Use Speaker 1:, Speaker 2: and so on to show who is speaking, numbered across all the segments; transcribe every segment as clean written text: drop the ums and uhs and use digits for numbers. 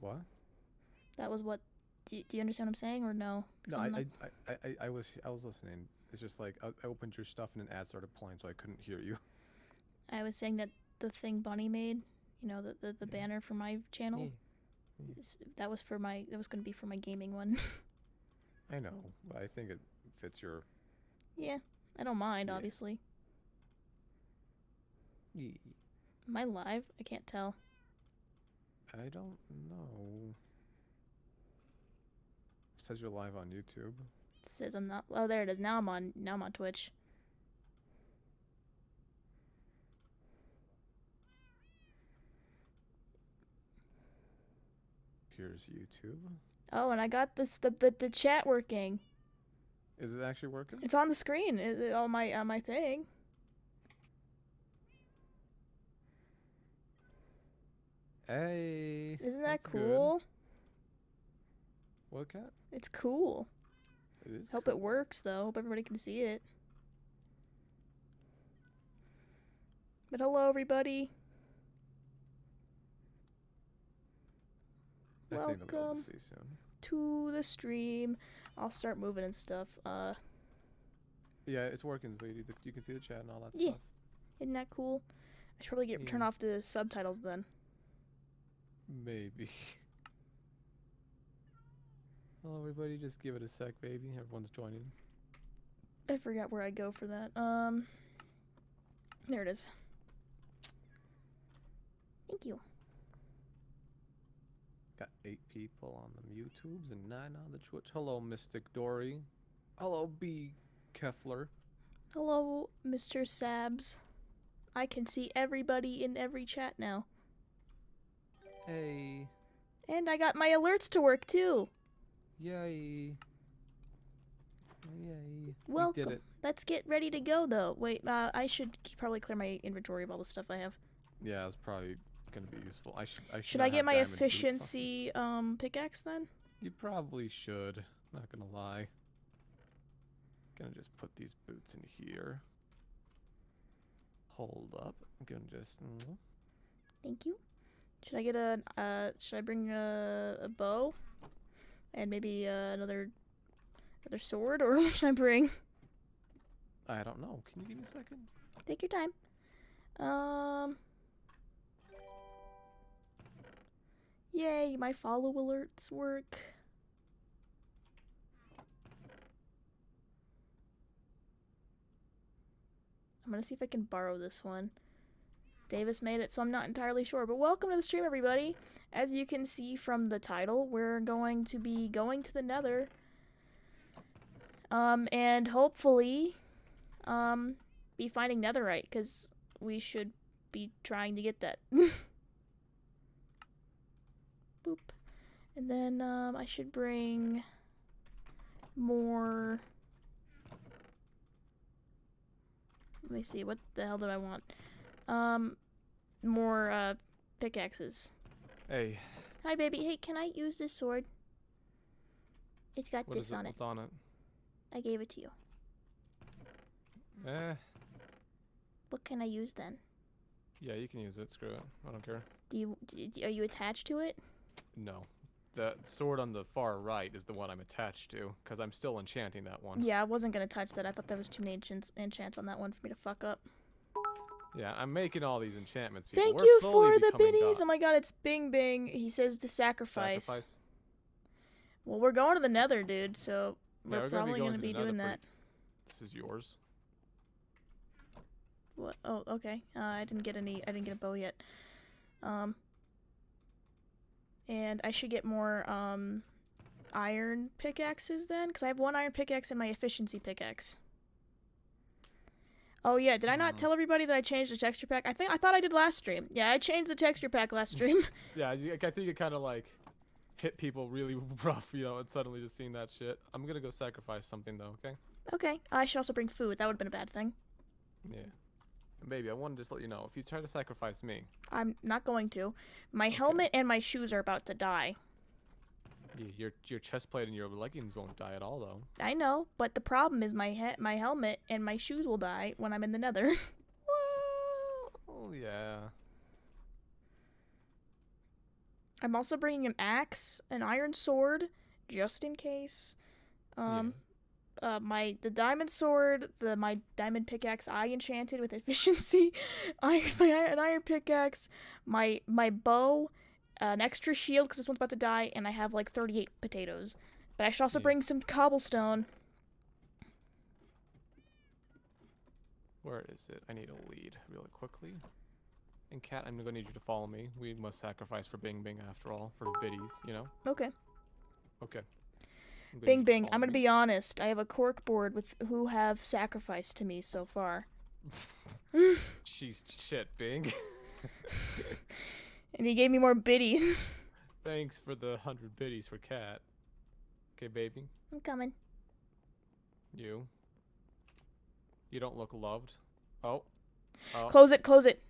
Speaker 1: What?
Speaker 2: That was what. Do you understand what I'm saying or no?
Speaker 1: No, I was listening. It's just like I opened your stuff and an ad started playing, so I couldn't hear you.
Speaker 2: I was saying that the thing Bunny made, you know, the
Speaker 1: Yeah.
Speaker 2: banner for my channel,
Speaker 1: Yeah.
Speaker 2: that was going to be for my gaming one.
Speaker 1: I know, but I think it fits your.
Speaker 2: Yeah, I don't mind,
Speaker 1: Yeah.
Speaker 2: obviously.
Speaker 1: Yeah.
Speaker 2: Am I live? I can't tell.
Speaker 1: I don't know. It says you're live on YouTube.
Speaker 2: It says I'm not. Oh, there it is. Now I'm on Twitch.
Speaker 1: Here's YouTube.
Speaker 2: Oh, and I got the chat working.
Speaker 1: Is it actually working?
Speaker 2: It's on the screen. On my thing.
Speaker 1: Hey.
Speaker 2: Isn't that
Speaker 1: that's
Speaker 2: cool?
Speaker 1: Good. What cat?
Speaker 2: It's cool.
Speaker 1: It is.
Speaker 2: Hope
Speaker 1: cool.
Speaker 2: it works though. Hope everybody can see it. But hello everybody.
Speaker 1: I think they'll be able
Speaker 2: Welcome
Speaker 1: to see soon.
Speaker 2: to the stream. I'll start moving and stuff.
Speaker 1: Yeah, it's working, sweetie. You can see the chat and all that
Speaker 2: Yeah.
Speaker 1: stuff.
Speaker 2: Isn't that cool? I should probably turn off the subtitles then.
Speaker 1: Maybe. Well, everybody, just give it a sec, baby. Everyone's joining.
Speaker 2: I forgot where I go for that. There it is. Thank you.
Speaker 1: Got 8 people on the YouTubes and 9 on the Twitch. Hello, Mystic Dory. Hello, B. Kefler.
Speaker 2: Hello, Mr. Sabs. I can see everybody in every chat now.
Speaker 1: Hey.
Speaker 2: And I got my alerts to work too.
Speaker 1: Yay. Yay.
Speaker 2: Welcome.
Speaker 1: We did it.
Speaker 2: Let's get ready to go though. Wait, I should probably clear my inventory of all the stuff I have.
Speaker 1: Yeah, it's probably gonna be useful.
Speaker 2: Should I get my efficiency pickaxe then?
Speaker 1: You probably should. Not gonna lie. Gonna just put these boots in here. Hold up. I'm gonna just.
Speaker 2: Thank you. Should I get should I bring a bow? And maybe another sword, or what should I bring?
Speaker 1: I don't know. Can you give me a second?
Speaker 2: Take your time. Yay, my follow alerts work. I'm gonna see if I can borrow this one. Davis made it, so I'm not entirely sure. But welcome to the stream, everybody. As you can see from the title, we're going to be going to the Nether. And hopefully, be finding Netherite, because we should be trying to get that. Boop. And then, I should bring more... Let me see, what the hell do I want? More, pickaxes.
Speaker 1: Hey.
Speaker 2: Hi, baby. Hey, can I use this sword? It's got
Speaker 1: What
Speaker 2: this
Speaker 1: is it?
Speaker 2: on it.
Speaker 1: What's on it?
Speaker 2: I gave it to you. What can I use then?
Speaker 1: Yeah, you can use it. Screw it. I don't care.
Speaker 2: Are you attached to it?
Speaker 1: No. The sword on the far right is the one I'm attached to, because I'm still enchanting that one.
Speaker 2: Yeah, I wasn't gonna touch that. I thought there was too many enchants on that one for me to fuck up.
Speaker 1: Yeah, I'm making all these enchantments. People.
Speaker 2: Thank
Speaker 1: We're
Speaker 2: you
Speaker 1: slowly
Speaker 2: for the
Speaker 1: becoming
Speaker 2: biddies. Oh my god, it's Bing Bing. He says to sacrifice. Well, we're going to the Nether, dude, so we're probably gonna be doing that.
Speaker 1: This is yours.
Speaker 2: What? Oh, okay. I didn't get a bow yet. And I should get more iron pickaxes then, because I have one iron pickaxe and my efficiency pickaxe. Oh yeah, did I not tell everybody that I changed the texture pack? I thought I did last stream. Yeah, I changed the texture pack last stream.
Speaker 1: Yeah, I think it kind of like hit people really rough, you know, and suddenly just seeing that shit. I'm gonna go sacrifice something though, okay?
Speaker 2: Okay, I should also bring food. That would have been a bad thing.
Speaker 1: Yeah. And baby, I wanted to just let you know, if you try to sacrifice me.
Speaker 2: I'm not going to. My helmet and my shoes are about to die.
Speaker 1: Yeah, your chest plate and your leggings won't die at all though.
Speaker 2: I know, but the problem is my helmet and my shoes will die when I'm in the Nether.
Speaker 1: Well, yeah.
Speaker 2: I'm also bringing an axe, an iron sword, just in case. The diamond sword, my diamond pickaxe I enchanted with efficiency, an iron pickaxe, my bow, an extra shield because this one's about to die, and I have like 38 potatoes. But I should also bring some cobblestone.
Speaker 1: Where is it? I need a lead really quickly. And Cat, I'm gonna need you to follow me. We must sacrifice for Bing Bing after all, for biddies, you know?
Speaker 2: Okay.
Speaker 1: Okay.
Speaker 2: Bing Bing, I'm gonna be honest. I have a cork board with who have sacrificed to me so far.
Speaker 1: Jeez, shit, Bing.
Speaker 2: And he gave me more biddies.
Speaker 1: Thanks for the 100 biddies for Cat. Okay, baby.
Speaker 2: I'm coming.
Speaker 1: You don't look loved. Oh.
Speaker 2: Close it, close it.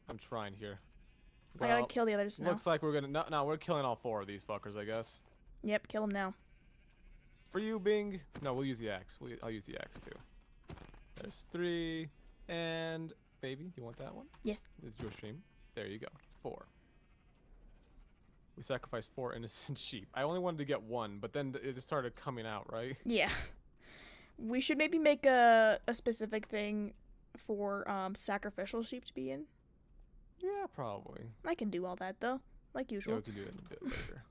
Speaker 1: I'm trying here.
Speaker 2: Well, I gotta kill the others now.
Speaker 1: Looks like we're gonna... No, we're killing all 4 of these fuckers, I guess.
Speaker 2: Yep, kill them now.
Speaker 1: For you, Bing. No, we'll use the axe. I'll use the axe, too. There's 3. And... Baby, do you want that one?
Speaker 2: Yes.
Speaker 1: It's your stream. There you go. 4. We sacrificed 4 innocent sheep. I only wanted to get 1, but then it just started coming out, right?
Speaker 2: Yeah. We should maybe make a specific thing for sacrificial sheep to be in.
Speaker 1: Yeah, probably.
Speaker 2: I can do all that though, like usual.
Speaker 1: Yeah, we can do it a bit later.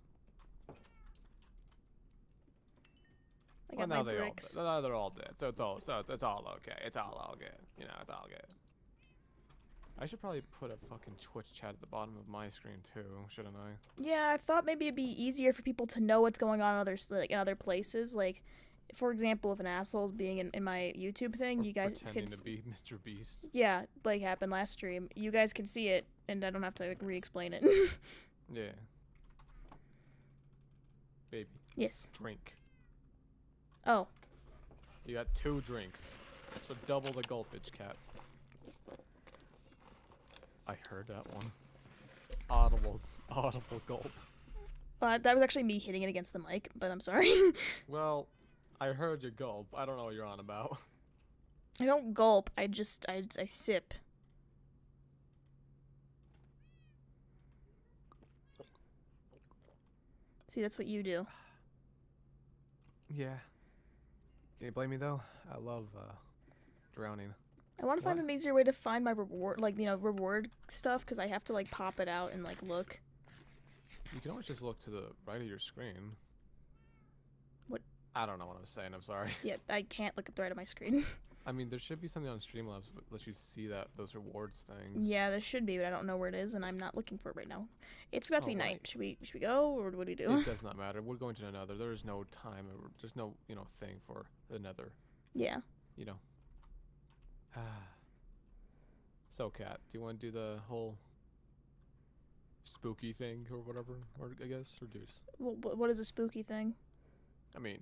Speaker 2: I got my bricks.
Speaker 1: Now they're all dead, so it's all okay. It's all good. You know, it's all good. I should probably put a fucking Twitch chat at the bottom of my screen too, shouldn't I?
Speaker 2: Yeah, I thought maybe it'd be easier for people to know what's going on in other places. Like, for example, if an asshole's being in my YouTube thing, you guys can
Speaker 1: pretending to be Mr. Beast.
Speaker 2: Yeah, like happened last stream. You guys can see it, and I don't have to like, re-explain it.
Speaker 1: Yeah. Baby.
Speaker 2: Yes.
Speaker 1: Drink.
Speaker 2: Oh.
Speaker 1: You got 2 drinks, so double the gulpage, Cat. I heard that one. Audible gulp.
Speaker 2: That was actually me hitting it against the mic, but I'm sorry.
Speaker 1: Well, I heard you gulp. I don't know what you're on about.
Speaker 2: I don't gulp. I sip. See, that's what you do.
Speaker 1: Yeah. Can you blame me though? I love drowning.
Speaker 2: I want to find an easier way to find my reward, like, you know, reward stuff, because I have to, like, pop it out and, like, look.
Speaker 1: You can always just look to the right of your screen.
Speaker 2: What?
Speaker 1: I don't know what I'm saying, I'm sorry.
Speaker 2: Yeah, I can't look at the right of my screen.
Speaker 1: I mean, there should be something on Streamlabs that lets you see those rewards things.
Speaker 2: Yeah, there should be, but I don't know where it is, and I'm not looking for it right now. It's about to be night. Should we go, or what do we do?
Speaker 1: It does not matter. We're going to the Nether. There is no time. There's no, you know, thing for the Nether.
Speaker 2: Yeah.
Speaker 1: You know. So, Kat, do you want to do the whole spooky thing or whatever, or I guess, or Deuce?
Speaker 2: Well, what is a spooky thing?
Speaker 1: I mean,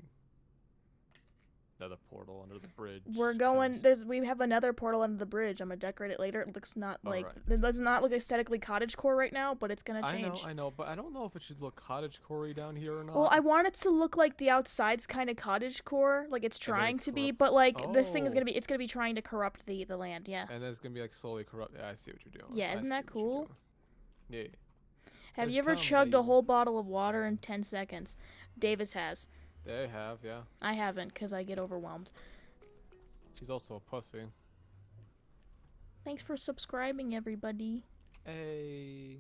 Speaker 1: another portal under the bridge.
Speaker 2: We're going. We have another portal under the bridge. I'm gonna decorate it later. It looks not like it does not look aesthetically cottagecore right now, but it's gonna change.
Speaker 1: I know, but I don't know if it should look cottagecore down here or not.
Speaker 2: Well, I want it to look like the outside's kind of cottagecore, like it's trying to be, but like this thing is gonna be, it's gonna be trying to corrupt the land. Yeah.
Speaker 1: And then it's gonna be like slowly corrupt. Yeah, I see what you're doing.
Speaker 2: Yeah, isn't that cool?
Speaker 1: Yeah.
Speaker 2: Have you ever chugged a whole bottle of water in 10 seconds? Davis has.
Speaker 1: They have, yeah.
Speaker 2: I haven't, because I get overwhelmed.
Speaker 1: She's also a pussy.
Speaker 2: Thanks for subscribing, everybody.
Speaker 1: Hey.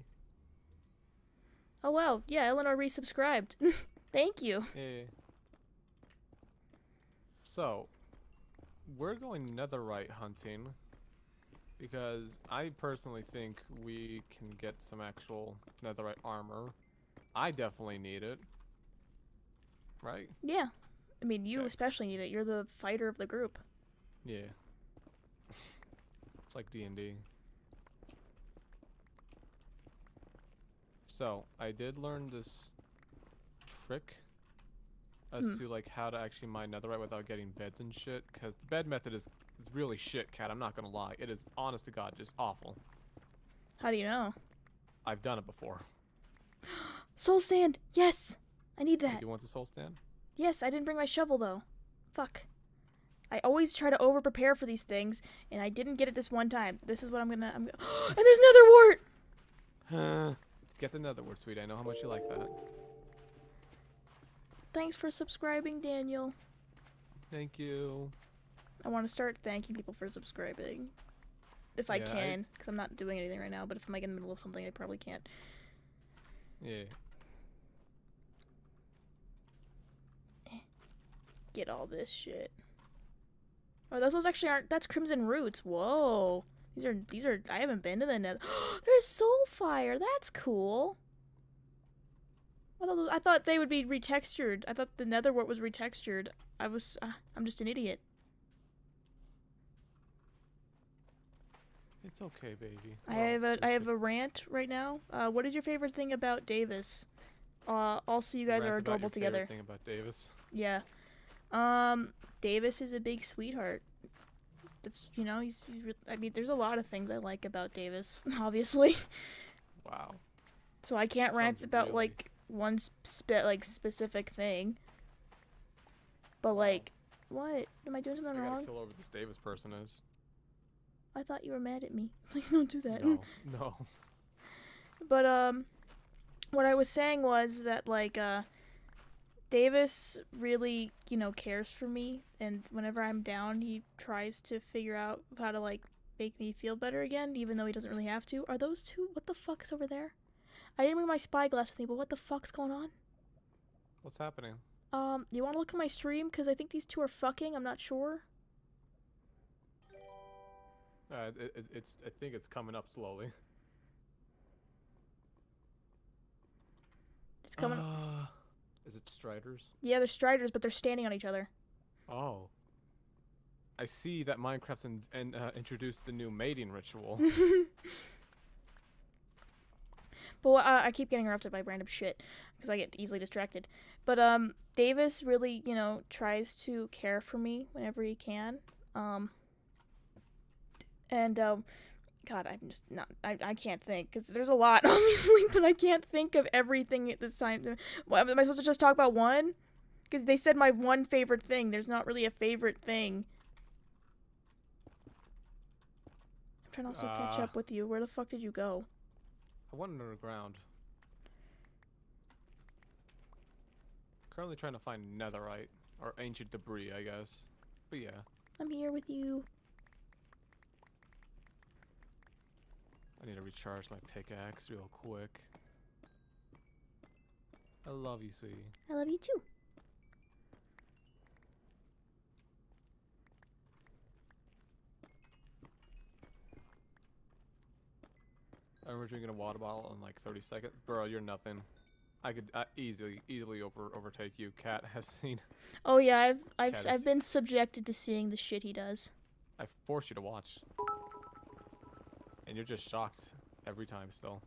Speaker 2: Oh, wow. Yeah, Eleanor resubscribed. Thank you.
Speaker 1: Hey. So, we're going netherite hunting, because I personally think we can get some actual netherite armor. I definitely need it. Right?
Speaker 2: Yeah. I mean, you especially need it. You're the fighter of the group.
Speaker 1: Yeah. It's like D&D. So, I did learn this trick as to like how to actually mine netherite without getting beds and shit, because the bed method is really shit, Cat. I'm not gonna lie. It is, honest to God, just awful.
Speaker 2: How do you know?
Speaker 1: I've done it before.
Speaker 2: Soul sand! Yes! I need that.
Speaker 1: Do you want the soul stand?
Speaker 2: Yes, I didn't bring my shovel though. Fuck. I always try to over prepare for these things, and I didn't get it this one time. This is what I'm gonna. And there's another wart.
Speaker 1: get the nether wart, sweetie. I know how much you like that.
Speaker 2: Thanks for subscribing, Daniel.
Speaker 1: Thank you.
Speaker 2: I want to start thanking people for subscribing. If I can, because I'm not doing anything right now, but if I'm like in the middle of something, I probably can't.
Speaker 1: Yeah.
Speaker 2: Get all this shit. Oh, those actually aren't. That's Crimson Roots. Whoa. These are. I haven't been to the Nether. There's Soul Fire. That's cool. I thought they would be retextured. I thought the Nether wart was retextured. I'm just an idiot.
Speaker 1: It's okay, baby.
Speaker 2: I have a rant right now. What is your favorite thing about Davis? Also, you guys are adorable together.
Speaker 1: Thing about Davis.
Speaker 2: Yeah. Davis is a big sweetheart. That's, you know, I mean, there's a lot of things I like about Davis, obviously.
Speaker 1: Wow.
Speaker 2: So I can't rant about like one specific thing. But like, what? Am I doing something wrong?
Speaker 1: I gotta kill over this Davis person is.
Speaker 2: I thought you were mad at me. Please don't do that.
Speaker 1: No, no.
Speaker 2: But what I was saying was that like Davis really, you know, cares for me, and whenever I'm down, he tries to figure out how to like make me feel better again, even though he doesn't really have to. Are those two? What the fuck is over there? I didn't bring my spyglass with me, but what the fuck's going on?
Speaker 1: What's happening?
Speaker 2: You want to look at my stream? Because I think these two are fucking. I'm not sure.
Speaker 1: I think it's coming up slowly.
Speaker 2: It's coming.
Speaker 1: Is it Striders?
Speaker 2: Yeah, they're Striders, but they're standing on each other.
Speaker 1: Oh. I see that Minecraft's introduced the new mating ritual.
Speaker 2: But I keep getting interrupted by random shit because I get easily distracted. But Davis really, you know, tries to care for me whenever he can. God, I'm just not. I can't think because there's a lot, obviously, but I can't think of everything at this time. What, am I supposed to just talk about one? Because they said my one favorite thing. There's not really a favorite thing. I'm trying to also catch up with you. Where the fuck did you go?
Speaker 1: I went underground. Currently trying to find netherite or ancient debris, I guess. But yeah.
Speaker 2: I'm here with you.
Speaker 1: I need to recharge my pickaxe real quick. I love you, sweetie.
Speaker 2: I love you too.
Speaker 1: I remember drinking a water bottle in like 30 seconds. Bro, you're nothing. I could easily overtake you. Cat has seen.
Speaker 2: Oh yeah, I've been subjected to seeing the shit he does.
Speaker 1: I forced you to watch. And you're just shocked every time still.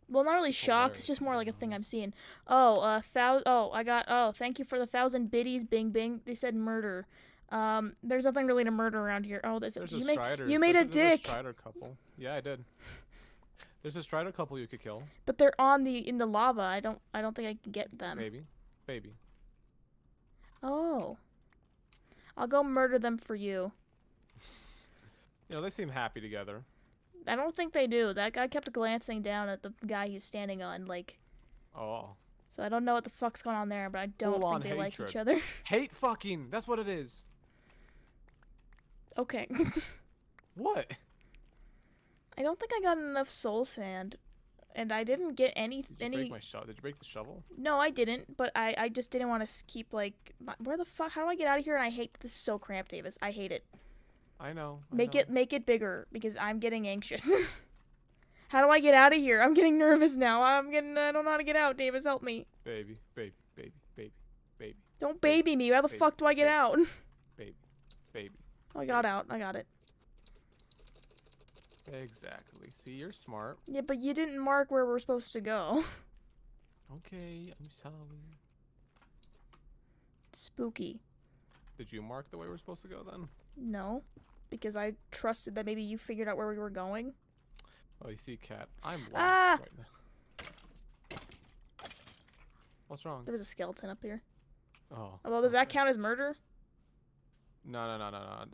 Speaker 2: Well, not really shocked. It's just more like a thing I'm seeing. Oh, thank you for the 1,000 biddies. Bing, bing. They said murder. There's nothing really to murder around here. Oh, you made a dick.
Speaker 1: There's a Strider couple. Yeah, I did. There's a Strider couple you could kill.
Speaker 2: But they're in the lava. I don't think I can get them.
Speaker 1: Baby.
Speaker 2: Oh. I'll go murder them for you.
Speaker 1: You know, they seem happy together.
Speaker 2: I don't think they do. That guy kept glancing down at the guy he's standing on, like.
Speaker 1: Oh.
Speaker 2: So I don't know what the fuck's going on there, but I don't think they like each other.
Speaker 1: Hate fucking. That's what it is.
Speaker 2: Okay.
Speaker 1: What?
Speaker 2: I don't think I got enough soul sand, and I didn't get any.
Speaker 1: Did you break my shovel? Did you break the shovel?
Speaker 2: No, I didn't. But I just didn't want to keep like. Where the fuck? How do I get out of here? And I hate this. Is so cramped, Davis. I hate it.
Speaker 1: I know.
Speaker 2: Make it bigger because I'm getting anxious. How do I get out of here? I'm getting nervous now. I don't know how to get out. Davis, help me.
Speaker 1: Baby.
Speaker 2: Don't baby me. How the fuck do I get out?
Speaker 1: Baby.
Speaker 2: Oh, I got out. I got it.
Speaker 1: Exactly. See, you're smart.
Speaker 2: Yeah, but you didn't mark where we're supposed to go.
Speaker 1: Okay, I'm sorry.
Speaker 2: Spooky.
Speaker 1: Did you mark the way we're supposed to go then?
Speaker 2: No, because I trusted that maybe you figured out where we were going.
Speaker 1: Oh, you see, Cat, I'm lost right now. What's wrong?
Speaker 2: There was a skeleton up here.
Speaker 1: Oh.
Speaker 2: Well, does that count as murder?
Speaker 1: No.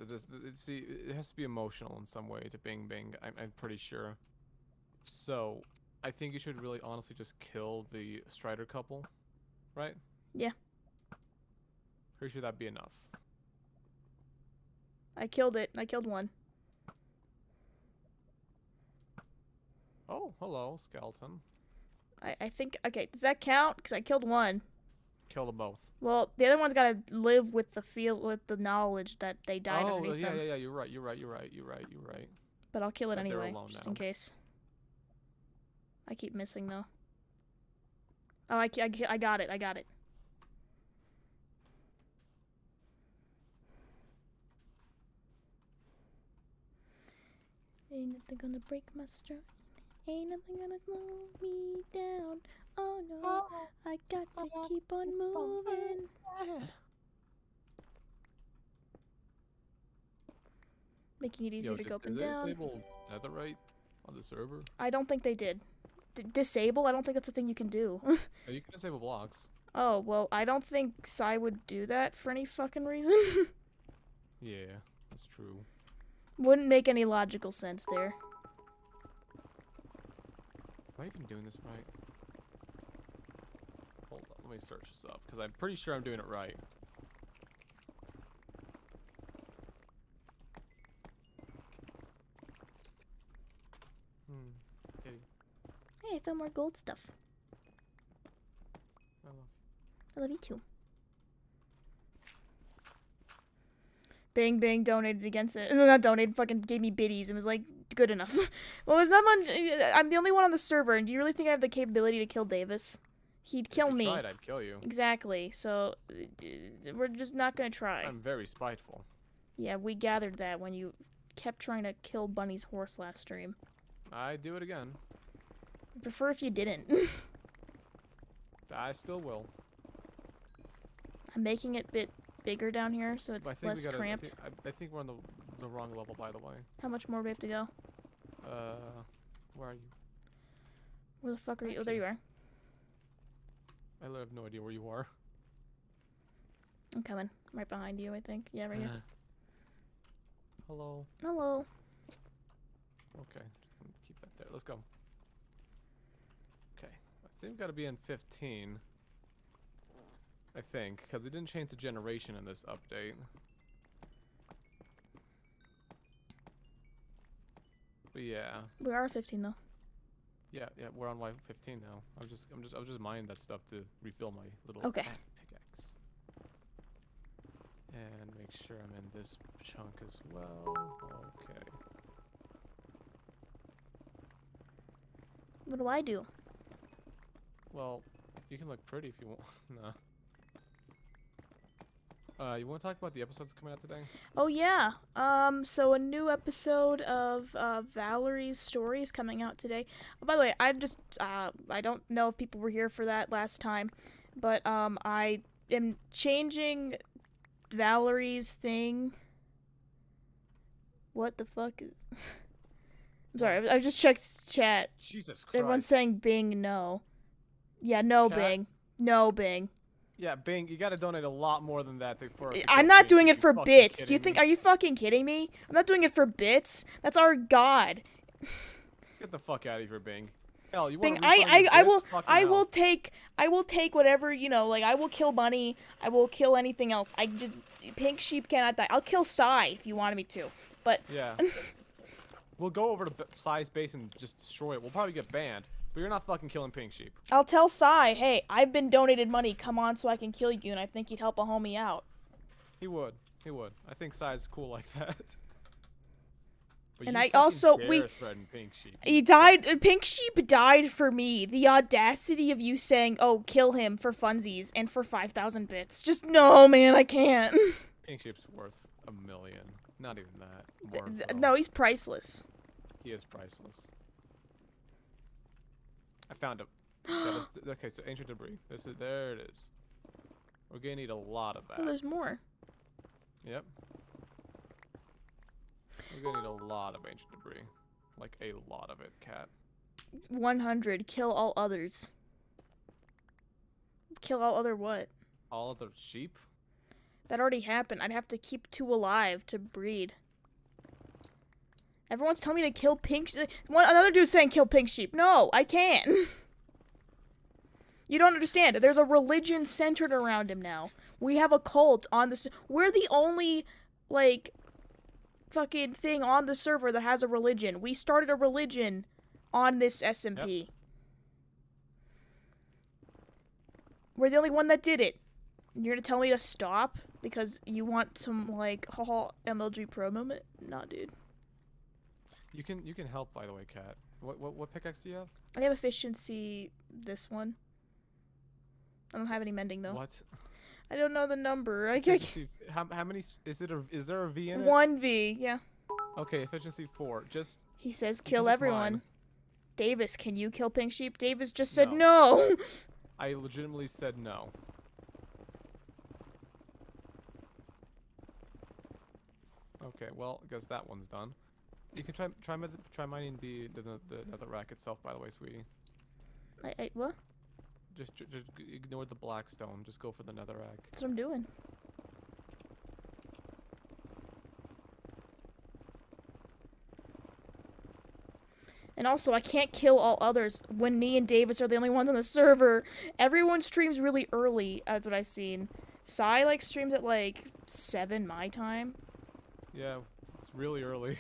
Speaker 1: See, it has to be emotional in some way to Bing Bing. I'm pretty sure. So, I think you should really honestly just kill the Strider couple, right?
Speaker 2: Yeah.
Speaker 1: Pretty sure that'd be enough.
Speaker 2: I killed it. I killed one.
Speaker 1: Oh, hello, skeleton.
Speaker 2: I think, okay, does that count? Because I killed one.
Speaker 1: Kill them both.
Speaker 2: Well, the other one's gotta live with the knowledge that they died
Speaker 1: Oh,
Speaker 2: underneath
Speaker 1: yeah,
Speaker 2: them.
Speaker 1: yeah, you're right.
Speaker 2: But I'll kill it
Speaker 1: That they're
Speaker 2: anyway,
Speaker 1: alone
Speaker 2: just
Speaker 1: now.
Speaker 2: in case. I keep missing, though. Oh, I got it. I got it. Ain't nothing gonna break my stride. Ain't nothing gonna slow me down. Oh no, I got to keep on moving. Making it easier to go up and down.
Speaker 1: Did they disable Netherite on the server?
Speaker 2: I don't think they did. Disable? I don't think that's a thing you can do.
Speaker 1: Oh, you can disable blocks.
Speaker 2: Oh, well, I don't think Psy would do that for any fucking reason.
Speaker 1: Yeah, that's true.
Speaker 2: Wouldn't make any logical sense there.
Speaker 1: Am I even doing this right? Hold on, let me search this up, because I'm pretty sure I'm doing it right. Okay.
Speaker 2: Hey, I found more gold stuff. I love you too. Bing Bing donated against it. No, not donated, fucking gave me biddies and was like, good enough. Well, there's not much. I'm the only one on the server, and do you really think I have the capability to kill Davis? He'd kill
Speaker 1: If you
Speaker 2: me.
Speaker 1: tried, I'd kill you.
Speaker 2: Exactly, so we're just not gonna try.
Speaker 1: I'm very spiteful.
Speaker 2: Yeah, we gathered that when you kept trying to kill Bunny's horse last stream.
Speaker 1: I'd do it again.
Speaker 2: I prefer if you didn't.
Speaker 1: I still will.
Speaker 2: I'm making it a bit bigger down here, so it's less cramped.
Speaker 1: I think we're on the wrong level, by the way.
Speaker 2: How much more do we have to go?
Speaker 1: Where are you?
Speaker 2: Where the fuck are you? Oh, there you are.
Speaker 1: I have no idea where you are.
Speaker 2: I'm coming. Right behind you, I think. Yeah, right here.
Speaker 1: Hello.
Speaker 2: Hello.
Speaker 1: Okay, just gonna keep that there. Let's go. Okay, I think we've got to be in 15. I think, because they didn't change the generation in this update. But yeah.
Speaker 2: We are 15 though.
Speaker 1: Yeah, we're on Y 15 now. I was just mining that stuff to refill my little pickaxe. And make sure I'm in this chunk as well. Okay.
Speaker 2: What do I do?
Speaker 1: Well, you can look pretty if you want. Nah. You want to talk about the episodes coming out today?
Speaker 2: Oh yeah. So a new episode of Valerie's story is coming out today. Oh, by the way, I don't know if people were here for that last time, but I am changing Valerie's thing. What the fuck is? I'm sorry, I just checked chat.
Speaker 1: Jesus Christ.
Speaker 2: Everyone's saying Bing no. Yeah, no
Speaker 1: Cat?
Speaker 2: Bing. No Bing.
Speaker 1: Yeah, Bing, you gotta donate a lot more than that for.
Speaker 2: I'm not doing it for bits. Do you
Speaker 1: kidding
Speaker 2: think?
Speaker 1: me?
Speaker 2: Are you fucking kidding me? I'm not doing it for bits. That's our god.
Speaker 1: Get the fuck out of here, Bing. Hell, you
Speaker 2: Bing,
Speaker 1: want to
Speaker 2: I will take whatever, you know, like I will kill Bunny. I will kill anything else. Pink Sheep cannot die. I'll kill Psy if you wanted me to. But
Speaker 1: yeah. We'll go over to Psy's base and just destroy it. We'll probably get banned, but you're not fucking killing Pink Sheep.
Speaker 2: I'll tell Psy, hey, I've been donated money. Come on, so I can kill you, and I think he'd help a homie out.
Speaker 1: He would. I think Psy's cool like that. But
Speaker 2: And
Speaker 1: you
Speaker 2: I
Speaker 1: fucking
Speaker 2: also
Speaker 1: dare threaten Pink Sheep.
Speaker 2: he died. Pink Sheep died for me. The audacity of you saying, "Oh, kill him for funsies and for 5,000 bits." Just no, man, I can't.
Speaker 1: Pink Sheep's worth $1 million. Not even that. More so.
Speaker 2: No, he's priceless.
Speaker 1: He is priceless. I found him. Okay, so ancient debris. There it is. We're gonna need a lot of that.
Speaker 2: Oh, there's more.
Speaker 1: Yep. We're gonna need a lot of ancient debris. Like a lot of it, cat.
Speaker 2: 100. Kill all others. Kill all other what?
Speaker 1: All of the sheep?
Speaker 2: That already happened. I'd have to keep 2 alive to breed. Everyone's telling me to kill pink. Another dude's saying kill pink sheep. No, I can't. You don't understand. There's a religion centered around him now. We have a cult on this. We're the only, like, fucking thing on the server that has a religion. We started a religion on this SMP. Yep. We're the only one that did it. You're gonna tell me to stop because you want some, like, haha, MLG Pro moment? Nah, dude.
Speaker 1: You can help, by the way, Kat. What pickaxe do you have?
Speaker 2: I have efficiency, this one. I don't have any mending though.
Speaker 1: What?
Speaker 2: I don't know the number.
Speaker 1: How many? Is there a V in it?
Speaker 2: 1V, yeah.
Speaker 1: Okay, efficiency 4.
Speaker 2: He says kill everyone. Mine. Davis, can you kill pink sheep? Davis just said no.
Speaker 1: I legitimately said no. Okay, well, I guess that one's done. You can try mining the Netherrack itself, by the way, sweetie.
Speaker 2: What?
Speaker 1: Just ignore the black stone. Just go for the Netherrack.
Speaker 2: That's what I'm doing. And also, I can't kill all others when me and Davis are the only ones on the server. Everyone streams really early, that's what I've seen. Sai, like, streams at, like, 7 my time.
Speaker 1: Yeah, it's really early.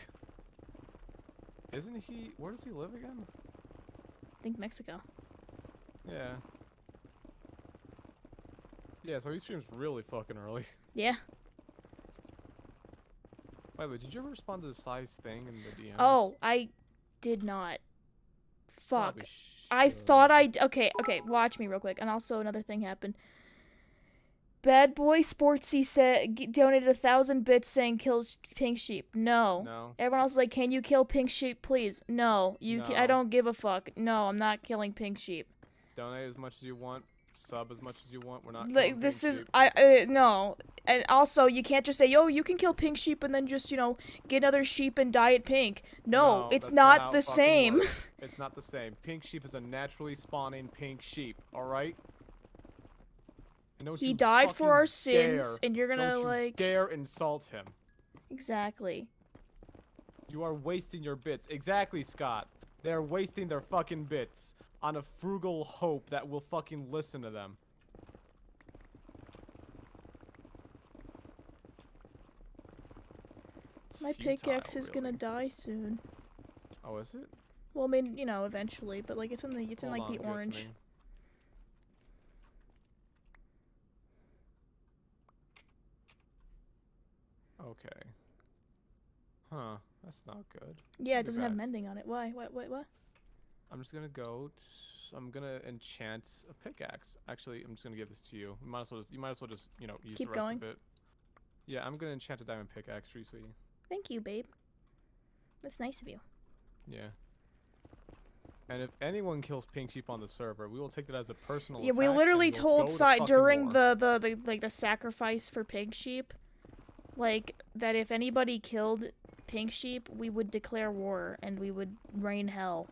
Speaker 1: Isn't he... Where does he live again?
Speaker 2: I think Mexico.
Speaker 1: Yeah. Yeah, so he streams really fucking early.
Speaker 2: Yeah.
Speaker 1: By the way, did you ever respond to the size thing in the DMs?
Speaker 2: Oh, I did not. Fuck. I thought okay, watch me real quick. And also another thing happened. Bad Boy Sportsy said donated 1,000 bits saying kill pink sheep. No.
Speaker 1: No.
Speaker 2: Everyone else is like, can you kill pink sheep, please? No. I don't give a fuck. No, I'm not killing pink sheep.
Speaker 1: Donate as much as you want. Sub as much as you want. We're not.
Speaker 2: Like, this is no. And also, you can't just say, yo, you can kill pink sheep and then just, you know, get another sheep and dye it pink. No, it's not the same.
Speaker 1: It's not the same. Pink sheep is a naturally spawning pink sheep. All right.
Speaker 2: He died for our sins, and you're gonna, like...
Speaker 1: dare insult him.
Speaker 2: Exactly.
Speaker 1: You are wasting your bits. Exactly, Scott. They're wasting their fucking bits on a frugal hope that will fucking listen to them.
Speaker 2: My pickaxe is gonna die soon.
Speaker 1: Oh, is it?
Speaker 2: Well, I mean, you know, eventually, but, like, it's in like, the orange.
Speaker 1: Okay. Huh. That's not good.
Speaker 2: Yeah, it doesn't have mending on it. Why? What?
Speaker 1: I'm just gonna go. I'm gonna enchant a pickaxe. Actually, I'm just gonna give this to you. You might as well just, you know, use the rest of it. Yeah, I'm gonna enchant a diamond pickaxe for you, sweetie.
Speaker 2: Thank you, babe. That's nice of you.
Speaker 1: Yeah. And if anyone kills pink sheep on the server, we will take that as a personal.
Speaker 2: Yeah, we literally told during the sacrifice for pink sheep, like, that if anybody killed pink sheep, we would declare war and we would rain hell.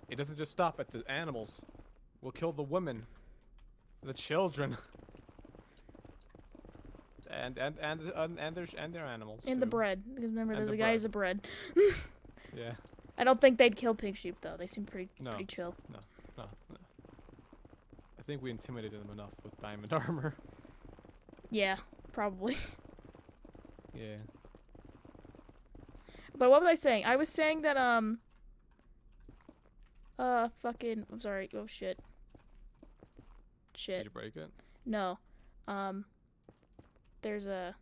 Speaker 1: It doesn't just stop at the animals. We'll kill the women, the children, and their animals.
Speaker 2: And
Speaker 1: too.
Speaker 2: The bread. Remember, there's a guy who's a bread.
Speaker 1: Yeah.
Speaker 2: I don't think they'd kill pink sheep though. They seem pretty chill.
Speaker 1: No. I think we intimidated them enough with diamond armor.
Speaker 2: Yeah, probably.
Speaker 1: Yeah.
Speaker 2: But what was I saying? I was saying that fucking, I'm sorry. Oh shit.
Speaker 1: Did you break it?
Speaker 2: No. There's a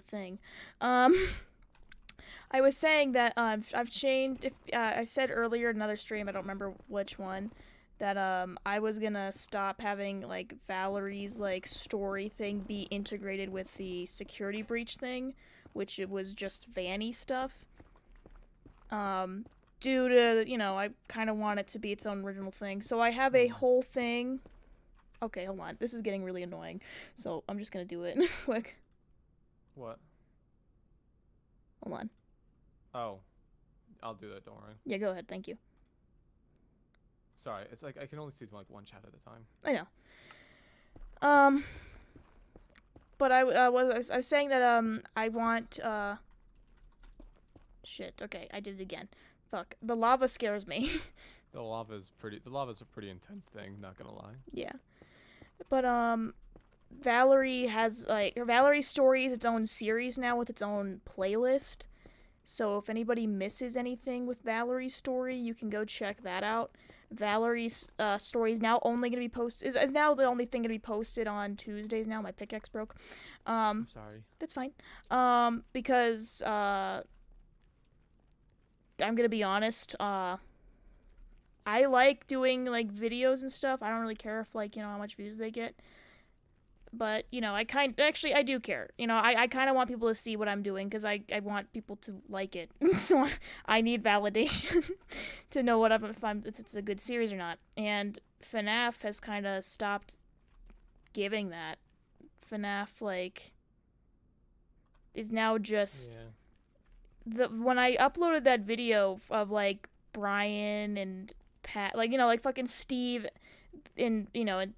Speaker 2: thing. I was saying that I've changed. I said earlier in another stream, I don't remember which one, that I was gonna stop having, like, Valerie's, like, story thing be integrated with the security breach thing, which it was just Vanny stuff. Due to, you know, I kind of want it to be its own original thing. So I have a whole thing. Okay, hold on. This is getting really annoying. So I'm just gonna do it quick.
Speaker 1: What?
Speaker 2: Hold on.
Speaker 1: Oh. I'll do that, don't worry.
Speaker 2: Yeah, go ahead. Thank you.
Speaker 1: Sorry, it's like I can only see like one chat at a time.
Speaker 2: I know. But I was saying that I want shit. Okay, I did it again. Fuck. The lava scares me.
Speaker 1: The lava's a pretty intense thing, not gonna lie.
Speaker 2: Yeah. But Valerie has like Valerie's story is its own series now with its own playlist. So if anybody misses anything with Valerie's story, you can go check that out. Valerie's story is now only gonna be posted. Is now the only thing gonna be posted on Tuesdays now. My pickaxe broke.
Speaker 1: I'm sorry.
Speaker 2: That's fine. Because I'm gonna be honest. I like doing like videos and stuff. I don't really care if like how much views they get. But I I do care. I kind of want people to see what I'm doing because I want people to like it. So I need validation to know if it's a good series or not. And FNAF has kind of stopped giving that. FNAF like is now just when I uploaded that video of like Brian and Pat, like fucking Steve. And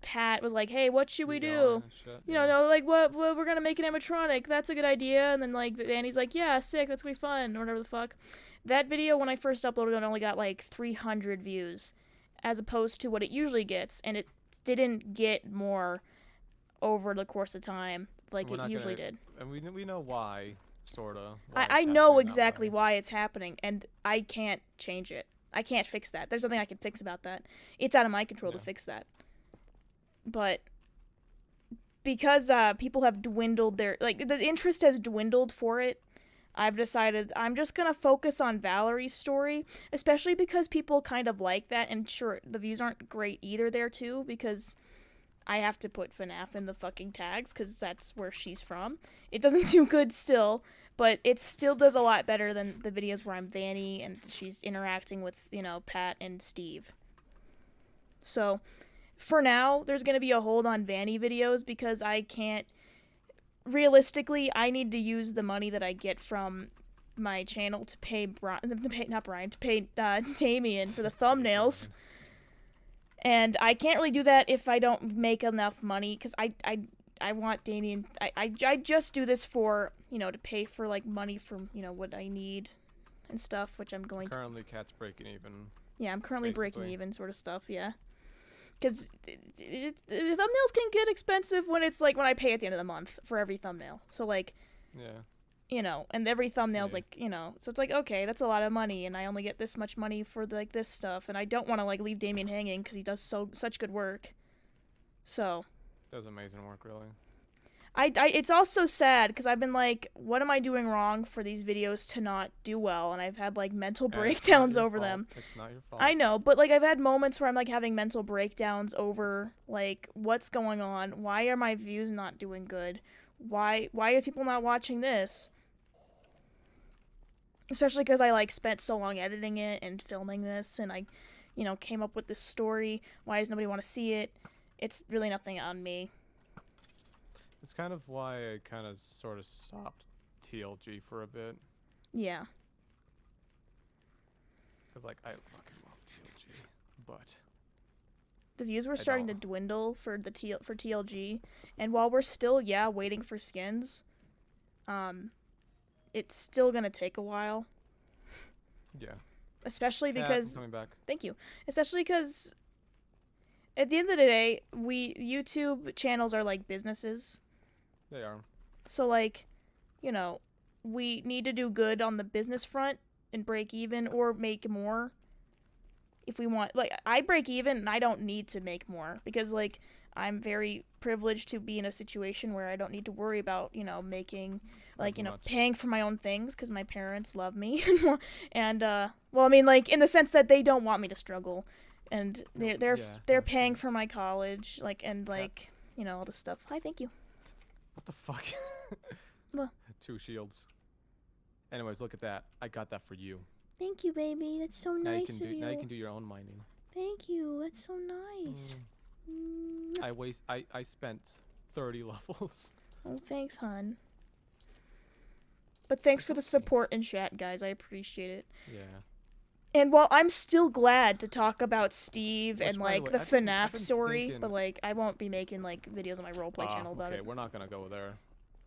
Speaker 2: Pat was like, "Hey, what should we do?" No, like what we're gonna make an animatronic. That's a good idea. And then like Vanny's like, "Yeah, sick. That's gonna be fun," or whatever the fuck. That video when I first uploaded it only got like 300 views, as opposed to what it usually gets, and it didn't get more over the course of time like it usually did.
Speaker 1: And we know why, sorta.
Speaker 2: I know exactly why it's happening, and I can't change it. I can't fix that. There's nothing I can fix about that. It's out of my control to fix that. But because people have dwindled the interest has dwindled for it, I've decided I'm just going to focus on Valerie's story, especially because people kind of like that. And sure, the views aren't great either there too, because I have to put FNAF in the fucking tags because that's where she's from. It doesn't do good still. But it still does a lot better than the videos where I'm Vanny and she's interacting with, Pat and Steve. So, for now, there's going to be a hold on Vanny videos because I can't... Realistically, I need to use the money that I get from my channel to pay Damien for the thumbnails. And I can't really do that if I don't make enough money because I want Damien. I just do this for, to pay for, like, money for, what I need and stuff, which I'm going
Speaker 1: currently Cat's breaking even.
Speaker 2: Yeah, I'm currently breaking even sort of stuff, yeah. Because thumbnails can get expensive when it's, like, when I pay at the end of the month for every thumbnail. So, like, and every thumbnail's, like, so it's like, okay, that's a lot of money, and I only get this much money for, like, this stuff, and I don't want to, like, leave Damien hanging because he does such good work. So...
Speaker 1: Does amazing work, really.
Speaker 2: It's also sad because I've been like, what am I doing wrong for these videos to not do well? And I've had like mental breakdowns over them.
Speaker 1: It's not your fault.
Speaker 2: I know, but like I've had moments where I'm like having mental breakdowns over like what's going on. Why are my views not doing good? Why are people not watching this? Especially because I like spent so long editing it and filming this, and I, came up with this story. Why does nobody want to see it? It's really nothing on me.
Speaker 1: It's kind of why I kind of sort of stopped TLG for a bit.
Speaker 2: Yeah.
Speaker 1: Because, like, I fucking love TLG, but...
Speaker 2: The views were starting to dwindle for TLG, and while we're still, waiting for skins, it's still gonna take a while.
Speaker 1: Yeah.
Speaker 2: Especially because...
Speaker 1: coming back.
Speaker 2: Thank you. Especially because... At the end of the day, YouTube channels are like businesses.
Speaker 1: They are.
Speaker 2: So, like, we need to do good on the business front and break even or make more if we want. Like, I break even and I don't need to make more because, like, I'm very privileged to be in a situation where I don't need to worry about, making, like, paying for my own things because my parents love me. And, well, I mean, like, in the sense that they don't want me to struggle. And they're paying for my college, like, and, like, all this stuff. Hi, thank you.
Speaker 1: What the fuck?
Speaker 2: What?
Speaker 1: 2 shields. Anyways, look at that. I got that for you.
Speaker 2: Thank you, baby. That's so nice of you.
Speaker 1: Now you can do your own mining.
Speaker 2: Thank you. That's so nice.
Speaker 1: I spent 30 levels.
Speaker 2: Oh, thanks, hon. But thanks for the support in chat, guys. I appreciate it.
Speaker 1: Yeah.
Speaker 2: And while I'm still glad to talk about Steve and
Speaker 1: Which, by the
Speaker 2: like
Speaker 1: way,
Speaker 2: the
Speaker 1: I've
Speaker 2: FNAF
Speaker 1: been
Speaker 2: story,
Speaker 1: thinking.
Speaker 2: but like I won't be making like videos on my roleplay channel about
Speaker 1: Okay,
Speaker 2: it.
Speaker 1: we're not gonna go there.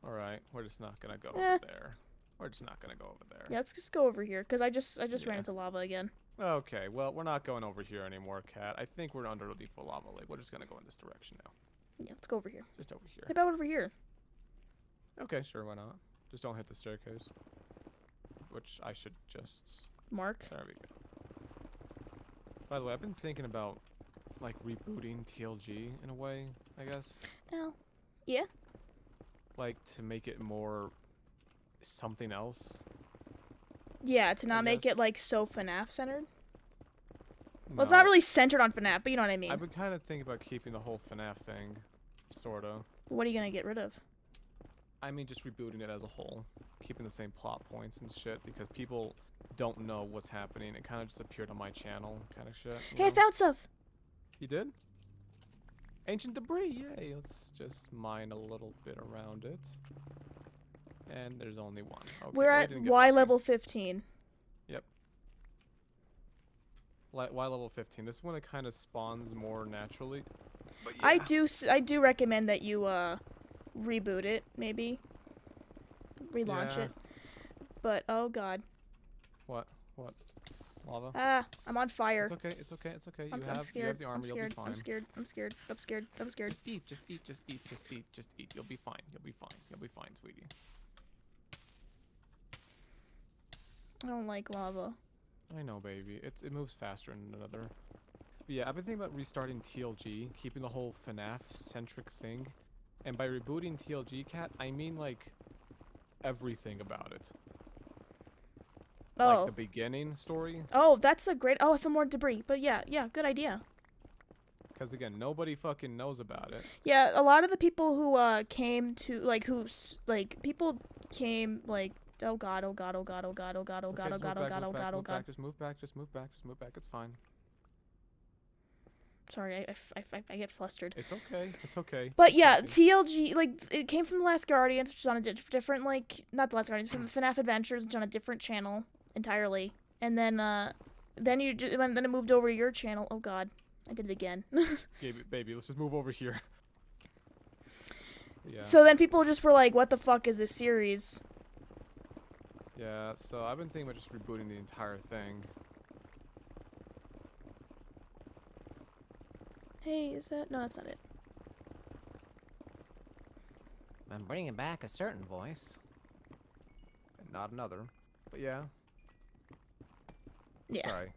Speaker 1: All right, we're just not gonna go
Speaker 2: Eh,
Speaker 1: over there. We're just not gonna go over there.
Speaker 2: yeah, let's just go over here because I just ran
Speaker 1: Yeah.
Speaker 2: into lava again.
Speaker 1: Okay, well, we're not going over here anymore, Cat. I think we're under the default lava lake. We're just gonna go in this direction now.
Speaker 2: Yeah, let's go over here.
Speaker 1: Just over here.
Speaker 2: How about over here?
Speaker 1: Okay, sure, why not? Just don't hit the staircase. Which I should just...
Speaker 2: Mark.
Speaker 1: There we go. By the way, I've been thinking about, like, rebooting TLG in a way, I guess.
Speaker 2: Oh, yeah.
Speaker 1: Like, to make it more something else.
Speaker 2: Yeah, to
Speaker 1: I
Speaker 2: not make
Speaker 1: guess.
Speaker 2: it like so FNAF centered.
Speaker 1: No,
Speaker 2: Well, it's not really centered on FNAF, but you know what I mean.
Speaker 1: I've been kind of thinking about keeping the whole FNAF thing, sorta.
Speaker 2: What are you gonna get rid of?
Speaker 1: I mean, just rebooting it as a whole, keeping the same plot points and shit, because people don't know what's happening. It kind of just appeared on my channel, kind of shit.
Speaker 2: Hey, I found stuff.
Speaker 1: You did? Ancient debris, yay! Let's just mine a little bit around it. And there's only one. Okay,
Speaker 2: We're
Speaker 1: well, we
Speaker 2: at
Speaker 1: didn't get
Speaker 2: Y
Speaker 1: lucky.
Speaker 2: level 15.
Speaker 1: Y level 15. This one, it kind of spawns more naturally. But
Speaker 2: I
Speaker 1: yeah.
Speaker 2: I do recommend that you reboot it, maybe relaunch
Speaker 1: Yeah.
Speaker 2: it. But oh god.
Speaker 1: What? What? Lava?
Speaker 2: Ah, I'm on fire.
Speaker 1: It's okay, it's okay, it's okay.
Speaker 2: I'm
Speaker 1: You have
Speaker 2: scared.
Speaker 1: the armor,
Speaker 2: I'm
Speaker 1: you'll be
Speaker 2: scared.
Speaker 1: fine.
Speaker 2: I'm scared. I'm scared. I'm scared. I'm scared.
Speaker 1: Just eat, just eat, just eat, just eat, just eat, just eat. You'll be fine. You'll be fine. You'll be fine, sweetie.
Speaker 2: I don't like lava.
Speaker 1: I know, baby. It moves faster in another. But yeah, I've been thinking about restarting TLG, keeping the whole FNAF-centric thing. And by rebooting TLG, Cat, I mean, like, everything about it.
Speaker 2: Oh.
Speaker 1: Like the beginning story.
Speaker 2: Oh, that's a great. Oh, I found more debris. But yeah, good idea.
Speaker 1: Because, again, nobody fucking knows about it.
Speaker 2: Yeah, a lot of the people who came to people came like oh god, oh god, oh god, oh god, oh god, oh
Speaker 1: It's
Speaker 2: god,
Speaker 1: okay,
Speaker 2: oh
Speaker 1: just
Speaker 2: god,
Speaker 1: move
Speaker 2: oh
Speaker 1: back,
Speaker 2: god, oh
Speaker 1: move back,
Speaker 2: god, oh
Speaker 1: move
Speaker 2: god.
Speaker 1: back, just move back, just move back, just move back. It's fine.
Speaker 2: Sorry, I get flustered.
Speaker 1: It's okay. It's okay.
Speaker 2: But yeah,
Speaker 1: Okay.
Speaker 2: TLG, like, it came from The Last Guardians, which is on a different, like, not The Last Guardians, from FNAF Adventures, which is on a different channel entirely. And then then it moved over to your channel. Oh god, I did it again.
Speaker 1: Baby, let's just move over here. Yeah.
Speaker 2: So then people just were like, what the fuck is this series?
Speaker 1: Yeah, so I've been thinking about just rebooting the entire thing.
Speaker 2: Hey, is that? No, that's not it.
Speaker 3: I'm bringing back a certain voice.
Speaker 1: And not another. But yeah.
Speaker 2: Yeah,
Speaker 1: Sorry.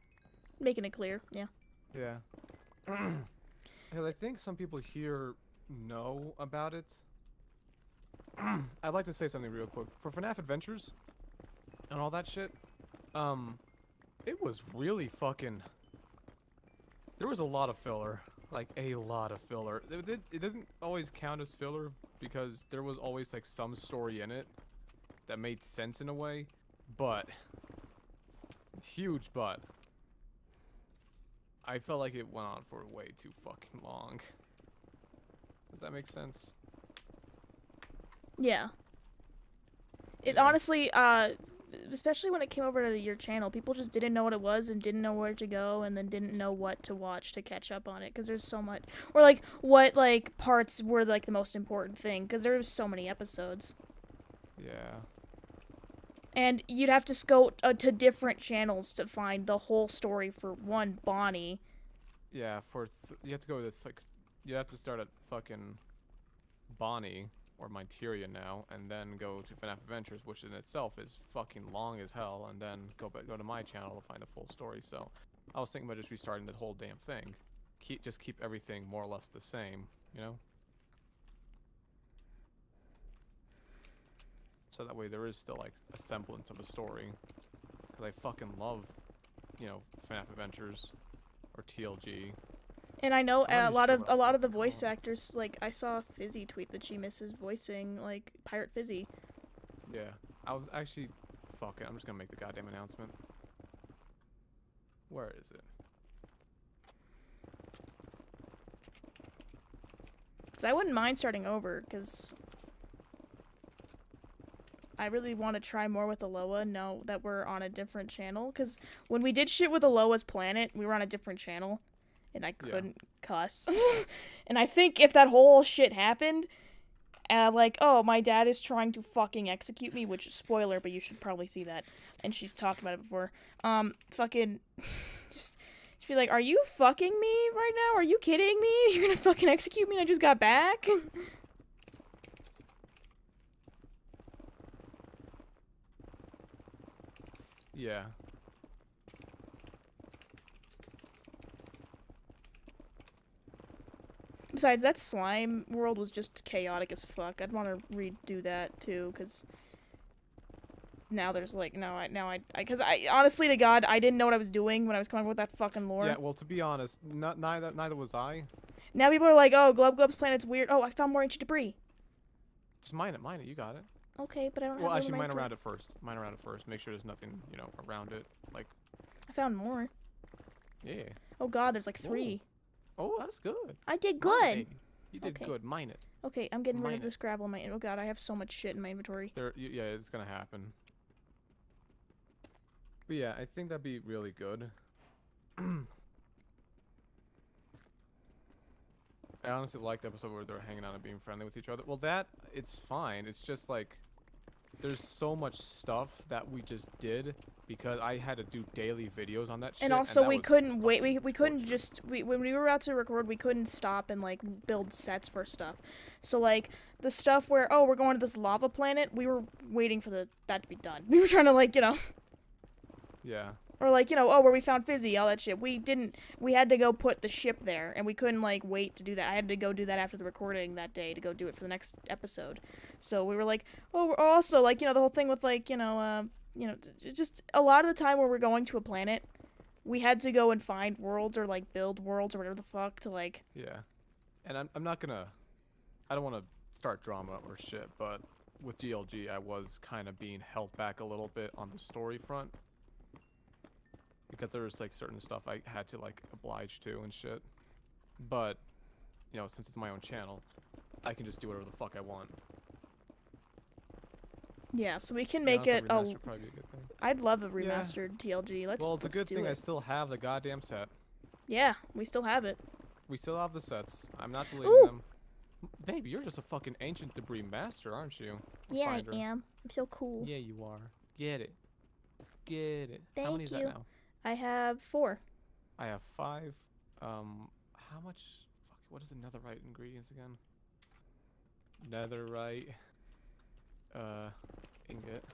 Speaker 2: making it clear. Yeah.
Speaker 1: Yeah. Because I think some people here know about it. I'd like to say something real quick. For FNAF Adventures and all that shit, it was really fucking... There was a lot of filler. Like, a lot of filler. It doesn't always count as filler because there was always, like, some story in it that made sense in a way. But... Huge but. I felt like it went on for way too fucking long. Does that make sense?
Speaker 2: Yeah. It
Speaker 1: Yeah.
Speaker 2: honestly, especially when it came over to your channel, people just didn't know what it was and didn't know where to go and then didn't know what to watch to catch up on it because there's so much. Or, like, what, like, parts were, like, the most important thing because there was so many episodes.
Speaker 1: Yeah.
Speaker 2: And you'd have to go to different channels to find the whole story for one Bonnie.
Speaker 1: Yeah, you have to go to you have to start at fucking Bonnie or Myteria now, and then go to FNAF Adventures, which in itself is fucking long as hell, and then go to my channel to find the full story. So I was thinking about just restarting the whole damn thing, just keep everything more or less the same, you know. So that way there is still like a semblance of a story, because I fucking love, you know, FNAF Adventures or TLG.
Speaker 2: And I know
Speaker 1: I'm
Speaker 2: a
Speaker 1: not
Speaker 2: lot
Speaker 1: sure
Speaker 2: of
Speaker 1: what
Speaker 2: the
Speaker 1: it's
Speaker 2: voice
Speaker 1: called.
Speaker 2: actors, like I saw Fizzy tweet that she misses voicing like Pirate Fizzy.
Speaker 1: Yeah, I was actually, fuck it, I'm just gonna make the goddamn announcement. Where is it?
Speaker 2: Cause I wouldn't mind starting over, cause I really want to try more with Aloha now that we're on a different channel. Because when we did shit with Aloha's planet, we were on a different channel. And I couldn't cuss. And I think if that whole shit happened, like, oh, my dad is trying to fucking execute me, which is spoiler, but you should probably see that. And she's talked about it before. Fucking, just be like, are you fucking me right now? Are you kidding me? You're gonna fucking execute me and I just got back?
Speaker 1: Yeah.
Speaker 2: Besides, that slime world was just chaotic as fuck. I'd want to redo that too, because now there's like because I honestly to God I didn't know what I was doing when I was coming up with that fucking lore.
Speaker 1: Yeah. Well, to be honest, neither was I.
Speaker 2: Now people are like, oh, Glub's planet's weird. Oh, I found more ancient debris.
Speaker 1: Just mine it. You got it.
Speaker 2: Okay, but I don't have.
Speaker 1: Well,
Speaker 2: all
Speaker 1: actually,
Speaker 2: my
Speaker 1: mine
Speaker 2: debris.
Speaker 1: around it first. Mine around it first. Make sure there's nothing, around it. Like.
Speaker 2: I found more.
Speaker 1: Yeah.
Speaker 2: Oh God, there's like 3.
Speaker 1: Oh, that's good.
Speaker 2: I did
Speaker 1: Mine it,
Speaker 2: good.
Speaker 1: baby. You did
Speaker 2: Okay.
Speaker 1: good. Mine it.
Speaker 2: Okay, I'm getting rid
Speaker 1: Mine
Speaker 2: of
Speaker 1: it.
Speaker 2: this gravel in my. Oh God, I have so much shit in my inventory.
Speaker 1: Yeah, it's gonna happen. But yeah, I think that'd be really good. I honestly liked the episode where they're hanging out and being friendly with each other. Well, it's fine. It's just like there's so much stuff that we just did because I had to do daily videos on that shit.
Speaker 2: And also,
Speaker 1: that
Speaker 2: we
Speaker 1: was
Speaker 2: couldn't wait.
Speaker 1: fucking
Speaker 2: We couldn't
Speaker 1: torture.
Speaker 2: just when we were about to record, we couldn't stop and like build sets for stuff. So like the stuff where we're going to this lava planet, we were waiting for that to be done. We were trying to
Speaker 1: Yeah.
Speaker 2: or where we found Fizzy, all that shit. We had to go put the ship there, and we couldn't wait to do that. I had to go do that after the recording that day to go do it for the next episode. So we were like, oh, we're also the whole thing with just a lot of the time where we're going to a planet, we had to go and find worlds or build worlds or whatever the fuck to
Speaker 1: Yeah. And I'm not gonna. I don't want to start drama or shit, but with GLG, I was kind of being held back a little bit on the story front. Because there was certain stuff I had to oblige to and shit. But, since it's my own channel, I can just do whatever the fuck I want.
Speaker 2: Yeah, so we can
Speaker 1: To be
Speaker 2: make
Speaker 1: honest,
Speaker 2: it
Speaker 1: a remaster would probably be a good thing.
Speaker 2: I'd love a remastered TLG.
Speaker 1: Well, it's a good
Speaker 2: do
Speaker 1: thing
Speaker 2: it.
Speaker 1: I still have the goddamn set.
Speaker 2: Yeah, we still have it.
Speaker 1: We still have the sets. I'm not deleting
Speaker 2: Ooh.
Speaker 1: them. Baby, you're just a fucking ancient debris master, aren't you?
Speaker 2: Yeah,
Speaker 1: Finder.
Speaker 2: I am. I'm so cool.
Speaker 1: Yeah, you are. Get it. Get it. How
Speaker 2: Thank
Speaker 1: many is that
Speaker 2: you.
Speaker 1: now?
Speaker 2: I have 4.
Speaker 1: I have 5. How much? Fuck, what is the netherite ingredients again? Netherite. Ingot.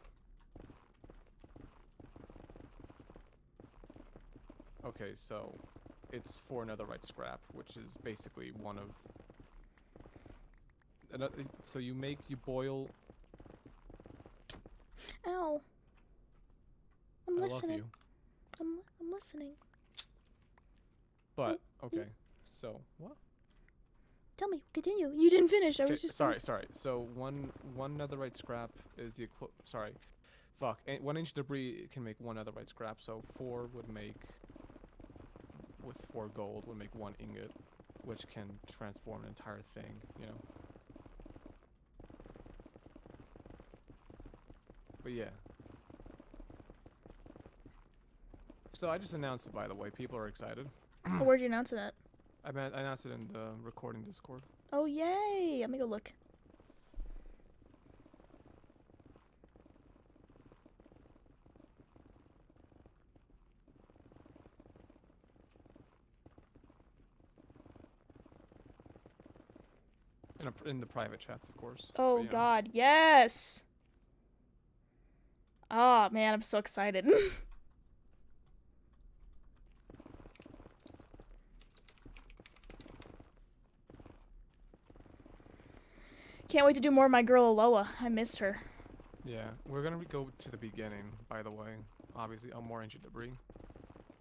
Speaker 1: Okay, so it's 4 netherite scrap, which is basically one of. So you boil.
Speaker 2: Ow. I'm
Speaker 1: I
Speaker 2: listening.
Speaker 1: love you.
Speaker 2: I'm listening.
Speaker 1: But okay, so what?
Speaker 2: Tell me, continue. You didn't finish. I was just
Speaker 1: sorry. So one netherite scrap is the sorry, fuck. 1 inch debris can make 1 netherite scrap. So 4 would make with 4 gold would make 1 ingot, which can transform an entire thing. But yeah. So I just announced it, by the way. People are excited.
Speaker 2: Oh, where'd you announce it at?
Speaker 1: I announced it in the recording Discord.
Speaker 2: Oh, yay. Let me go look.
Speaker 1: In the private chats, of course.
Speaker 2: Oh,
Speaker 1: but,
Speaker 2: God. Yes. Oh, man. I'm so excited. Can't wait to do more of my girl Aloha. I missed her.
Speaker 1: Yeah, we're gonna go to the beginning, by the way. Obviously, more ancient debris.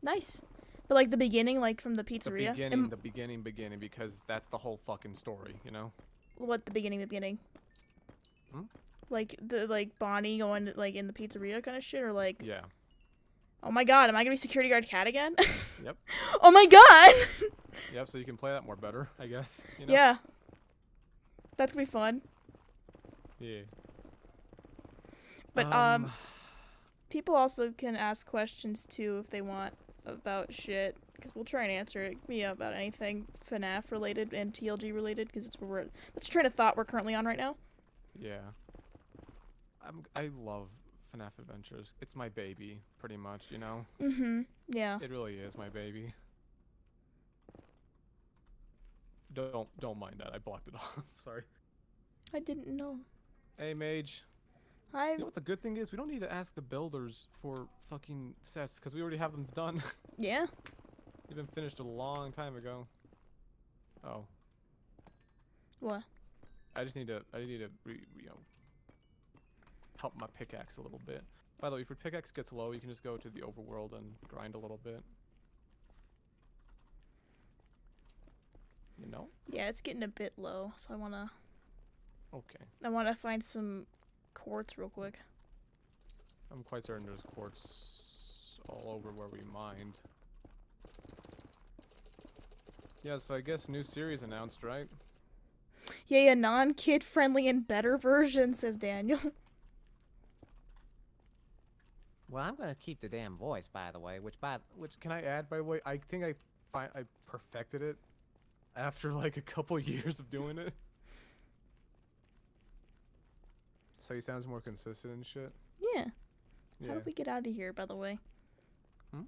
Speaker 2: Nice. But the beginning, from the pizzeria?
Speaker 1: The beginning, because that's the whole fucking story,
Speaker 2: What, the beginning?
Speaker 1: Hmm?
Speaker 2: The Bonnie going, in the pizzeria kind of shit? Or,
Speaker 1: Yeah.
Speaker 2: oh my God, am I gonna be security guard cat again?
Speaker 1: Yep.
Speaker 2: Oh my God!
Speaker 1: Yep, so you can play that more better, I guess.
Speaker 2: Yeah. That's gonna be fun.
Speaker 1: Yeah.
Speaker 2: But people also can ask questions too if they want about shit, because we'll try and answer it. Yeah, about anything FNAF related and TLG related, because it's where that's the train of thought we're currently on right now.
Speaker 1: Yeah. I love FNAF Adventures. It's my baby, pretty much, you know?
Speaker 2: Mm-hmm. Yeah.
Speaker 1: It really is my baby. Don't mind that. I blocked it off. Sorry.
Speaker 2: I didn't know.
Speaker 1: Hey, Mage. You know what the good thing is? We don't need to ask the builders for fucking sets, because we already have them done.
Speaker 2: Yeah.
Speaker 1: They've been finished a long time ago. Oh.
Speaker 2: What?
Speaker 1: I need to help my pickaxe a little bit. By the way, if your pickaxe gets low, you can just go to the overworld and grind a little bit. You know?
Speaker 2: Yeah, it's getting a bit low, so I wanna find some quartz real quick.
Speaker 1: I'm quite certain there's quartz all over where we mined. Yeah, so I guess new series announced, right?
Speaker 2: Yeah, non-kid friendly and better version, says Daniel.
Speaker 3: Well, I'm gonna keep the damn voice, by the way, which
Speaker 1: Can I add, by the way, I think I perfected it after like a couple years of doing it. So he sounds more consistent and shit.
Speaker 2: Yeah.
Speaker 1: Yeah.
Speaker 2: How did we get out of here, by the way?
Speaker 1: Hmm?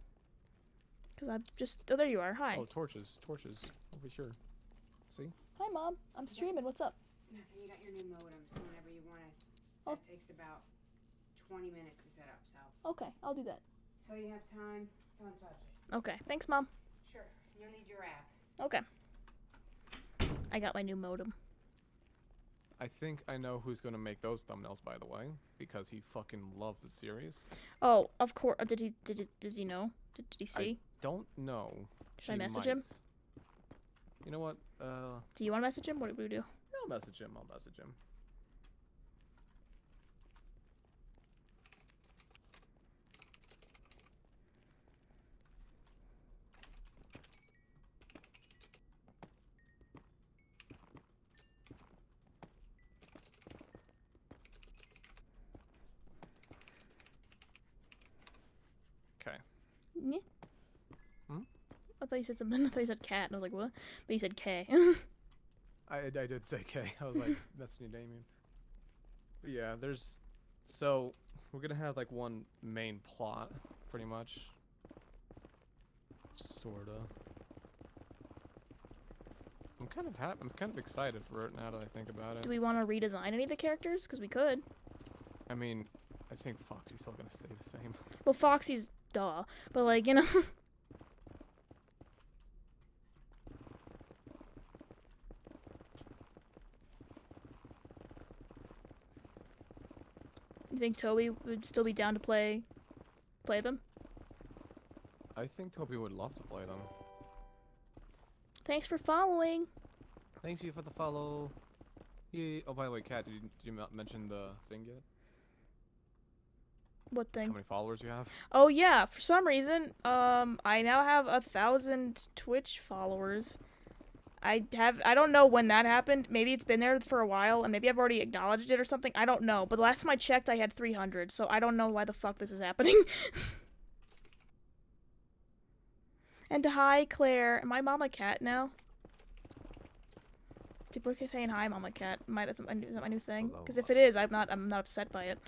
Speaker 2: Because I'm just... Oh, there you are. Hi.
Speaker 1: Oh, torches over here. See?
Speaker 2: Hi, Mom. I'm streaming. What's up?
Speaker 4: Nothing. You got your new modem, so whenever you want it,
Speaker 2: Oh.
Speaker 4: that takes about 20 minutes to set up, so.
Speaker 2: Okay, I'll do that.
Speaker 4: Till you have time, don't touch it.
Speaker 2: Okay, thanks, Mom.
Speaker 4: Sure. You'll need your app.
Speaker 2: Okay. I got my new modem.
Speaker 1: I think I know who's gonna make those thumbnails, by the way, because he fucking loves the series.
Speaker 2: Oh, of course. Does he know? Did he see?
Speaker 1: Don't know.
Speaker 2: Should I
Speaker 1: He
Speaker 2: message him?
Speaker 1: might. You know what?
Speaker 2: Do you want to message him? What do we do?
Speaker 1: I'll message him. Okay.
Speaker 2: Yeah.
Speaker 1: Hmm?
Speaker 2: I thought you said something. I thought you said cat, and I was like, what? But you said K.
Speaker 1: I did say K. I was like, that's you, Damien. But yeah, so we're gonna have like one main plot, pretty much. Sorta. I'm kind of excited for it now that I think about it.
Speaker 2: Do we want to redesign any of the characters? Because we could.
Speaker 1: I mean, I think Foxy's still gonna stay the same.
Speaker 2: Well, Foxy's duh. But, like, you know. You think Toby would still be down to play them?
Speaker 1: I think Toby would love to play them.
Speaker 2: Thanks for following.
Speaker 1: Thank you for the follow. Yeah. Oh, by the way, Kat, did you mention the thing yet?
Speaker 2: What
Speaker 1: How
Speaker 2: thing?
Speaker 1: many followers you have?
Speaker 2: Oh yeah, for some reason, I now have 1,000 Twitch followers. I don't know when that happened. Maybe it's been there for a while, and maybe I've already acknowledged it or something. I don't know. But the last time I checked, I had 300, so I don't know why the fuck this is happening. And hi, Claire. Am I Mama Cat now? People are saying hi, Mama Cat. Is that my new thing?
Speaker 1: Hello,
Speaker 2: Because if it is, I'm not upset by it.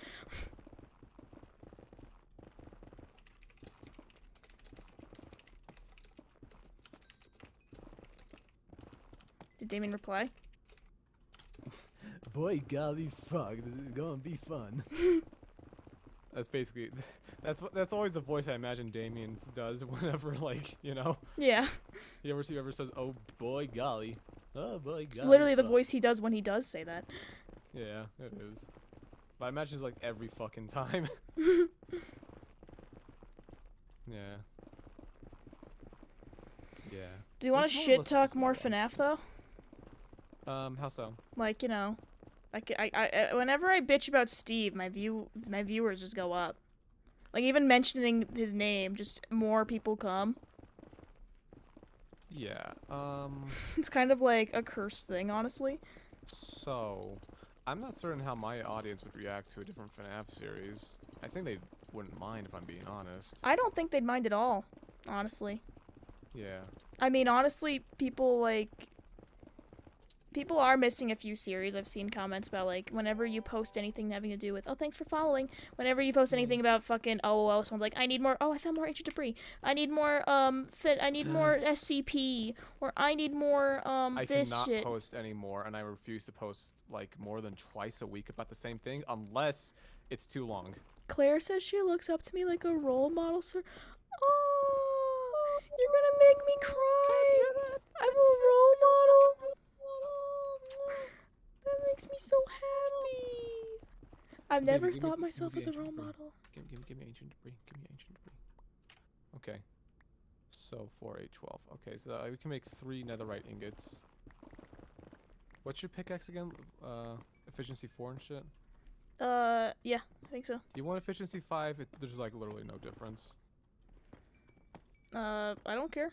Speaker 2: Did Damien reply?
Speaker 1: Boy, golly fuck, this is gonna be fun. That's basically, that's always the voice I imagine Damien does whenever, like, you know.
Speaker 2: Yeah.
Speaker 1: He ever says, "Oh boy, golly." Oh boy, golly.
Speaker 2: It's literally the
Speaker 1: fuck.
Speaker 2: voice he does when he does say that.
Speaker 1: Yeah, it is. But I imagine it's like every fucking time. Yeah. Yeah.
Speaker 2: Do you want to
Speaker 1: It's more
Speaker 2: shit
Speaker 1: less
Speaker 2: talk
Speaker 1: episode
Speaker 2: more
Speaker 1: ones.
Speaker 2: FNAF though?
Speaker 1: How so?
Speaker 2: Like, you know, like I whenever I bitch about Steve, my viewers just go up. Like even mentioning his name, just more people come.
Speaker 1: Yeah.
Speaker 2: It's kind of like a cursed thing, honestly.
Speaker 1: So, I'm not certain how my audience would react to a different FNAF series. I think they wouldn't mind if I'm being honest.
Speaker 2: I don't think they'd mind at all, honestly.
Speaker 1: Yeah.
Speaker 2: I mean, honestly, people are missing a few series. I've seen comments about, like, whenever you post anything having to do with, oh, thanks for following. Whenever you post anything about fucking LOL, someone's like, I need more, oh, I found more ancient debris. I need more, I need more SCP. Or I need more, this
Speaker 1: I cannot
Speaker 2: shit.
Speaker 1: post anymore, and I refuse to post, like, more than twice a week about the same thing, unless it's too long.
Speaker 2: Claire says she looks up to me like a role model, sir. Oh, you're gonna make me cry. I'm a role model. That makes me so happy. I've never
Speaker 1: give me-
Speaker 2: thought
Speaker 1: give
Speaker 2: myself
Speaker 1: me
Speaker 2: as a
Speaker 1: ancient
Speaker 2: role
Speaker 1: debris.
Speaker 2: model.
Speaker 1: Give me ancient debris. Give me ancient debris. Okay. So 4, 8, 12. Okay, so we can make 3 netherite ingots. What's your pickaxe again? Efficiency 4 and shit?
Speaker 2: Yeah, I think so.
Speaker 1: You want efficiency 5? There's like literally no difference.
Speaker 2: I don't care.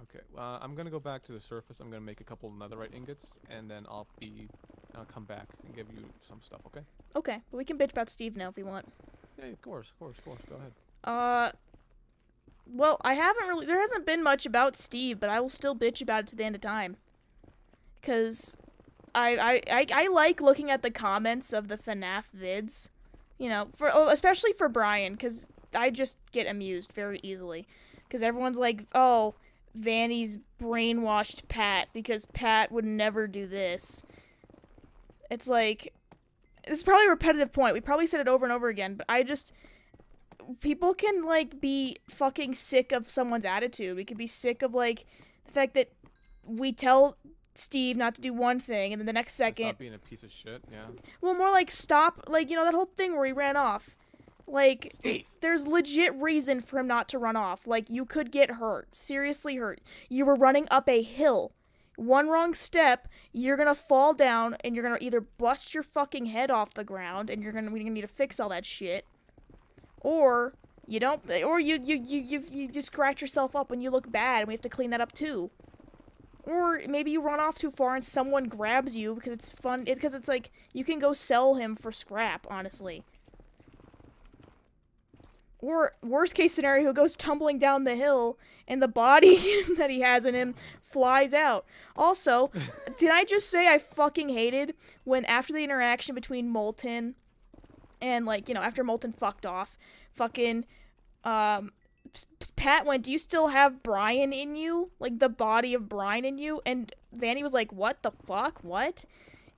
Speaker 1: Okay, I'm gonna go back to the surface. I'm gonna make a couple netherite ingots, and then I'll come back and give you some stuff, okay?
Speaker 2: Okay, but we can bitch about Steve now if we want.
Speaker 1: Yeah, of course. Go ahead.
Speaker 2: Well, there hasn't been much about Steve, but I will still bitch about it to the end of time. Cause I like looking at the comments of the FNAF vids, you know, especially for Brian, cause I just get amused very easily. Cause everyone's like, oh, Vanny's brainwashed Pat because Pat would never do this. It's like, it's probably a repetitive point. We probably said it over and over again, but people can, like, be fucking sick of someone's attitude. We could be sick of, like, the fact that we tell Steve not to do one thing, and then the next second...
Speaker 1: Stop being a piece of shit, yeah.
Speaker 2: Well, more like stop, like, you know, that whole thing where he ran off. Like,
Speaker 1: Steve!
Speaker 2: There's legit reason for him not to run off. Like, you could get hurt. Seriously hurt. You were running up a hill. One wrong step, you're gonna fall down, and you're gonna either bust your fucking head off the ground, and we're gonna need to fix all that shit, or you don't, or you just scratch yourself up and you look bad, and we have to clean that up too. Or maybe you run off too far and someone grabs you because it's fun, because it's like, you can go sell him for scrap, honestly. Or, worst case scenario, he goes tumbling down the hill, and the body that he has in him flies out. Also, did I just say I fucking hated when, after the interaction between Molten and, like, you know, after Molten fucked off, fucking, Pat went, do you still have Brian in you? Like, the body of Brian in you? And Vanny was like, what the fuck? What?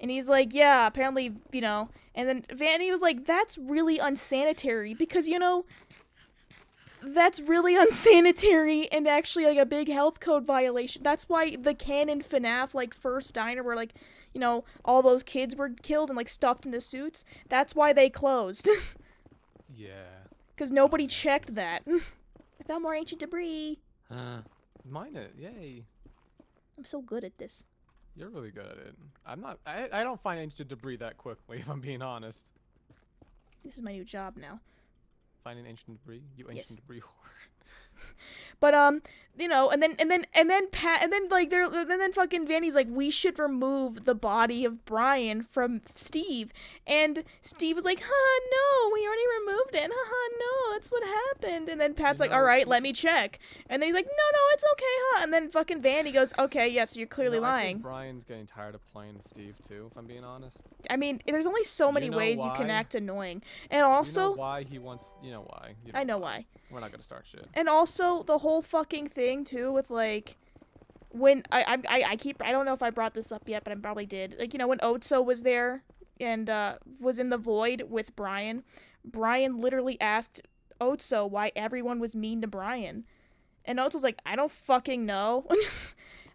Speaker 2: And he's like, yeah, apparently, you know. And then Vanny was like, that's really unsanitary, because, you know, that's really unsanitary and actually, like, a big health code violation. That's why the canon FNAF, like, first diner where, like, you know, all those kids were killed and, like, stuffed into suits, that's why they closed.
Speaker 1: Yeah.
Speaker 2: Because nobody checked that. I found more ancient debris.
Speaker 1: Mine it, yay.
Speaker 2: I'm so good at this.
Speaker 1: You're really good at it. I don't find ancient debris that quickly, if I'm being honest.
Speaker 2: This is my new job now.
Speaker 1: Finding ancient debris? You ancient
Speaker 2: Yes.
Speaker 1: debris whore.
Speaker 2: But, you know, and then Pat, and then, like, and then fucking Vanny's like, we should remove the body of Brian from Steve. And Steve was like, no, we already removed it. No, that's what happened. And then Pat's like, all right, let me check. And then he's like, no, it's okay, And then fucking Vanny goes, okay, yes, you're clearly
Speaker 1: I
Speaker 2: lying.
Speaker 1: think Brian's getting tired of playing Steve, too, if I'm being honest.
Speaker 2: I mean, there's only so many
Speaker 1: know
Speaker 2: ways you can
Speaker 1: why?
Speaker 2: act annoying. And also...
Speaker 1: You know why he wants... You know why.
Speaker 2: I know why.
Speaker 1: We're not gonna start shit.
Speaker 2: And also, the whole fucking thing, too, with, like, when I don't know if I brought this up yet, but I probably did. Like, you know, when Otso was there and was in the void with Brian literally asked Otso why everyone was mean to Brian. And Otso's like, I don't fucking know.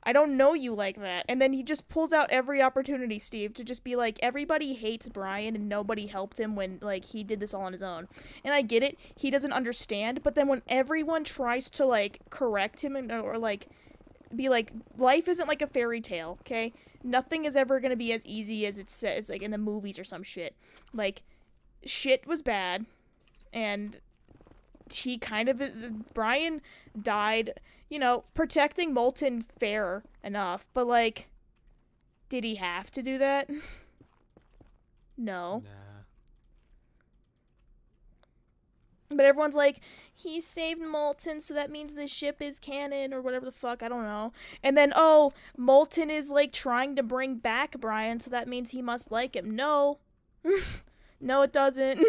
Speaker 2: I don't know you like that. And then he just pulls out every opportunity, Steve, to just be like, everybody hates Brian and nobody helped him when, like, he did this all on his own. And I get it. He doesn't understand. But then when everyone tries to, like, correct him or like, be like, life isn't like a fairy tale, okay? Nothing is ever going to be as easy as it says, like, in the movies or some shit. Like, shit was bad. And he kind of... Brian died... You know, protecting Molten, fair enough, but, like, did he have to do that? No.
Speaker 1: Nah.
Speaker 2: But everyone's like, he saved Molten, so that means the ship is canon or whatever the fuck. I don't know. And then, oh, Molten is like trying to bring back Brian, so that means he must like him. No. No, it doesn't.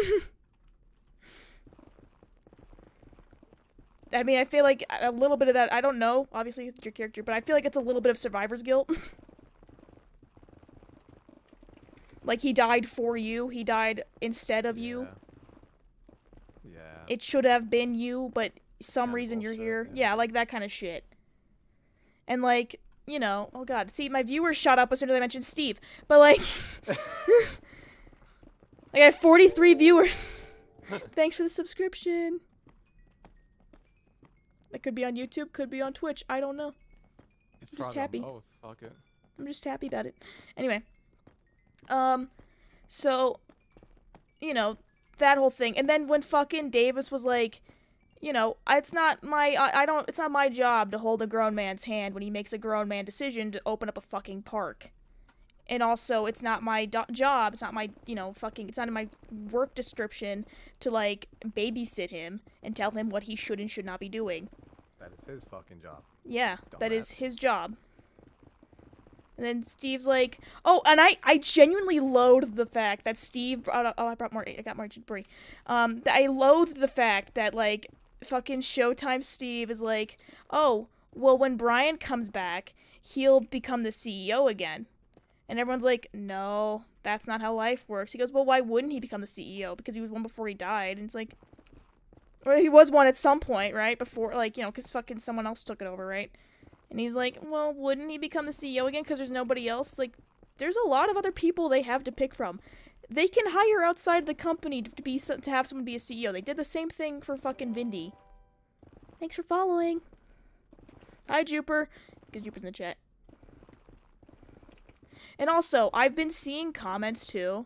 Speaker 2: I mean, I feel like a little bit of that, I don't know. Obviously, it's your character, but I feel like it's a little bit of survivor's guilt. Like, he died for you. He died instead of you.
Speaker 1: Yeah.
Speaker 2: It should have been you, but some
Speaker 1: Kinda
Speaker 2: reason you're
Speaker 1: bullshit,
Speaker 2: here.
Speaker 1: yeah.
Speaker 2: Yeah, like that kind of shit. And like, you know, oh god, see, my viewers shut up as soon as I mentioned Steve. But like, I got 43 viewers. Thanks for the subscription. That could be on YouTube, could be on Twitch. I don't know.
Speaker 1: It's
Speaker 2: I'm just
Speaker 1: probably on
Speaker 2: happy.
Speaker 1: both. Fuck it.
Speaker 2: I'm just happy about it. Anyway, so, you know, that whole thing. And then when fucking Davis was like, you know, it's not my job to hold a grown man's hand when he makes a grown man decision to open up a fucking park. And also, it's not my job, it's not my, you know, fucking, it's not in my work description to, like, babysit him and tell him what he should and should not be doing.
Speaker 1: That is his fucking job.
Speaker 2: Yeah, that is
Speaker 1: Dumbass.
Speaker 2: his job. And then Steve's like, oh, and I genuinely loathe the fact that Steve, I got more debris. I loathe the fact that, like, fucking Showtime Steve is like, oh, well, when Brian comes back, he'll become the CEO again. And everyone's like, no, that's not how life works. He goes, well, why wouldn't he become the CEO? Because he was one before he died. And it's like, or he was one at some point, right? Before, like, you know, because fucking someone else took it over, right? And he's like, well, wouldn't he become the CEO again because there's nobody else? Like, there's a lot of other people they have to pick from. They can hire outside the company to have someone be a CEO. They did the same thing for fucking Vindy. Thanks for following. Hi, Juper. Because Juper's in the chat. And also, I've been seeing comments, too.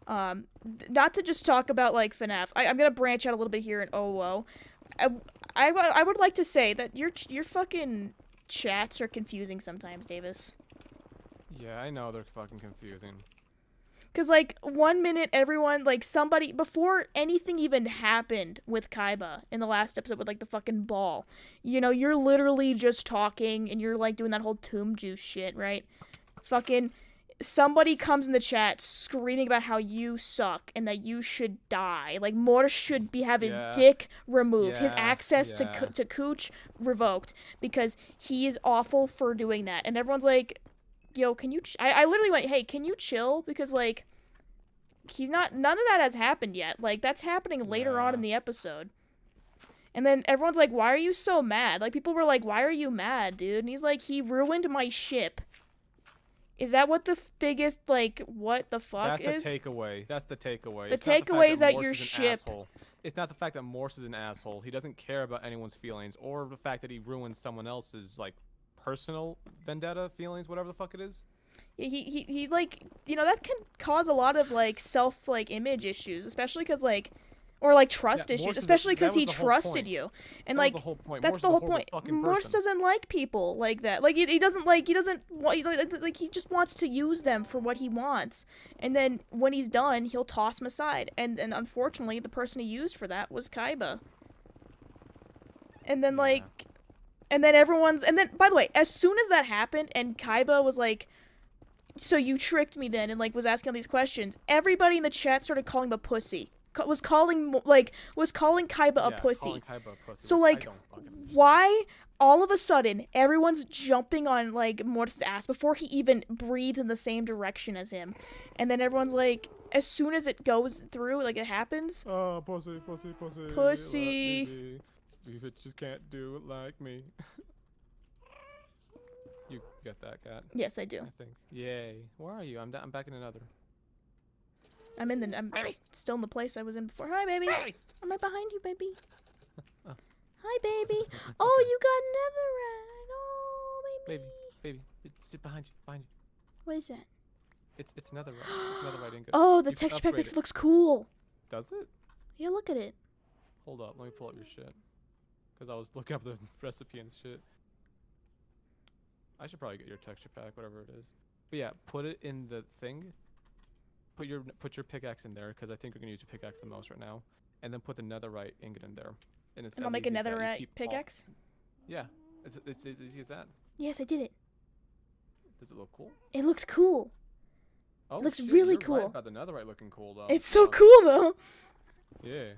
Speaker 2: Not to just talk about, like, FNAF. I'm gonna branch out a little bit here in OO. I would like to say that your fucking chats are confusing sometimes, Davis.
Speaker 1: Yeah, I know they're fucking confusing.
Speaker 2: Because, like, 1 minute everyone, like, somebody, before anything even happened with Kaiba in the last episode with, like, the fucking ball, you know, you're literally just talking and you're, like, doing that whole tomb juice shit, right? Fucking, somebody comes in the chat screaming about how you suck and that you should die. Like, Mortis should have his dick removed, his access to Cooch revoked, because he is awful for doing that. And everyone's like, yo, can you... I literally went, hey, can you chill? Because, like, he's not... None of that has happened yet. Like, that's happening later on in the episode. And then everyone's like, why are you so mad? Like, people were like, why are you mad, dude? And he's like, he ruined my ship. Is that what the biggest, like, what the fuck is?
Speaker 1: That's the takeaway. That's the takeaway.
Speaker 2: The
Speaker 1: It's not the
Speaker 2: takeaway
Speaker 1: fact
Speaker 2: is that
Speaker 1: Morse
Speaker 2: your
Speaker 1: is an
Speaker 2: ship...
Speaker 1: asshole. It's not the fact that Morse is an asshole. He doesn't care about anyone's feelings, or the fact that he ruins someone else's, like, personal vendetta feelings, whatever the fuck it is.
Speaker 2: He like, you know, that can cause a lot of, like, self, like, image issues, especially because, like, or, like, trust issues, especially because he trusted you. And, like, that's the whole point. Morse doesn't like people like that. Like, he doesn't, like, he just wants to use them for what he wants. And then when he's done, he'll toss them aside. And unfortunately, the person he used for that was Kaiba. And then, like, and then, by the way, as soon as that happened and Kaiba was like, so you tricked me then, and, like, was asking all these questions, everybody in the chat started calling him a pussy. Was calling Kaiba a pussy. So, like, why all of a sudden everyone's jumping on, like, Mortis' ass before he even breathed in the same direction as him? And then everyone's like, as soon as it goes through, like, it happens.
Speaker 1: Oh, pussy, pussy, pussy.
Speaker 2: Pussy.
Speaker 1: You bitches can't do it like me. You get that, cat?
Speaker 2: Yes, I do.
Speaker 1: I think. Yay. Where are you? I'm back in another.
Speaker 2: I'm still in the place I was in before. Hi, baby. I'm right behind you, baby.
Speaker 1: Oh.
Speaker 2: Hi, baby. Oh, you got Netherite. Oh, baby.
Speaker 1: Baby, sit behind you,
Speaker 2: What is that?
Speaker 1: It's Netherite. It's Netherite ingot.
Speaker 2: Oh, the texture pack makes it looks cool.
Speaker 1: Does it?
Speaker 2: Yeah, look at it.
Speaker 1: Hold up, let me pull up your shit. Because I was looking up the recipe and shit. I should probably get your texture pack, whatever it is. But yeah, put it in the thing. put your pickaxe in there because I think you're gonna use your pickaxe the most right now, and then put the netherite ingot in there. And it's
Speaker 2: And I'll
Speaker 1: as
Speaker 2: make a
Speaker 1: easy as that. You
Speaker 2: netherite
Speaker 1: keep all-
Speaker 2: pickaxe.
Speaker 1: Yeah, it's as easy as that.
Speaker 2: Yes, I did it.
Speaker 1: Does it look cool?
Speaker 2: It looks cool.
Speaker 1: Oh,
Speaker 2: looks
Speaker 1: shit,
Speaker 2: really
Speaker 1: you're right
Speaker 2: cool.
Speaker 1: about the netherite looking cool though.
Speaker 2: It's so
Speaker 1: Fuck.
Speaker 2: cool though.
Speaker 1: Yeah.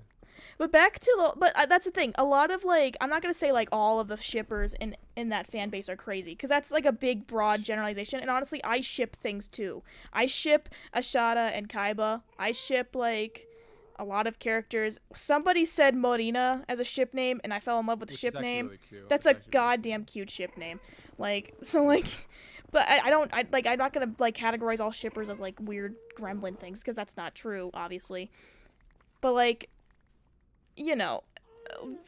Speaker 2: But back to that's the thing. A lot of like, I'm not gonna say like all of the shippers in that fan base are crazy, because that's like a big broad generalization. And honestly, I ship things too. I ship Ashada and Kaiba. I ship like a lot of characters. Somebody said Morina as a ship name, and I fell in love with the
Speaker 1: Which is
Speaker 2: ship
Speaker 1: actually
Speaker 2: name.
Speaker 1: really cute.
Speaker 2: That's
Speaker 1: It's
Speaker 2: a
Speaker 1: actually really
Speaker 2: goddamn cute ship name. Like, so like, but I'm not gonna like categorize all shippers as like weird gremlin things, because that's not true, obviously. But like, you know,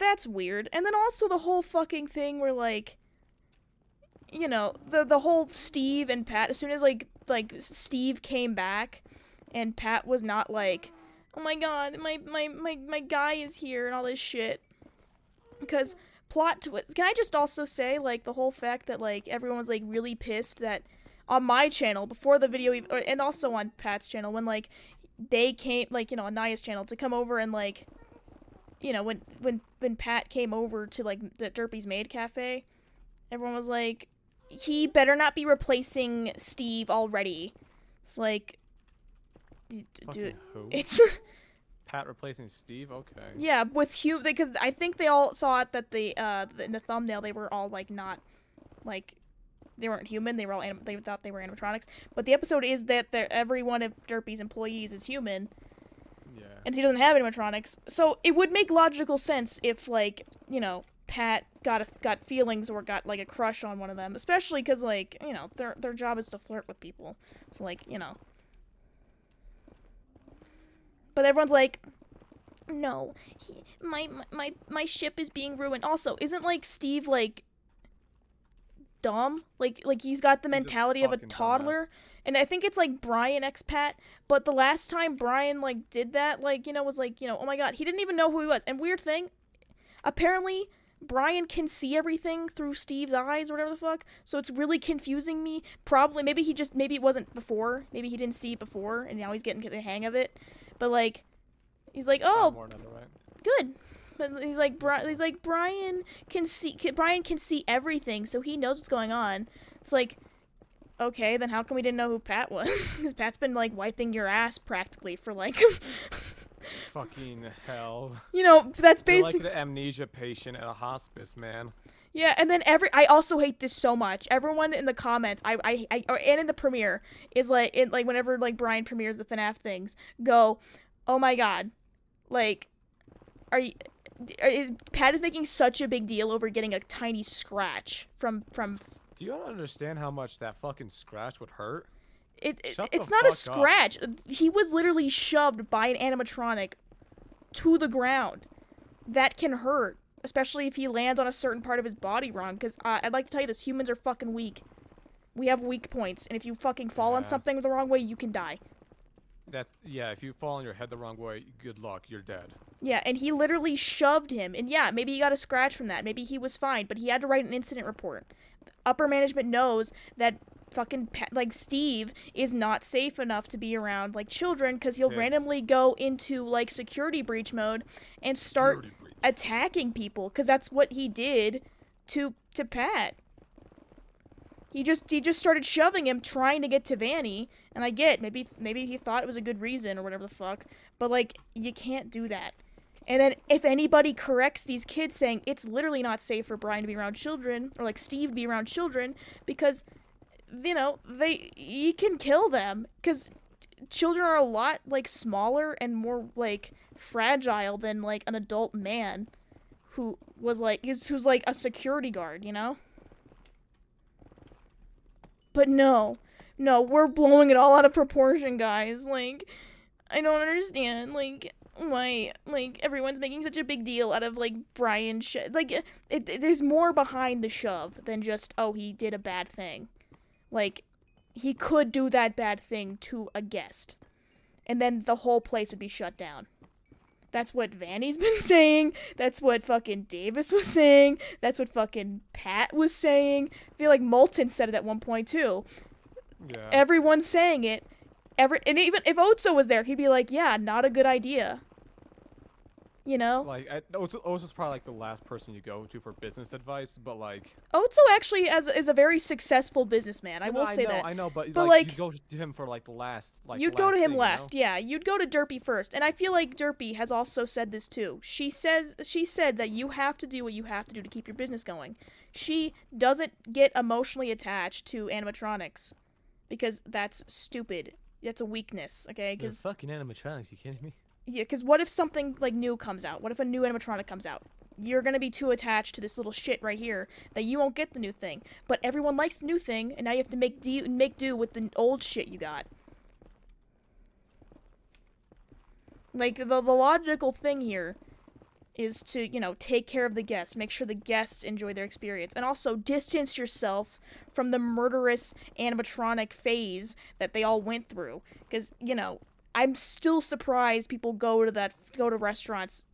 Speaker 2: that's weird. And then also the whole fucking thing where like, you know, the whole Steve and Pat, as soon as like Steve came back and Pat was not like, oh my god, my guy is here and all this shit. Because plot twist. Can I just also say like the whole fact that like everyone was like really pissed that on my channel before the video and also on Pat's channel when like they came, like, you know, on Naya's channel to come over and like, you know, when Pat came over to like the Derpy's Maid Cafe, everyone was like, he better not be replacing Steve already. It's like, dude,
Speaker 1: Fucking who?
Speaker 2: it's
Speaker 1: Pat replacing Steve? Okay.
Speaker 2: yeah, with Hugh, because I think they all thought that in the thumbnail they were all like not, like, they weren't human. They were all they thought they were animatronics. But the episode is that every one of Derpy's employees is human.
Speaker 1: Yeah.
Speaker 2: And he doesn't have animatronics. So it would make logical sense if, like, you know, Pat got feelings or got like a crush on one of them, especially because, like, you know, their job is to flirt with people. So like, you know. But everyone's like, no, my ship is being ruined. Also, isn't like Steve like dumb? Like he's got the mentality of a
Speaker 1: fucking
Speaker 2: toddler. And I think it's like Brian X Pat, but the last time Brian like did that, like, you know, was like, you know, oh my god, he didn't even know who he was. And weird thing, apparently Brian can see everything through Steve's eyes or whatever the fuck. So it's really confusing me. Probably maybe it wasn't before. Maybe he didn't see it before and now he's getting the hang of it. But like he's like, "Oh,
Speaker 1: More netherite.
Speaker 2: good." But he's like Brian can see everything, so he knows what's going on. It's like, okay, then how come we didn't know who Pat was? Because Pat's been like wiping your ass practically for like
Speaker 1: Fucking hell.
Speaker 2: you know, that's
Speaker 1: You're like
Speaker 2: basically
Speaker 1: the amnesia patient at a hospice, man.
Speaker 2: yeah. And then I also hate this so much. Everyone in the comments, and in the premiere is like whenever like Brian premieres the FNAF things, go, oh my god, like, Pat is making such a big deal over getting a tiny scratch from.
Speaker 1: Do you not understand how much that fucking scratch would hurt? Shut
Speaker 2: It's
Speaker 1: the
Speaker 2: not a
Speaker 1: fuck up.
Speaker 2: scratch. He was literally shoved by an animatronic to the ground. That can hurt, especially if he lands on a certain part of his body wrong. Because I'd like to tell you this: humans are fucking weak. We have weak points, and if you fucking fall on
Speaker 1: Yeah.
Speaker 2: something the wrong way, you can die.
Speaker 1: Yeah, if you fall on your head the wrong way, good luck, you're dead.
Speaker 2: Yeah, and he literally shoved him. And yeah, maybe he got a scratch from that. Maybe he was fine, but he had to write an incident report. Upper management knows that fucking Steve is not safe enough to be around like children, because he'll
Speaker 1: Yes.
Speaker 2: randomly go into like security breach mode and start
Speaker 1: Security breach.
Speaker 2: attacking people, because that's what he did to Pat. He just started shoving him, trying to get to Vanny, and I get maybe he thought it was a good reason or whatever the fuck, but like, you can't do that. And then if anybody corrects these kids saying it's literally not safe for Brian to be around children, or like Steve to be around children, because, you know, he can kill them, because children are a lot like smaller and more like fragile than like an adult man who's like a security guard, you know? But no, we're blowing it all out of proportion, guys. Like, I don't understand, like, why, like, everyone's making such a big deal out of, like, Brian like, there's more behind the shove than just, oh, he did a bad thing. Like, he could do that bad thing to a guest, and then the whole place would be shut down. That's what Vanny's been saying. That's what fucking Davis was saying. That's what fucking Pat was saying. I feel like Moulton said it at one point, too.
Speaker 1: Yeah.
Speaker 2: Everyone's saying it. and even if Otso was there, he'd be like, yeah, not a good idea. You know?
Speaker 1: Like, Osa's probably like the last person you go to for business advice, but like.
Speaker 2: Otso actually is a very successful businessman. I will say that.
Speaker 1: I know, but
Speaker 2: like
Speaker 1: you go to him for like the last. Like,
Speaker 2: you'd
Speaker 1: the
Speaker 2: go to him
Speaker 1: thing,
Speaker 2: last,
Speaker 1: you know?
Speaker 2: yeah. You'd go to Derpy first, and I feel like Derpy has also said this too. She said that you have to do what you have to do to keep your business going. She doesn't get emotionally attached to animatronics because that's stupid. That's a weakness, okay?
Speaker 1: Because fucking animatronics, you kidding me?
Speaker 2: Yeah, because what if something like new comes out? What if a new animatronic comes out? You're gonna be too attached to this little shit right here that you won't get the new thing. But everyone likes the new thing, and now you have to make do with the old shit you got. Like, the logical thing here is to, you know, take care of the guests, make sure the guests enjoy their experience, and also distance yourself from the murderous animatronic phase that they all went through. Because, you know, I'm still surprised people go to restaurants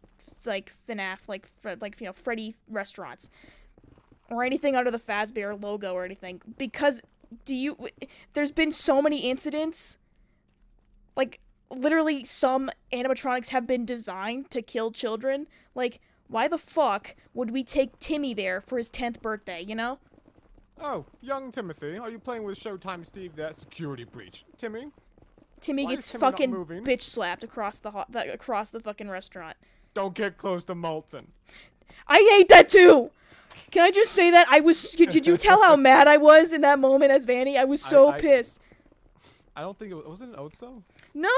Speaker 2: like FNAF, like you know, Freddy restaurants, or anything under the Fazbear logo or anything. Because there's been so many incidents, like literally some animatronics have been designed to kill children. Like, why the fuck would we take Timmy there for his 10th birthday? You know?
Speaker 1: Oh, young Timothy, are you playing with Showtime Steve? That security breach, Timmy.
Speaker 2: Timmy
Speaker 1: Why
Speaker 2: gets
Speaker 1: is Timmy not
Speaker 2: fucking
Speaker 1: moving?
Speaker 2: bitch slapped across the fucking restaurant.
Speaker 1: Don't get close to Molten.
Speaker 2: I hate that too. Can I just say that did you tell how mad I was in that moment as Vanny? I was so pissed.
Speaker 1: I don't think it was it an Otso?
Speaker 2: No,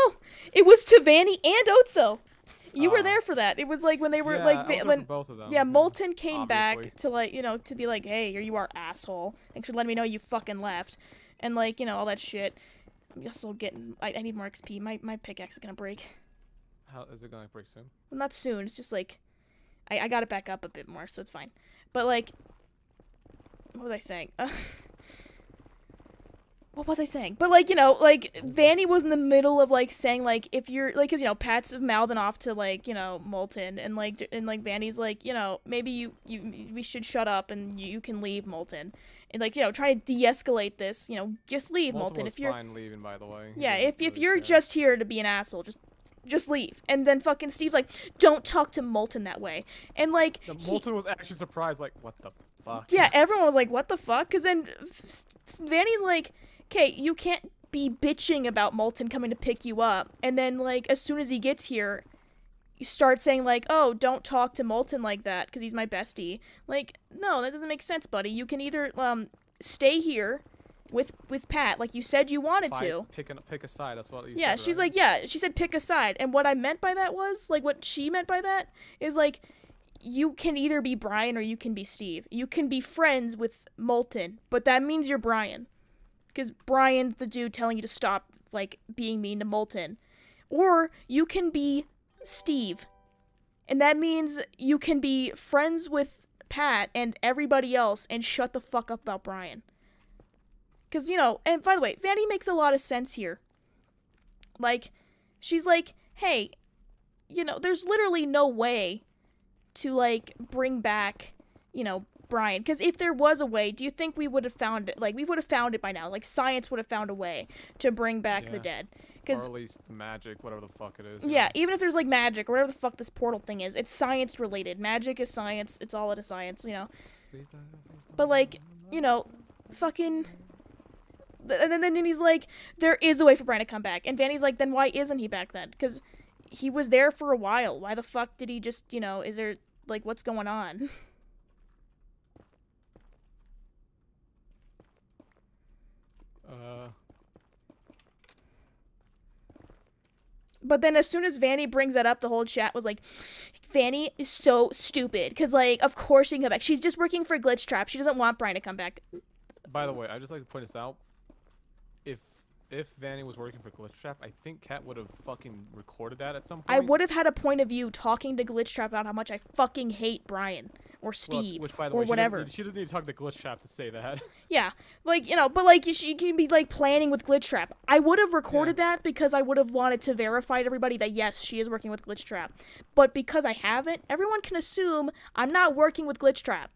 Speaker 2: it was to Vanny and Otso. You were there for that. It was like when they were
Speaker 1: I was there for both of them.
Speaker 2: Yeah, Molten came
Speaker 1: obviously.
Speaker 2: back to, like, you know, to be like, hey, here you are, asshole. Thanks for letting me know you fucking left, and like, you know, all that shit. I'm also getting. I need more XP. My pickaxe is gonna break.
Speaker 1: How is it gonna break soon?
Speaker 2: Well, not soon. It's just like, I got it back up a bit more, so it's fine. But like, what was I saying? What was I saying? But like, you know, like Vanny was in the middle of like saying like, if you're like, cause you know, Pat's mouthing off to like, you know, Molten, and like Vanny's like, you know, maybe we should shut up and you can leave, Molten. And like, you know, trying to de-escalate this, you know, just leave, Molten.
Speaker 1: Was
Speaker 2: if you're
Speaker 1: fine leaving, by the way.
Speaker 2: Yeah, if you're just here to be an asshole, just leave. And then fucking Steve's like, don't talk to Molten that way. And like,
Speaker 1: Molten was actually surprised, like, what the fuck?
Speaker 2: Yeah, everyone was like, what the fuck? Because then Vanny's like, okay, you can't be bitching about Molten coming to pick you up. And then like, as soon as he gets here, you start saying like, oh, don't talk to Molten like that because he's my bestie. Like, no, that doesn't make sense, buddy. You can either stay here with Pat, like you said you wanted to.
Speaker 1: Pick a side. That's what you said.
Speaker 2: Yeah, she's
Speaker 1: right?
Speaker 2: like, yeah. She said pick a side, and what I meant by that was like, what she meant by that is like, you can either be Brian or you can be Steve. You can be friends with Molten, but that means you're Brian, because Brian's the dude telling you to stop like being mean to Molten, or you can be Steve, and that means you can be friends with Pat and everybody else and shut the fuck up about Brian. Because, you know, and by the way, Vanny makes a lot of sense here. Like, she's like, hey, you know, there's literally no way to, like, bring back, you know, Brian. Because if there was a way, do you think we would have found it? Like, we would have found it by now. Like, science would have found a way to bring back the dead.
Speaker 1: Or at least magic, whatever the fuck it is.
Speaker 2: Yeah, even if there's, like, magic or whatever the fuck this portal thing is, it's science-related. Magic is science. It's all out of science, you know. But, like, you know, fucking... And then he's like, there is a way for Brian to come back. And Vanny's like, then why isn't he back then? Because he was there for a while. Why the fuck did he just, you know, is there, like, what's going on? But then as soon as Vanny brings that up, the whole chat was like, Vanny is so stupid. Because, like, of course she can come back. She's just working for Glitch Trap. She doesn't want Brian to come back.
Speaker 1: By the way, I'd just like to point this out. If Vanny was working for Glitch Trap, I think Kat would have fucking recorded that at some point.
Speaker 2: I would have had a point of view talking to Glitch Trap about how much I fucking hate Brian or Steve
Speaker 1: which, by the
Speaker 2: or
Speaker 1: way,
Speaker 2: whatever.
Speaker 1: She doesn't need to talk to Glitch Trap to say that.
Speaker 2: Yeah, like, you know, but like she can be like planning with Glitch Trap. I would have recorded that because I would have wanted to verify to everybody that yes, she is working with Glitch Trap. But because I haven't, everyone can assume I'm not working with Glitch Trap.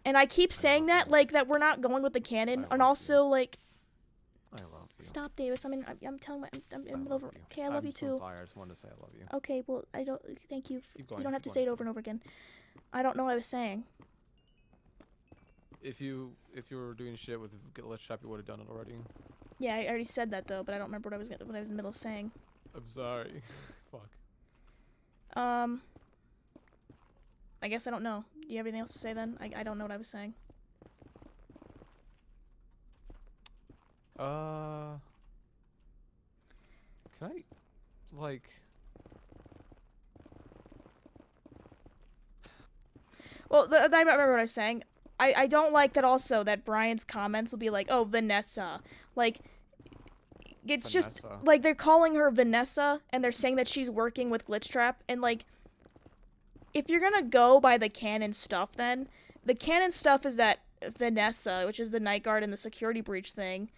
Speaker 2: And I keep saying that, like, that we're not going with the canon, and also, like...
Speaker 3: I love you.
Speaker 2: Stop, Davis. I'm telling my. I'm in the middle of.
Speaker 3: love you.
Speaker 2: Okay, I love you too.
Speaker 1: Fire. I just wanted to say I love you.
Speaker 2: Okay, well, I don't. Thank you.
Speaker 1: Keep going,
Speaker 2: You don't have
Speaker 1: keep
Speaker 2: to say it
Speaker 1: going,
Speaker 2: over and over again. I don't know what I was saying.
Speaker 1: If you were doing shit with Glitch Trap, you would have done it already.
Speaker 2: Yeah, I already said that though, but I don't remember what I was in the middle of saying.
Speaker 1: I'm sorry. Fuck.
Speaker 2: I guess I don't know. Do you have anything else to say then? I don't know what I was saying.
Speaker 1: Can I, like...
Speaker 2: Well, I remember what I was saying. I don't like that also that Brian's comments will be like, oh, Vanessa. Like, it's just,
Speaker 1: Vanessa.
Speaker 2: like, they're calling her Vanessa, and they're saying that she's working with Glitch Trap, and, like, if you're gonna go by the canon stuff, then, the canon stuff is that Vanessa, which is the Night Guard and the security breach thing,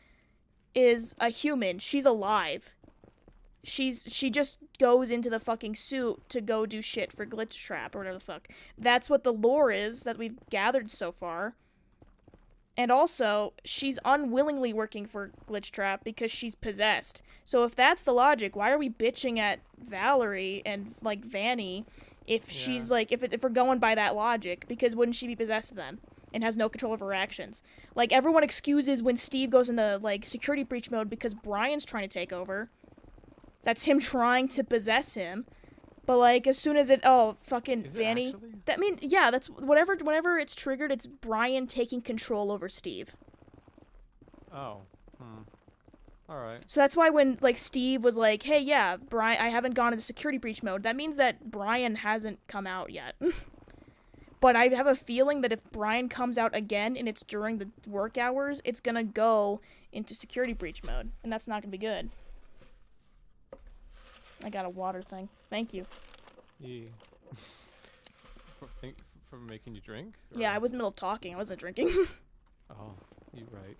Speaker 2: is a human. She's alive. She just goes into the fucking suit to go do shit for Glitch Trap or whatever the fuck. That's what the lore is that we've gathered so far. And also, she's unwillingly working for Glitch Trap because she's possessed. So if that's the logic, why are we bitching at Valerie and, like, Vanny if she's, like, if we're going by that logic? Because wouldn't she be possessed then? And has no control of her actions. Like, everyone excuses when Steve goes into, like, security breach mode because Brian's trying to take over. That's him trying to possess him. But, like, as soon as fucking
Speaker 1: Is
Speaker 2: Vanny...
Speaker 1: it actually?
Speaker 2: That mean, yeah, that's whenever it's triggered, it's Brian taking control over Steve.
Speaker 1: Oh. Alright.
Speaker 2: So that's why when, like, Steve was like, hey, yeah, Brian, I haven't gone into security breach mode, that means that Brian hasn't come out yet. But I have a feeling that if Brian comes out again and it's during the work hours, it's gonna go into security breach mode. And that's not gonna be good. I got a water thing. Thank you.
Speaker 1: Yeah. for making you drink?
Speaker 2: Yeah,
Speaker 1: Or-
Speaker 2: I was in the middle of talking. I wasn't drinking.
Speaker 1: Oh, you're right.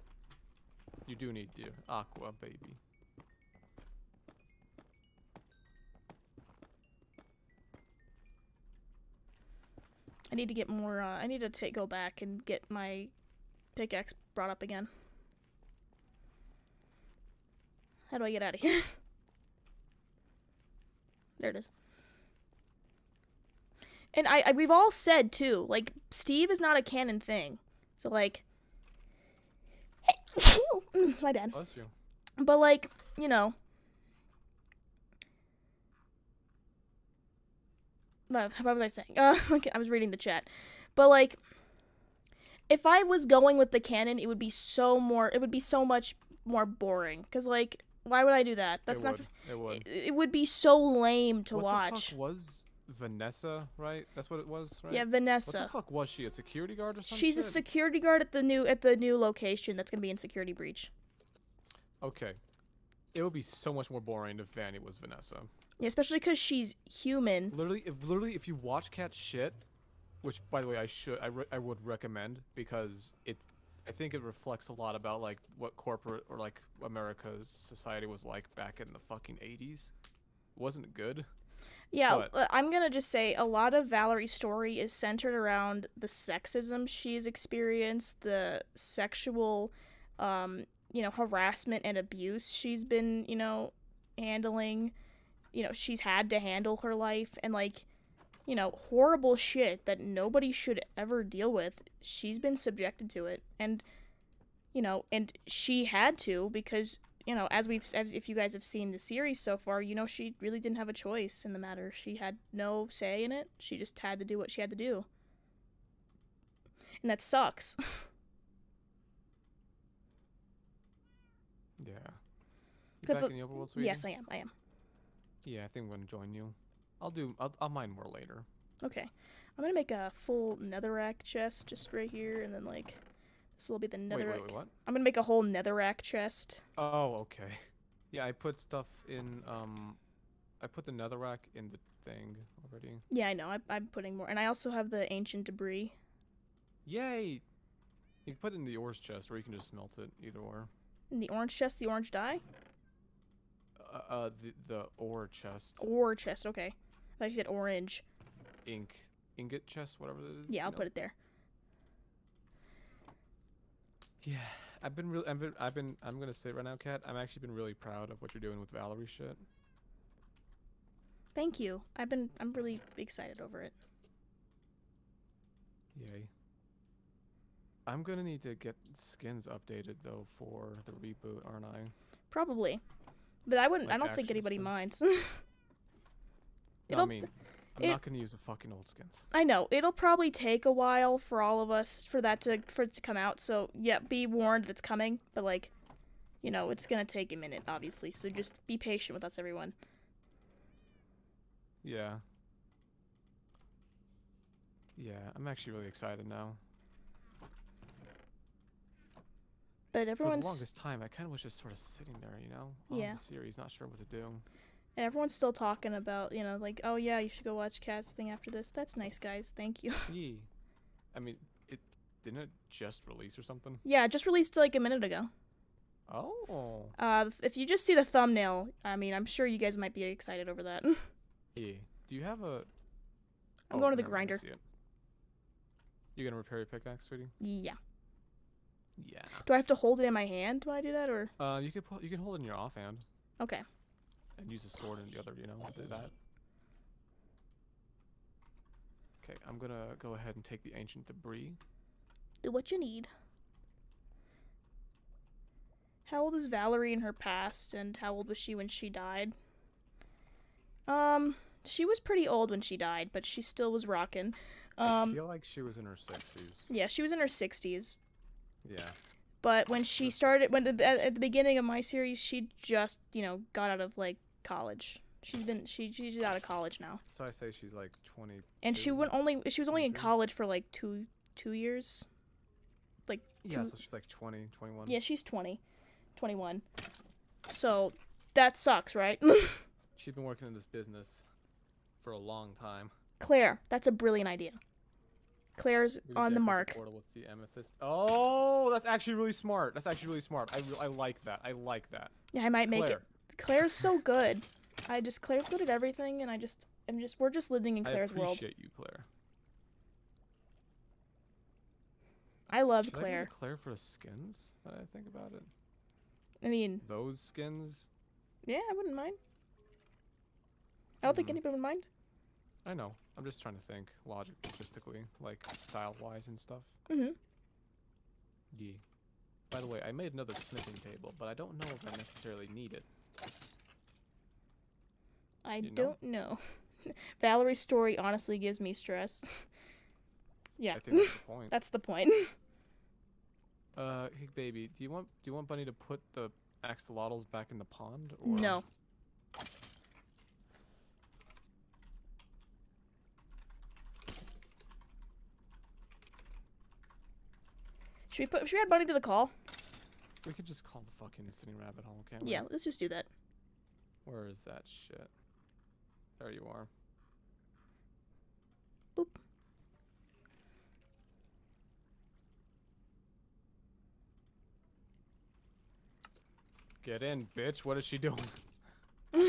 Speaker 1: You do need your aqua, baby.
Speaker 2: I need to get more, I need to go back and get my pickaxe brought up again. How do I get out of here? There it is. And we've all said, too, like, Steve is not a canon thing. So, like... My bad.
Speaker 1: Bless you.
Speaker 2: But, like, you know... What was I saying? Okay, I was reading the chat. But, like... If I was going with the canon, it would be so much more boring. Because, like... Why would I do that? That's not.
Speaker 1: It would.
Speaker 2: It would be so lame to watch.
Speaker 1: What the fuck was Vanessa? Right? That's what it was, right?
Speaker 2: Yeah, Vanessa.
Speaker 1: What the fuck was she? A security guard or something?
Speaker 2: She's a security guard at the new location that's gonna be in security breach.
Speaker 1: Okay. It would be so much more boring if Vanny was Vanessa.
Speaker 2: Yeah, especially because she's human.
Speaker 1: Literally, if you watch Cat's shit, which by the way I would recommend because I think it reflects a lot about like what corporate or like America's society was like back in the fucking 80s. Wasn't good.
Speaker 2: Yeah, I'm gonna just say a lot of Valerie's story is centered around the sexism she's experienced, the sexual, harassment and abuse she's been, handling. She's had to handle her life and like, horrible shit that nobody should ever deal with. She's been subjected to it, and and she had to because as if you guys have seen the series so far, she really didn't have a choice in the matter. She had no say in it. She just had to do what she had to do, and that sucks.
Speaker 1: Yeah. You back in the overworld, sweetie?
Speaker 2: Yes, I am.
Speaker 1: Yeah, I think I'm gonna join you. I'll mine more later.
Speaker 2: Okay. I'm gonna make a full netherrack chest just right here, and then like this will be the netherrack.
Speaker 1: Wait, what?
Speaker 2: I'm gonna make a whole netherrack chest.
Speaker 1: Oh, okay. Yeah, I put stuff in I put the netherrack in the thing already.
Speaker 2: Yeah, I know. I'm putting more, and I also have the ancient debris.
Speaker 1: Yay! You can put it in the ores chest, or you can just smelt it. Either or.
Speaker 2: In the orange chest, the orange dye.
Speaker 1: The ore chest.
Speaker 2: Ore chest. Okay. I thought you said orange.
Speaker 1: Ingot chest, whatever it is.
Speaker 2: Yeah, I'll put it there.
Speaker 1: Yeah. I'm gonna say it right now, Kat. I'm actually been really proud of what you're doing with Valerie shit.
Speaker 2: Thank you. I'm really excited over it.
Speaker 1: Yay. I'm gonna need to get skins updated though for the reboot, aren't I?
Speaker 2: Probably. But I
Speaker 1: Like
Speaker 2: don't think
Speaker 1: actual
Speaker 2: anybody
Speaker 1: skins.
Speaker 2: minds.
Speaker 1: No, I mean, I'm
Speaker 2: it-
Speaker 1: not gonna use the fucking old skins.
Speaker 2: I know. It'll probably take a while for all of us for it to come out. So, yeah, be warned it's coming, but like, you know, it's going to take a minute obviously. So just be patient with us, everyone.
Speaker 1: Yeah. Yeah, I'm actually really excited now.
Speaker 2: But
Speaker 1: For the
Speaker 2: everyone's
Speaker 1: longest time, I kind of was just sort of sitting there, you know, on
Speaker 2: Yeah.
Speaker 1: the series, not sure what to do.
Speaker 2: everyone's still talking about, you know, like, oh yeah, you should go watch Cat's thing after this. That's nice, guys. Thank you.
Speaker 1: Yee. I mean, didn't it just release or something?
Speaker 2: Yeah, it just released like a minute ago.
Speaker 1: Oh.
Speaker 2: If you just see the thumbnail, I mean, I'm sure you guys might be excited over that.
Speaker 1: Yeah. Do you have a?
Speaker 2: I'm going to the
Speaker 1: never mind, I
Speaker 2: grinder.
Speaker 1: see it. You gonna repair your pickaxe, sweetie?
Speaker 2: Yeah.
Speaker 1: Yeah.
Speaker 2: Do I have to hold it in my hand when I do that, or?
Speaker 1: You can hold it in your offhand
Speaker 2: Okay.
Speaker 1: and use the sword in the other, you know, do that. Okay, I'm gonna go ahead and take the ancient debris.
Speaker 2: Do what you need. How old is Valerie in her past, and how old was she when she died? She was pretty old when she died, but she still was rocking.
Speaker 1: I feel like she was in her 60s.
Speaker 2: Yeah, she was in her 60s.
Speaker 1: Yeah.
Speaker 2: But when she started, at the beginning of my series, she just, you know, got out of like college. She's out of college now,
Speaker 1: So I say she's like 20.
Speaker 2: and she was only in
Speaker 1: 23?
Speaker 2: college for like two years. Like
Speaker 1: Yeah,
Speaker 2: two-
Speaker 1: so she's like 20, 21.
Speaker 2: yeah, she's 20, 21. So that sucks, right?
Speaker 1: She's been working in this business for a long time.
Speaker 2: Claire, that's a brilliant idea. Claire's
Speaker 1: We
Speaker 2: on the
Speaker 1: deck
Speaker 2: mark.
Speaker 1: portal with the amethyst. Oh, that's actually really smart. That's actually really smart. I like that. I like that.
Speaker 2: Yeah, I might make
Speaker 1: Claire.
Speaker 2: it. Claire's so good. Claire's good at everything, and we're just living in Claire's
Speaker 1: I
Speaker 2: world.
Speaker 1: appreciate you, Claire.
Speaker 2: I love
Speaker 1: Should I go
Speaker 2: Claire.
Speaker 1: to Claire for the skins? Now that I think about it.
Speaker 2: I mean,
Speaker 1: Those skins.
Speaker 2: yeah, I wouldn't mind. I don't think
Speaker 1: Mhm.
Speaker 2: anybody would mind.
Speaker 1: I know. I'm just trying to think logistically, like style-wise and stuff.
Speaker 2: Mhm.
Speaker 1: Yeah. By the way, I made another smithing table, but I don't know if I necessarily need it.
Speaker 2: I
Speaker 1: You know?
Speaker 2: don't know. Valerie's story honestly gives me stress. Yeah,
Speaker 1: I think that's the point.
Speaker 2: that's the point.
Speaker 1: Hey baby, do you want Bunny to put the axolotls back in the pond? Or?
Speaker 2: No. Should we add Bunny to the call?
Speaker 1: We could just call the fucking sitting rabbit hole, can't we?
Speaker 2: Yeah, let's just do that.
Speaker 1: Where is that shit? There you are.
Speaker 2: Boop.
Speaker 1: Get in, bitch. What is she doing?
Speaker 5: Hi,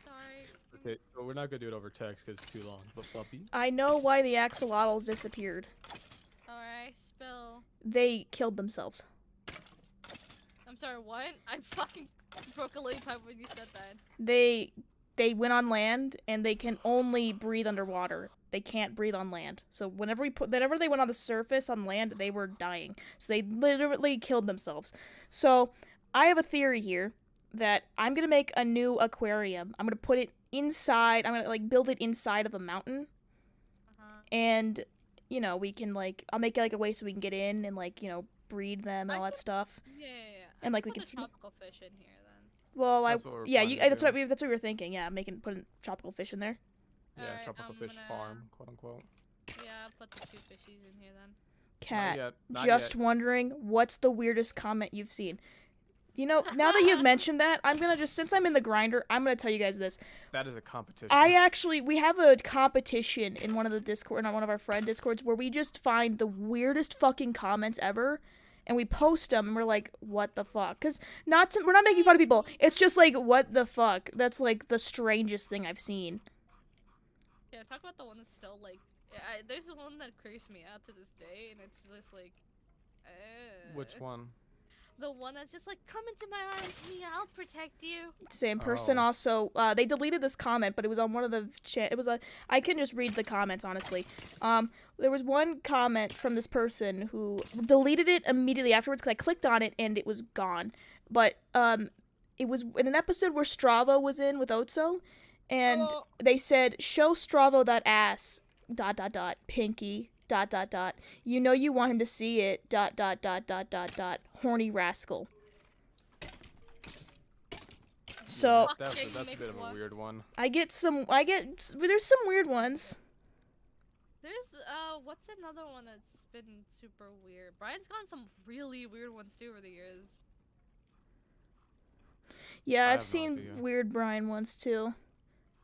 Speaker 5: sorry.
Speaker 1: Okay, so we're not gonna do it over text because it's too long. But puppy.
Speaker 2: I know why the axolotls disappeared.
Speaker 5: Alright, spill.
Speaker 2: They killed themselves.
Speaker 5: I'm sorry, what? I fucking broke a lily pipe when you said that.
Speaker 2: They went on land and they can only breathe underwater. They can't breathe on land. So whenever they went on the surface on land, they were dying. So they literally killed themselves. So I have a theory here that I'm gonna make a new aquarium. I'm gonna put it inside. I'm gonna like build it inside of a mountain, and you know we can like I'll make it like a way so we can get in and like you know breed them and all that stuff.
Speaker 5: Yeah.
Speaker 2: And, like, we
Speaker 5: put
Speaker 2: can
Speaker 5: the
Speaker 2: sm-
Speaker 5: tropical fish in here then.
Speaker 2: Well,
Speaker 1: That's what we're
Speaker 2: yeah,
Speaker 1: planning
Speaker 2: you
Speaker 1: to
Speaker 2: that's
Speaker 1: do.
Speaker 2: what we were thinking. Yeah, putting tropical fish in there.
Speaker 1: Yeah,
Speaker 5: Alright,
Speaker 1: tropical
Speaker 5: I'm
Speaker 1: fish
Speaker 5: gonna-
Speaker 1: farm, quote unquote.
Speaker 5: Yeah, put the two fishies in here then.
Speaker 2: Cat.
Speaker 1: Not yet. Not
Speaker 2: Just
Speaker 1: yet.
Speaker 2: wondering, what's the weirdest comment you've seen? You know, now that you've mentioned that, I'm gonna since I'm in the grinder, I'm gonna tell you guys this.
Speaker 1: That is a competition.
Speaker 2: We have a competition in one of the Discord, not one of our friend Discords, where we just find the weirdest fucking comments ever, and we post them, and we're like, what the fuck? Cause we're not making fun of people. It's just like, what the fuck? That's like the strangest thing I've seen.
Speaker 5: Yeah, talk about the one that's still like. There's the one that creeps me out to this day, and it's just like.
Speaker 1: Which one?
Speaker 5: The one that's just like, come into my arms, Mia, I'll protect you.
Speaker 2: Same person
Speaker 1: Oh.
Speaker 2: also. They deleted this comment, but it was on one of the chat. It was a. I can just read the comments honestly. There was one comment from this person who deleted it immediately afterwards because I clicked on it and it was gone. But it was in an episode where Stravo was in with Otso, and they said, "Show Stravo that ass." ... Pinky ... You know you want him to see it ... Horny rascal. So
Speaker 1: That's a
Speaker 5: Fucking
Speaker 1: bit of a
Speaker 5: McWha-
Speaker 1: weird one.
Speaker 2: there's some weird ones.
Speaker 5: There's what's another one that's been super weird? Brian's gotten some really weird ones too over the years.
Speaker 2: Yeah,
Speaker 1: I
Speaker 2: I've
Speaker 1: have no
Speaker 2: seen
Speaker 1: idea.
Speaker 2: weird Brian ones too.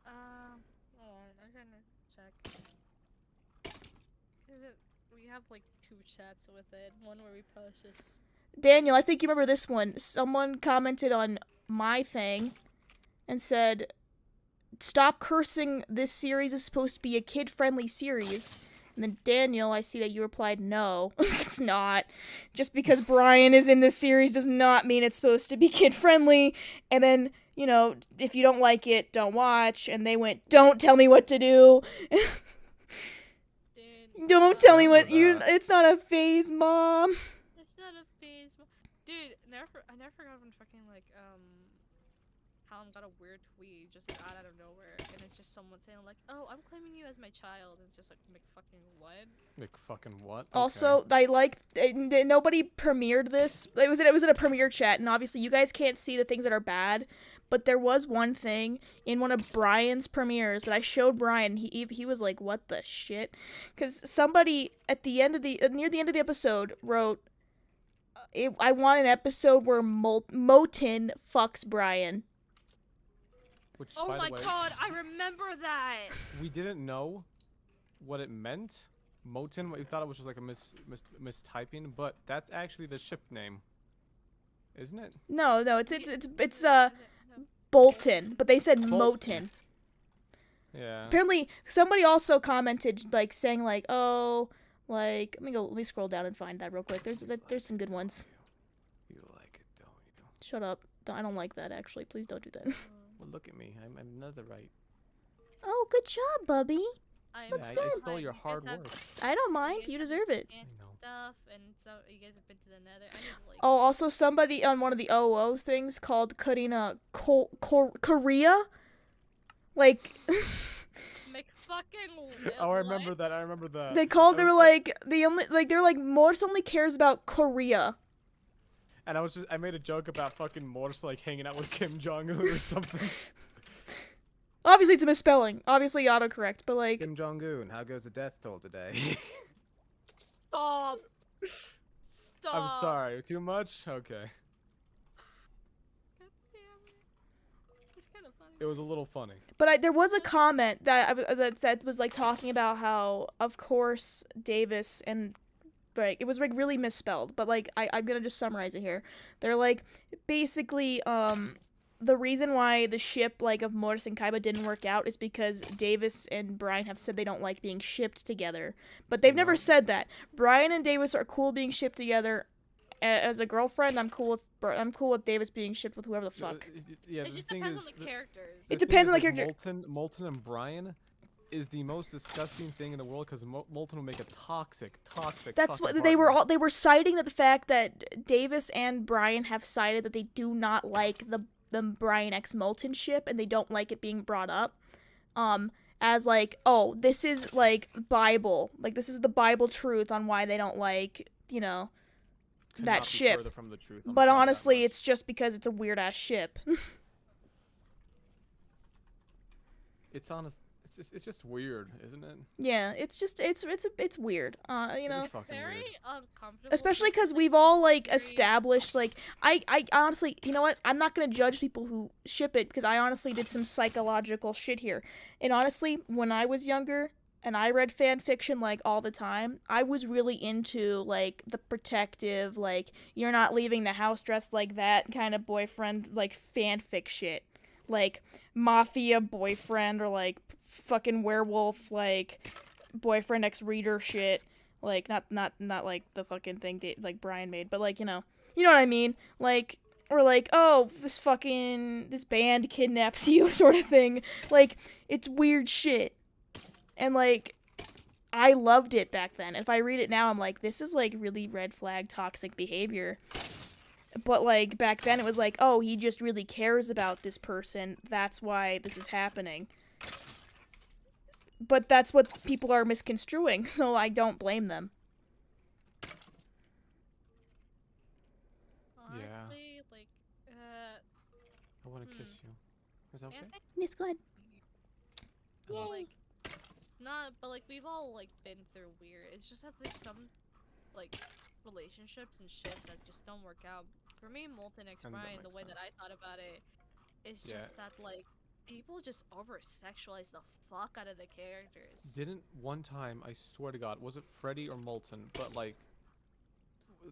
Speaker 5: Hold on, I'm trying to check. We have like 2 chats with it. One where we post just.
Speaker 2: Daniel, I think you remember this one. Someone commented on my thing and said, "Stop cursing, this series is supposed to be a kid-friendly series." And then Daniel, I see that you replied, "No, it's not. Just because Brian is in this series does not mean it's supposed to be kid-friendly." And then, you know, if you don't like it, don't watch. And they went, "Don't tell me what to do."
Speaker 5: Dude,
Speaker 2: Don't tell me
Speaker 1: remember
Speaker 2: what you.
Speaker 1: that.
Speaker 2: It's not a phase, Mom.
Speaker 5: It's not a phase. Dude, I never forgot when fucking like Callum got a weird tweet just like, out of nowhere, and it's just someone saying like, "Oh, I'm claiming you as my child." And it's just like, fucking what?
Speaker 1: Fucking what?
Speaker 2: Also,
Speaker 1: Okay.
Speaker 2: I like nobody premiered this. It was in a premiere chat, and obviously you guys can't see the things that are bad. But there was one thing in one of Brian's premieres that I showed Brian. He was like, "What the shit?" Because somebody at the end of near the end of the episode wrote, "I want an episode where Moten fucks Brian."
Speaker 1: Which,
Speaker 5: Oh
Speaker 1: by
Speaker 5: my
Speaker 1: the way,
Speaker 5: god, I remember that.
Speaker 1: we didn't know what it meant. Moten, we thought it was just like a mistyping, but that's actually the ship name, isn't it?
Speaker 2: No, it's Bolton, but they said Moten.
Speaker 1: Yeah.
Speaker 2: Apparently, somebody also commented, like, saying, like, "Oh, like, let me scroll down and find that real quick. There's some good ones."
Speaker 1: You like it, don't you?
Speaker 2: Shut up. I don't like that, actually. Please don't do that.
Speaker 1: Well, look at me. I'm Netherite.
Speaker 2: Oh, good job, Bubby.
Speaker 5: Looks
Speaker 1: I stole your hard work.
Speaker 2: I don't mind.
Speaker 5: guys
Speaker 2: You
Speaker 5: have
Speaker 2: deserve it.
Speaker 1: I know.
Speaker 5: Stuff, and so you guys have been to the Nether. I need to like.
Speaker 2: Oh, also, somebody on one of the OO things called Karina Korea. Like,
Speaker 5: McFucking.
Speaker 1: Oh, I remember that. I remember that.
Speaker 2: they were like, they're like, Morse only cares about Korea.
Speaker 1: And I made a joke about fucking Morse like hanging out with Kim Jong-un or something.
Speaker 2: Obviously, it's a misspelling. Obviously, autocorrect, but like,
Speaker 3: Kim Jong-un, how goes the death toll today?
Speaker 5: Stop. Stop.
Speaker 1: I'm sorry. Too much? Okay.
Speaker 5: God damn it. It's kind of funny.
Speaker 1: It was a little funny.
Speaker 2: but there was a comment that was like talking about how, of course, Davis and like, it was like really misspelled, but like I'm gonna just summarize it here. They're like, basically, the reason why the ship like of Mortis and Kaiba didn't work out is because Davis and Brian have said they don't like being shipped together, but they've never
Speaker 1: No.
Speaker 2: said that. Brian and Davis are cool being shipped together. As a girlfriend, I'm cool with Davis being shipped with whoever the fuck.
Speaker 1: Yeah,
Speaker 5: It
Speaker 1: the
Speaker 5: just
Speaker 1: thing
Speaker 5: depends
Speaker 1: is,
Speaker 5: on the characters.
Speaker 2: It
Speaker 1: the thing
Speaker 2: depends
Speaker 1: is,
Speaker 2: on the
Speaker 1: like,
Speaker 2: character.
Speaker 1: Molten and Brian is the most disgusting thing in the world because Molten will make a toxic.
Speaker 2: That's what they were citing, that the fact that Davis and Brian have cited that they do not like the Brian X Molten ship, and they don't like it being brought up as like, oh, this is like Bible, like this is the Bible truth on why they don't like, you know, that ship.
Speaker 1: From the truth, I'll
Speaker 2: But
Speaker 1: tell you that
Speaker 2: honestly,
Speaker 1: much.
Speaker 2: it's just because it's a weird ass ship.
Speaker 1: It's just weird, isn't it?
Speaker 2: Yeah, it's weird. You
Speaker 1: It
Speaker 2: know,
Speaker 1: is fucking
Speaker 5: Very
Speaker 1: weird.
Speaker 5: uncomfortable.
Speaker 2: especially because we've all like established, like, I honestly, you know what, I'm not gonna judge people who ship it, because I honestly did some psychological shit here. And honestly, when I was younger and I read fan fiction like all the time, I was really into like the protective, like, you're not leaving the house dressed like that kind of boyfriend, like fanfic shit, like mafia boyfriend, or like fucking werewolf like boyfriend ex reader shit. Like not like the fucking thing like Brian made, but like you know what I mean. Like or like oh this band kidnaps you sort of thing. Like it's weird shit, and like I loved it back then. If I read it now, I'm like this is like really red flag toxic behavior. But like back then it was like oh he just really cares about this person. That's why this is happening. But that's what people are misconstruing, so I don't blame them.
Speaker 5: Honestly, like,
Speaker 1: I want to kiss you. Is that okay?
Speaker 2: Yes, go ahead.
Speaker 5: Well, like, not, but like we've all like been through weird. It's just that there's some like relationships and shit that just don't work out. For me, Molten X
Speaker 1: And that
Speaker 5: Brian, the
Speaker 1: makes
Speaker 5: way that I thought about it is just that like people just over sexualize the fuck out of the characters.
Speaker 1: Didn't one time, I swear to God, was it Freddy or Molten? But like,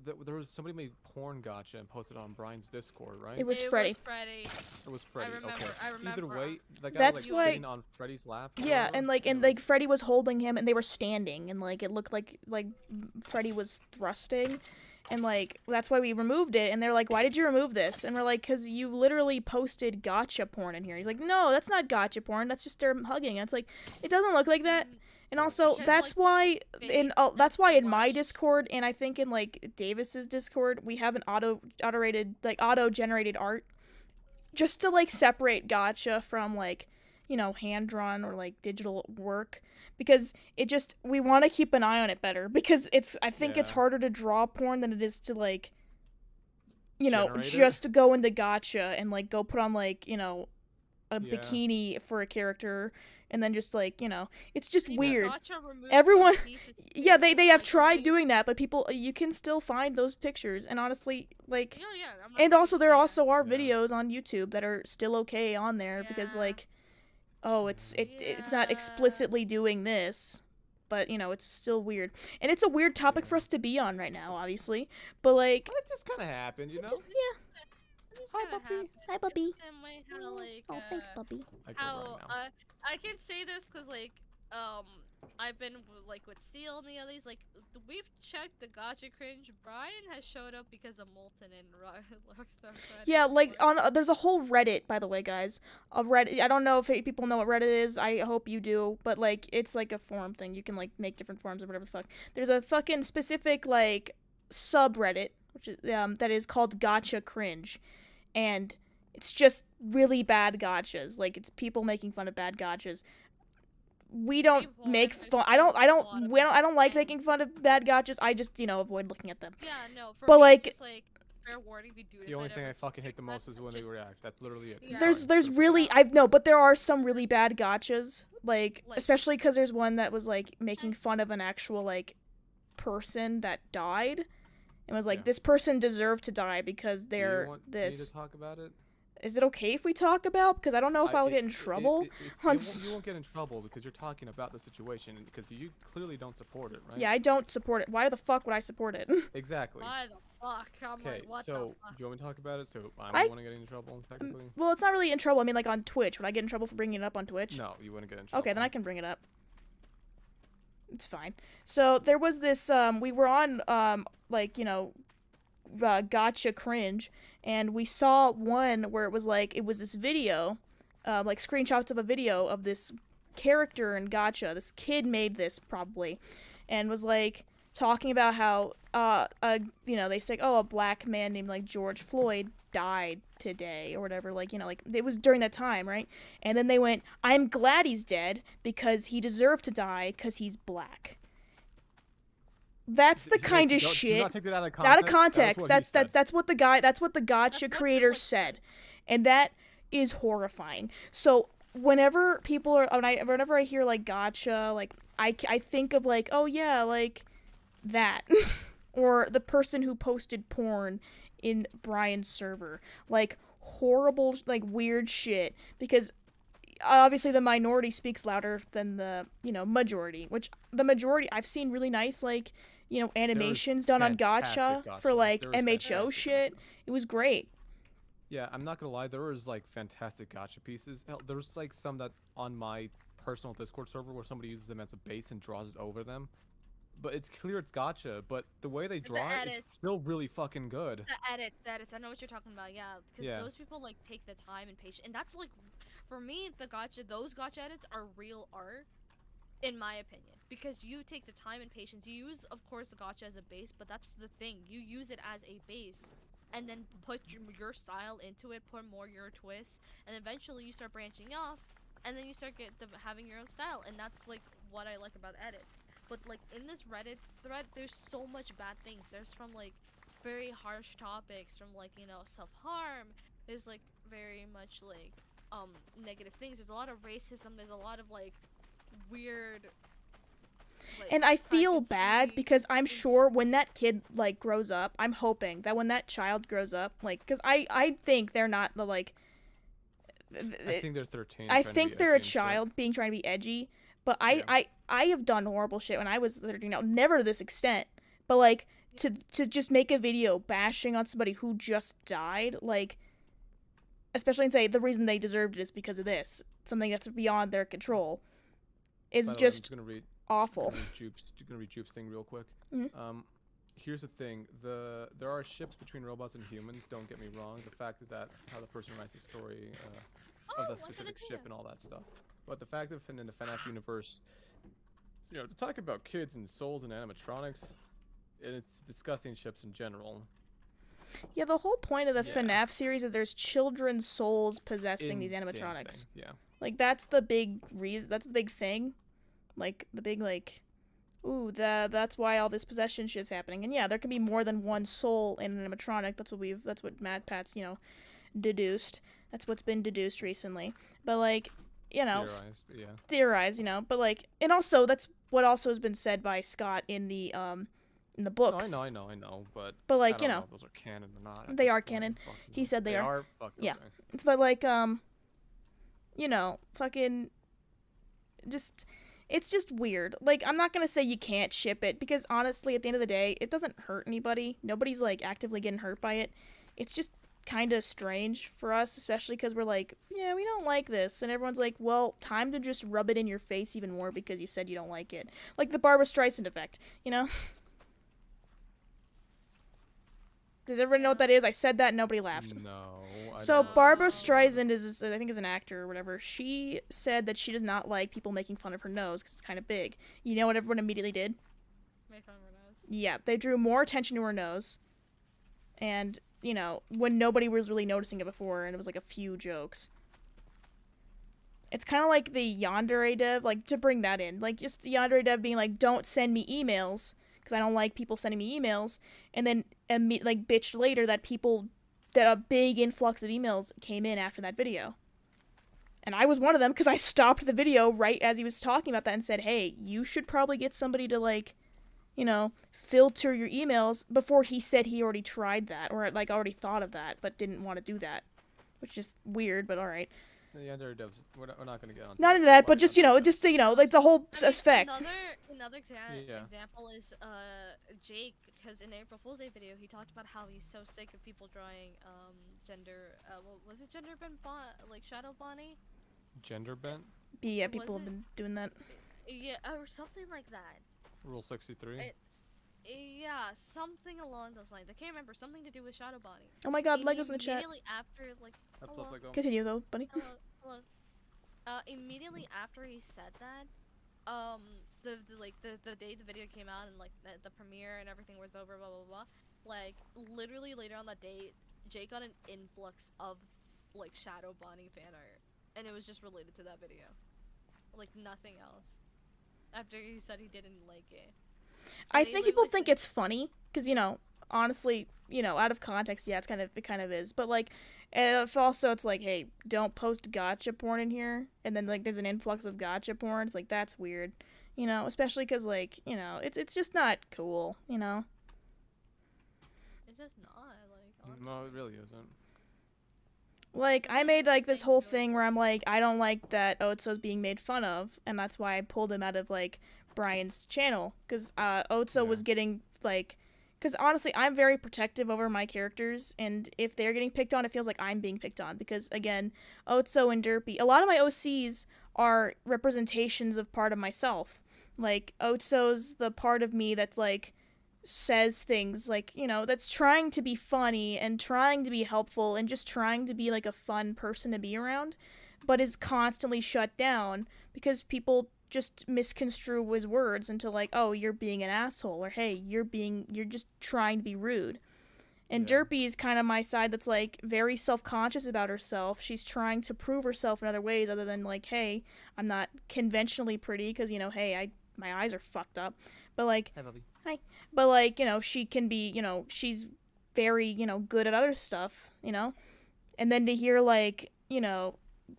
Speaker 1: there was somebody made porn gotcha and posted on Brian's Discord, right?
Speaker 2: It was Freddy.
Speaker 1: It was Freddy.
Speaker 5: I remember.
Speaker 1: Okay.
Speaker 5: I remember.
Speaker 1: Either way, that guy
Speaker 2: That's
Speaker 1: was
Speaker 2: why-
Speaker 1: like sitting on Freddy's lap. or
Speaker 2: Yeah,
Speaker 1: whatever,
Speaker 2: and like Freddy was holding him and they were standing and like it looked like Freddy was thrusting and like that's why we removed it and they're like why did you remove this? And we're like cuz you literally posted gotcha porn in here. He's like no, that's not gotcha porn. That's just them hugging. And it's like it doesn't look like that. And also
Speaker 5: Because,
Speaker 2: that's
Speaker 5: like,
Speaker 2: why in that's why in my Discord and I think in like Davis's Discord we have an auto generated art just to like separate gotcha from like you know hand drawn or like digital work because it just we want to keep an eye on it better because I think it's harder to draw porn than it is to like you know
Speaker 1: Generate it?
Speaker 2: just go into gotcha and like go put on like you know a
Speaker 1: Yeah.
Speaker 2: bikini for a character and then just like you know it's just
Speaker 5: Even
Speaker 2: weird.
Speaker 5: Gotcha removed
Speaker 2: Everyone-
Speaker 5: some pieces
Speaker 2: Yeah,
Speaker 5: too,
Speaker 2: they have
Speaker 5: like,
Speaker 2: tried
Speaker 5: they-
Speaker 2: doing that, but people you can still find those pictures and honestly like
Speaker 5: Yeah, yeah. I'm not
Speaker 2: and
Speaker 5: saying
Speaker 2: also
Speaker 5: you
Speaker 2: there
Speaker 5: can't.
Speaker 2: also are
Speaker 1: Yeah.
Speaker 2: videos on YouTube that are still okay on there because
Speaker 5: Yeah.
Speaker 2: like oh it's not
Speaker 5: Yeah.
Speaker 2: explicitly doing this but you know it's still weird and it's a weird topic for us to be on right now obviously but like
Speaker 1: Well, it just kind of happened, you know?
Speaker 2: yeah
Speaker 5: This
Speaker 1: Hi,
Speaker 5: kinda
Speaker 1: puppy.
Speaker 5: happened.
Speaker 2: Hi, puppy.
Speaker 5: It's the same way how, like,
Speaker 2: puppy.
Speaker 1: I go
Speaker 5: how
Speaker 1: right now.
Speaker 5: I can say this because like I've been like with Seal and the others like we've checked the gotcha cringe. Brian has showed up because of Molten and Rockstar Friday
Speaker 2: yeah like
Speaker 5: before.
Speaker 2: on there's a whole Reddit by the way guys a Reddit I don't know if people know what Reddit is I hope you do but like it's like a forum thing you can like make different forums or whatever the fuck there's a fucking specific like subreddit which is that is called gotcha cringe and it's just really bad gotchas like it's people making fun of bad gotchas we don't
Speaker 5: won.
Speaker 2: make
Speaker 5: I've
Speaker 2: fun
Speaker 5: seen
Speaker 2: I don't
Speaker 5: a lot of
Speaker 2: I don't like
Speaker 5: them.
Speaker 2: making fun of bad gotchas I just you know avoid looking at them
Speaker 5: Yeah, no. For
Speaker 2: But,
Speaker 5: me,
Speaker 2: like-
Speaker 5: it's just, like fair warning if you do this.
Speaker 1: The only
Speaker 5: I'd
Speaker 1: thing I
Speaker 5: ever
Speaker 1: fucking hate the
Speaker 5: pick
Speaker 1: most
Speaker 5: that,
Speaker 1: is when they
Speaker 5: just-
Speaker 1: react. That's literally it.
Speaker 5: Yeah.
Speaker 2: there's
Speaker 1: Sorry.
Speaker 2: really I no but there are some really bad gotchas like
Speaker 5: Like-
Speaker 2: especially because there's one that was like making fun of an actual like person that died and was like
Speaker 1: Yeah.
Speaker 2: this person deserved to die because
Speaker 1: Do you
Speaker 2: they're
Speaker 1: want me
Speaker 2: this
Speaker 1: to talk about it?
Speaker 2: is it okay if we talk about because I don't know if I'll get in trouble
Speaker 1: You won't get in trouble because you're talking about the situation because you clearly don't support it, right?
Speaker 2: yeah I don't support it why the fuck would I support it
Speaker 1: Exactly.
Speaker 5: Why the fuck? I'm
Speaker 1: Okay,
Speaker 5: like, what
Speaker 1: so
Speaker 5: the
Speaker 1: do
Speaker 5: fuck?
Speaker 1: you want me to talk about it? So I'm
Speaker 2: I-
Speaker 1: the one to get in trouble, technically?
Speaker 2: well it's not really in trouble I mean like on Twitch would I get in trouble for bringing it up on Twitch
Speaker 1: No, you wouldn't get in trouble.
Speaker 2: okay then I can bring it up it's fine so there was this we were on like you know gotcha cringe and we saw one where it was this video like screenshots of a video of this character in gotcha this kid made this probably and was like talking about how you know they say oh a black man named like George Floyd died today or whatever like you know like it was during that time right and then they went I'm glad he's dead because he deserved to die because he's black. That's the kind of
Speaker 1: Do
Speaker 2: shit
Speaker 1: not take that out of context.
Speaker 2: out of context
Speaker 1: That's
Speaker 2: that's what the gotcha creator said and that is horrifying. So whenever people are whenever I hear like gotcha like I think of like oh yeah like that or the person who posted porn in Brian's server like horrible like weird shit because obviously the minority speaks louder than the you know majority which the majority I've seen really nice like you know animations done on gotcha for like
Speaker 1: There is
Speaker 2: MHO
Speaker 1: fantastic
Speaker 2: shit
Speaker 1: gotcha.
Speaker 2: it was great.
Speaker 1: Yeah, I'm not gonna lie. There was like fantastic gotcha pieces. Hell, there's like some that on my personal Discord server where somebody uses them as a base and draws over them. but it's clear it's gotcha. But the way they draw it,
Speaker 5: edits.
Speaker 1: it's still really fucking good.
Speaker 5: The edits. I know what you're talking about. Yeah, because
Speaker 1: Yeah.
Speaker 5: those people like take the time and patience, and that's like, for me, those gotcha edits are real art, in my opinion, because you take the time and patience. You use, of course, the gotcha as a base, but that's the thing. You use it as a base, and then put your style into it, put more your twists, and eventually you start branching off, and then you start having your own style, and that's like what I like about edits. But like in this Reddit thread, there's so much bad things. There's from like very harsh topics, from like, you know, self-harm. There's like very much like negative things. There's a lot of racism. There's a lot of like weird. Like,
Speaker 2: And I feel
Speaker 5: pregnancy
Speaker 2: bad because I'm
Speaker 5: things.
Speaker 2: sure when that kid like grows up, I'm hoping that when that child grows up, like, because I think they're not the like.
Speaker 1: I think they're 13.
Speaker 2: I
Speaker 1: trying to
Speaker 2: think
Speaker 1: be
Speaker 2: they're a
Speaker 1: edgy and shit.
Speaker 2: child being trying to be edgy, but
Speaker 1: Yeah.
Speaker 2: I have done horrible shit when I was 13. Now, never to this extent, but like to just make a video bashing on somebody who just died, like, especially and say the reason they deserved it is because of this, something that's beyond their control, is
Speaker 1: By the way,
Speaker 2: just
Speaker 1: I'm just gonna read.
Speaker 2: awful.
Speaker 1: Gonna read Jupe's thing real quick.
Speaker 2: Mhm.
Speaker 1: Here's the thing: there are ships between robots and humans. Don't get me wrong. The fact is that how the person writes the story of that specific ship and all that stuff. But the fact of in the FNAF universe, you know, to talk about kids and souls and animatronics, and it's disgusting ships in general.
Speaker 2: Yeah, the whole point of the
Speaker 1: Yeah.
Speaker 2: FNAF series is there's children's souls possessing these
Speaker 1: Damn
Speaker 2: animatronics.
Speaker 1: thing, yeah.
Speaker 2: Like, that's the big reason. That's the big thing. Like, the big, like, ooh, that's why all this possession shit's happening. And yeah, there can be more than one soul in an animatronic. That's what Mad Pat's, you know, deduced. That's what's been deduced recently. But, like, you know, theorized, you know. But, like, and also, that's what also has been said by Scott in the books.
Speaker 1: No, I know, but
Speaker 2: like,
Speaker 1: I
Speaker 2: you
Speaker 1: don't
Speaker 2: know,
Speaker 1: if those are canon or not. at
Speaker 2: they
Speaker 1: this
Speaker 2: are
Speaker 1: point.
Speaker 2: canon.
Speaker 1: Fuck
Speaker 2: He
Speaker 1: no.
Speaker 2: said they are.
Speaker 1: Fuck,
Speaker 2: Yeah.
Speaker 1: okay.
Speaker 2: It's but like you know, fucking just it's just weird. Like, I'm not gonna say you can't ship it because honestly at the end of the day it doesn't hurt anybody. Nobody's like actively getting hurt by it. It's just kind of strange for us, especially because we're like, yeah, we don't like this, and everyone's like, well, time to just rub it in your face even more because you said you don't like it, like the Barbra Streisand effect, you know. Does everyone know what that is? I said that and nobody laughed.
Speaker 1: No. I
Speaker 2: So
Speaker 1: don't.
Speaker 2: Barbra Streisand is, I think, is an actor or whatever. She said that she does not like people making fun of her nose because it's kind of big. You know what everyone immediately did?
Speaker 5: Make fun of her nose.
Speaker 2: Yeah, they drew more attention to her nose. And, you know, when nobody was really noticing it before, and it was like a few jokes. It's kind of like the Yandere dev, like, to bring that in. Like, just the Yandere dev being like, don't send me emails because I don't like people sending me emails. And then, like, bitched later that a big influx of emails came in after that video. And I was one of them because I stopped the video right as he was talking about that and said, hey, you should probably get somebody to, like, you know, filter your emails before he said he already tried that or, like, already thought of that but didn't want to do that. Which is weird, but alright.
Speaker 1: Yeah, there devs. We're not gonna get on.
Speaker 2: Not into that, but just, you know, like the whole effect.
Speaker 5: Another
Speaker 1: Yeah.
Speaker 5: example is Jake, because in the April Fool's Day video he talked about how he's so sick of people drawing gender what was it, gender bent like shadow Bonnie?
Speaker 1: Gender bent.
Speaker 2: Yeah, people have been doing that.
Speaker 5: Yeah, or something like that.
Speaker 1: Rule 63.
Speaker 5: Yeah, something along those lines. I can't remember. Something to do with Shadow Bonnie.
Speaker 2: Oh my god, Lego's in the chat.
Speaker 5: Immediately after, like, hello.
Speaker 1: Lego.
Speaker 2: Continue though, buddy.
Speaker 5: Hello. Immediately after he said that, the day the video came out and like the premiere and everything was over, blah blah blah. Like, literally later on that day, Jake got an influx of like Shadow Bonnie fan art, and it was just related to that video, like nothing else. After he said he didn't like it.
Speaker 2: I think people think it's funny because, you know, honestly, you know, out of context, yeah, it kind of is. But like, if also it's like, hey, don't post gotcha porn in here, and then like there's an influx of gotcha porn. It's like, that's weird, you know, especially because like, you know, it's just not cool, you know.
Speaker 5: It's just not like.
Speaker 1: No, it really isn't.
Speaker 2: Like, I made like this whole thing where I'm like, I don't like that Otso's being made fun of, and that's why I pulled him out of like Brian's channel, because Otso was getting like, because honestly I'm very protective over my characters, and if they're getting picked on, it feels like I'm being picked on, because again, Otso and Derpy, a lot of my OCs are representations of part of myself. Like, Otso's the part of me that, like, says things, like, you know, that's trying to be funny and trying to be helpful and just trying to be, like, a fun person to be around, but is constantly shut down because people just misconstrue his words into, like, oh, you're being an asshole, or hey, you're just trying to be rude. And
Speaker 1: Yeah.
Speaker 2: Derpy is kind of my side that's, like, very self-conscious about herself. She's trying to prove herself in other ways other than, like, hey, I'm not conventionally pretty because, you know, hey, my eyes are fucked up. But, like,
Speaker 1: Hi, Bubby.
Speaker 2: hi. But, like, you know, she can be, you know, she's very, you know, good at other stuff, you know? And then to hear, like, you know,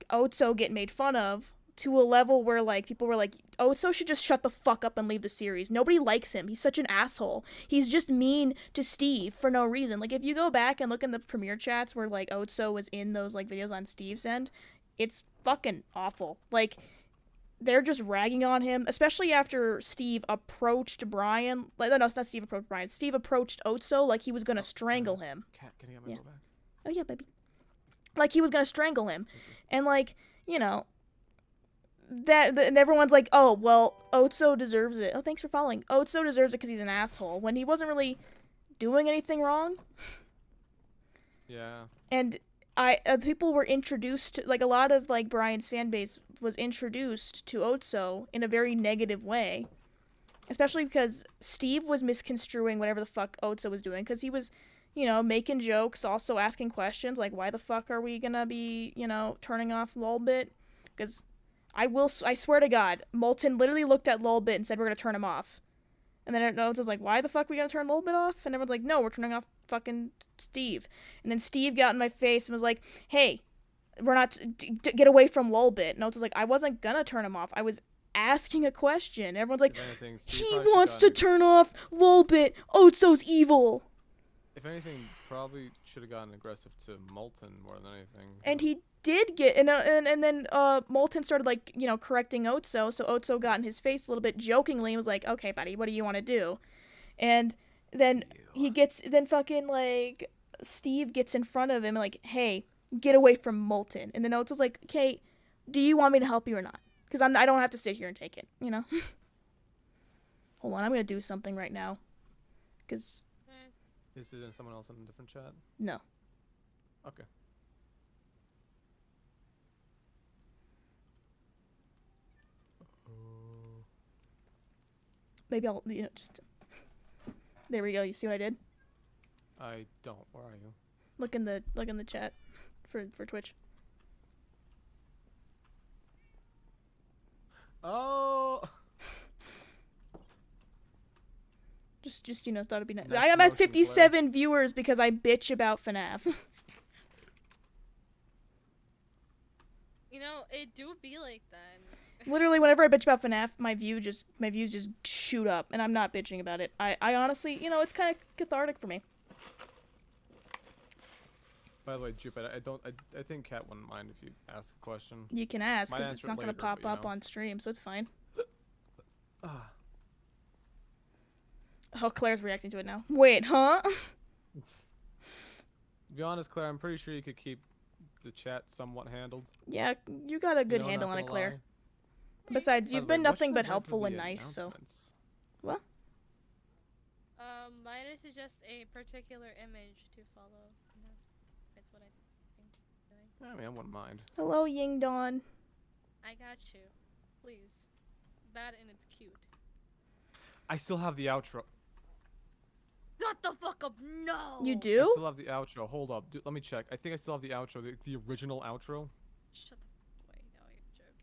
Speaker 2: Otso get made fun of to a level where, like, people were like, Otso should just shut the fuck up and leave the series. Nobody likes him. He's such an asshole. He's just mean to Steve for no reason. Like, if you go back and look in the premiere chats where, like, Otso was in those, like, videos on Steve's end, it's fucking awful. Like, they're just ragging on him, especially after Steve approached Brian. Like, no, it's not Steve approached Brian. Steve approached Otso like he was gonna strangle him.
Speaker 1: Cat, can I get my
Speaker 2: Yeah.
Speaker 1: bow back?
Speaker 2: Oh, yeah, baby. Like, he was gonna strangle him. And, like, you know, and everyone's like, oh, well, Otso deserves it. Oh, thanks for following. Otso deserves it because he's an asshole, when he wasn't really doing anything wrong.
Speaker 1: Yeah.
Speaker 2: And people were introduced to, like, a lot of, like, Brian's fan base was introduced to Otso in a very negative way. Especially because Steve was misconstruing whatever the fuck Otso was doing, because he was, you know, making jokes, also asking questions, like, why the fuck are we gonna be, you know, turning off Lolbit? Because I swear to God, Molten literally looked at Lolbit and said we're gonna turn him off. And then Otso's like, why the fuck are we gonna turn Lolbit off? And everyone's like, no, we're turning off fucking Steve. And then Steve got in my face and was like, hey, we're not, get away from Lolbit. And Otso's like, I wasn't gonna turn him off. I was asking a question. Everyone's like,
Speaker 1: If anything, Steve
Speaker 2: he
Speaker 1: probably
Speaker 2: wants to
Speaker 1: should've
Speaker 2: turn off Lolbit. Otso's evil.
Speaker 1: If anything, probably should have gotten aggressive to Molten more than anything.
Speaker 2: And he did get, and then Molten started, like, you know, correcting Otso, so Otso got in his face a little bit jokingly and was like, okay, buddy, what do you want to do? And then then fucking, like, Steve gets in front of him and, like, hey, get away from Molten. And then Otso's like, okay, do you want me to help you or not? Because I don't have to sit here and take it, you know? Hold on, I'm going to do something right now. Because,
Speaker 1: Is it in someone else in a different chat?
Speaker 2: no.
Speaker 1: Okay.
Speaker 2: Maybe I'll, you know, just... There we go, you see what I did?
Speaker 1: I don't. Where are you?
Speaker 2: Look in the chat for Twitch.
Speaker 1: Oh!
Speaker 2: Just you know, thought it'd be nice.
Speaker 1: Nice
Speaker 2: I'm at
Speaker 1: promotion,
Speaker 2: 57 viewers because I bitch about FNAF.
Speaker 5: You know, it do be like that.
Speaker 2: Literally, whenever I bitch about FNAF, my views just shoot up, and I'm not bitching about it. I honestly, you know, it's kind of cathartic for me.
Speaker 1: By the way, Jupe, I think Kat wouldn't mind if you ask a question.
Speaker 2: You can ask,
Speaker 1: Might
Speaker 2: because it's
Speaker 1: answer
Speaker 2: not
Speaker 1: it
Speaker 2: gonna
Speaker 1: later,
Speaker 2: pop
Speaker 1: but, you
Speaker 2: up
Speaker 1: know.
Speaker 2: on stream, so it's fine.
Speaker 1: Ah.
Speaker 2: Oh, Claire's reacting to it now. Wait, huh?
Speaker 1: To be honest, Claire, I'm pretty sure you could keep the chat somewhat handled.
Speaker 2: Yeah, you got a good
Speaker 1: You know,
Speaker 2: handle
Speaker 1: not
Speaker 2: on it,
Speaker 1: gonna
Speaker 2: Claire.
Speaker 1: lie.
Speaker 2: Besides,
Speaker 1: By
Speaker 2: you've
Speaker 1: the way,
Speaker 2: been
Speaker 1: what
Speaker 2: nothing
Speaker 1: should I
Speaker 2: but
Speaker 1: wear for
Speaker 2: helpful
Speaker 1: the
Speaker 2: and nice, so.
Speaker 1: announcements?
Speaker 2: What?
Speaker 5: Mine is just a particular image to follow. That's what I think doing.
Speaker 1: I mean, I wouldn't mind.
Speaker 2: Hello, Ying Dawn.
Speaker 5: I got you. Please. That and it's cute.
Speaker 1: I still have the outro.
Speaker 5: Shut the fuck up, no!
Speaker 2: You
Speaker 1: I
Speaker 2: do?
Speaker 1: still have the outro. Hold up. Let me check. I think I still have the outro. The original outro.
Speaker 5: Shut the wait, no, you're joking.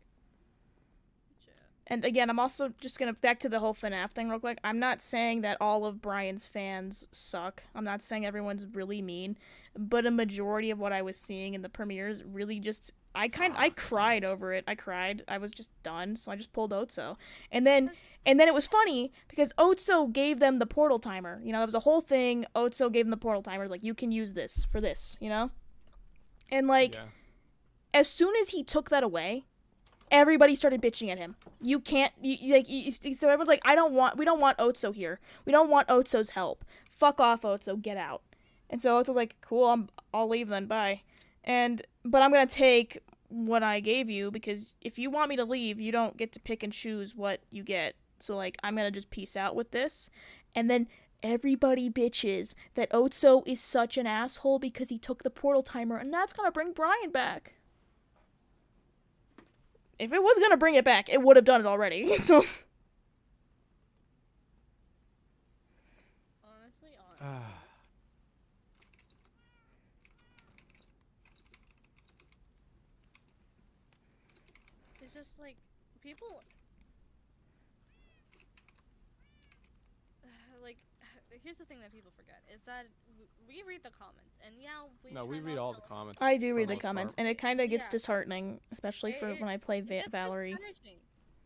Speaker 2: And again, I'm also just gonna back to the whole FNAF thing real quick. I'm not saying that all of Brian's fans suck. I'm not saying everyone's really mean, but a majority of what I was seeing in the premieres really just I cried over it. I cried. I was just done, so I just pulled Otso. And then it was funny because Otso gave them the portal timer. You know, that was a whole thing. Otso gave them the portal timer, like, you can use this for this, you know? And like
Speaker 1: Yeah.
Speaker 2: as soon as he took that away, everybody started bitching at him. You can't, so everyone's like, we don't want Otso here. We don't want Otso's help. Fuck off, Otso, get out. And so Otso's like, cool, I'll leave then, bye. But I'm gonna take what I gave you, because if you want me to leave, you don't get to pick and choose what you get. So, like, I'm gonna just peace out with this. And then everybody bitches that Otso is such an asshole because he took the portal timer, and that's gonna bring Brian back. If it was gonna bring it back, it would have done it already. So
Speaker 5: Honestly. It's just like people like here's the thing that people forget is that we read the comments and
Speaker 1: we read all the comments.
Speaker 2: I do
Speaker 1: for
Speaker 2: read the
Speaker 1: most
Speaker 2: comments,
Speaker 1: part.
Speaker 2: and it kind of gets
Speaker 5: Yeah.
Speaker 2: disheartening, especially for when I play Valerie.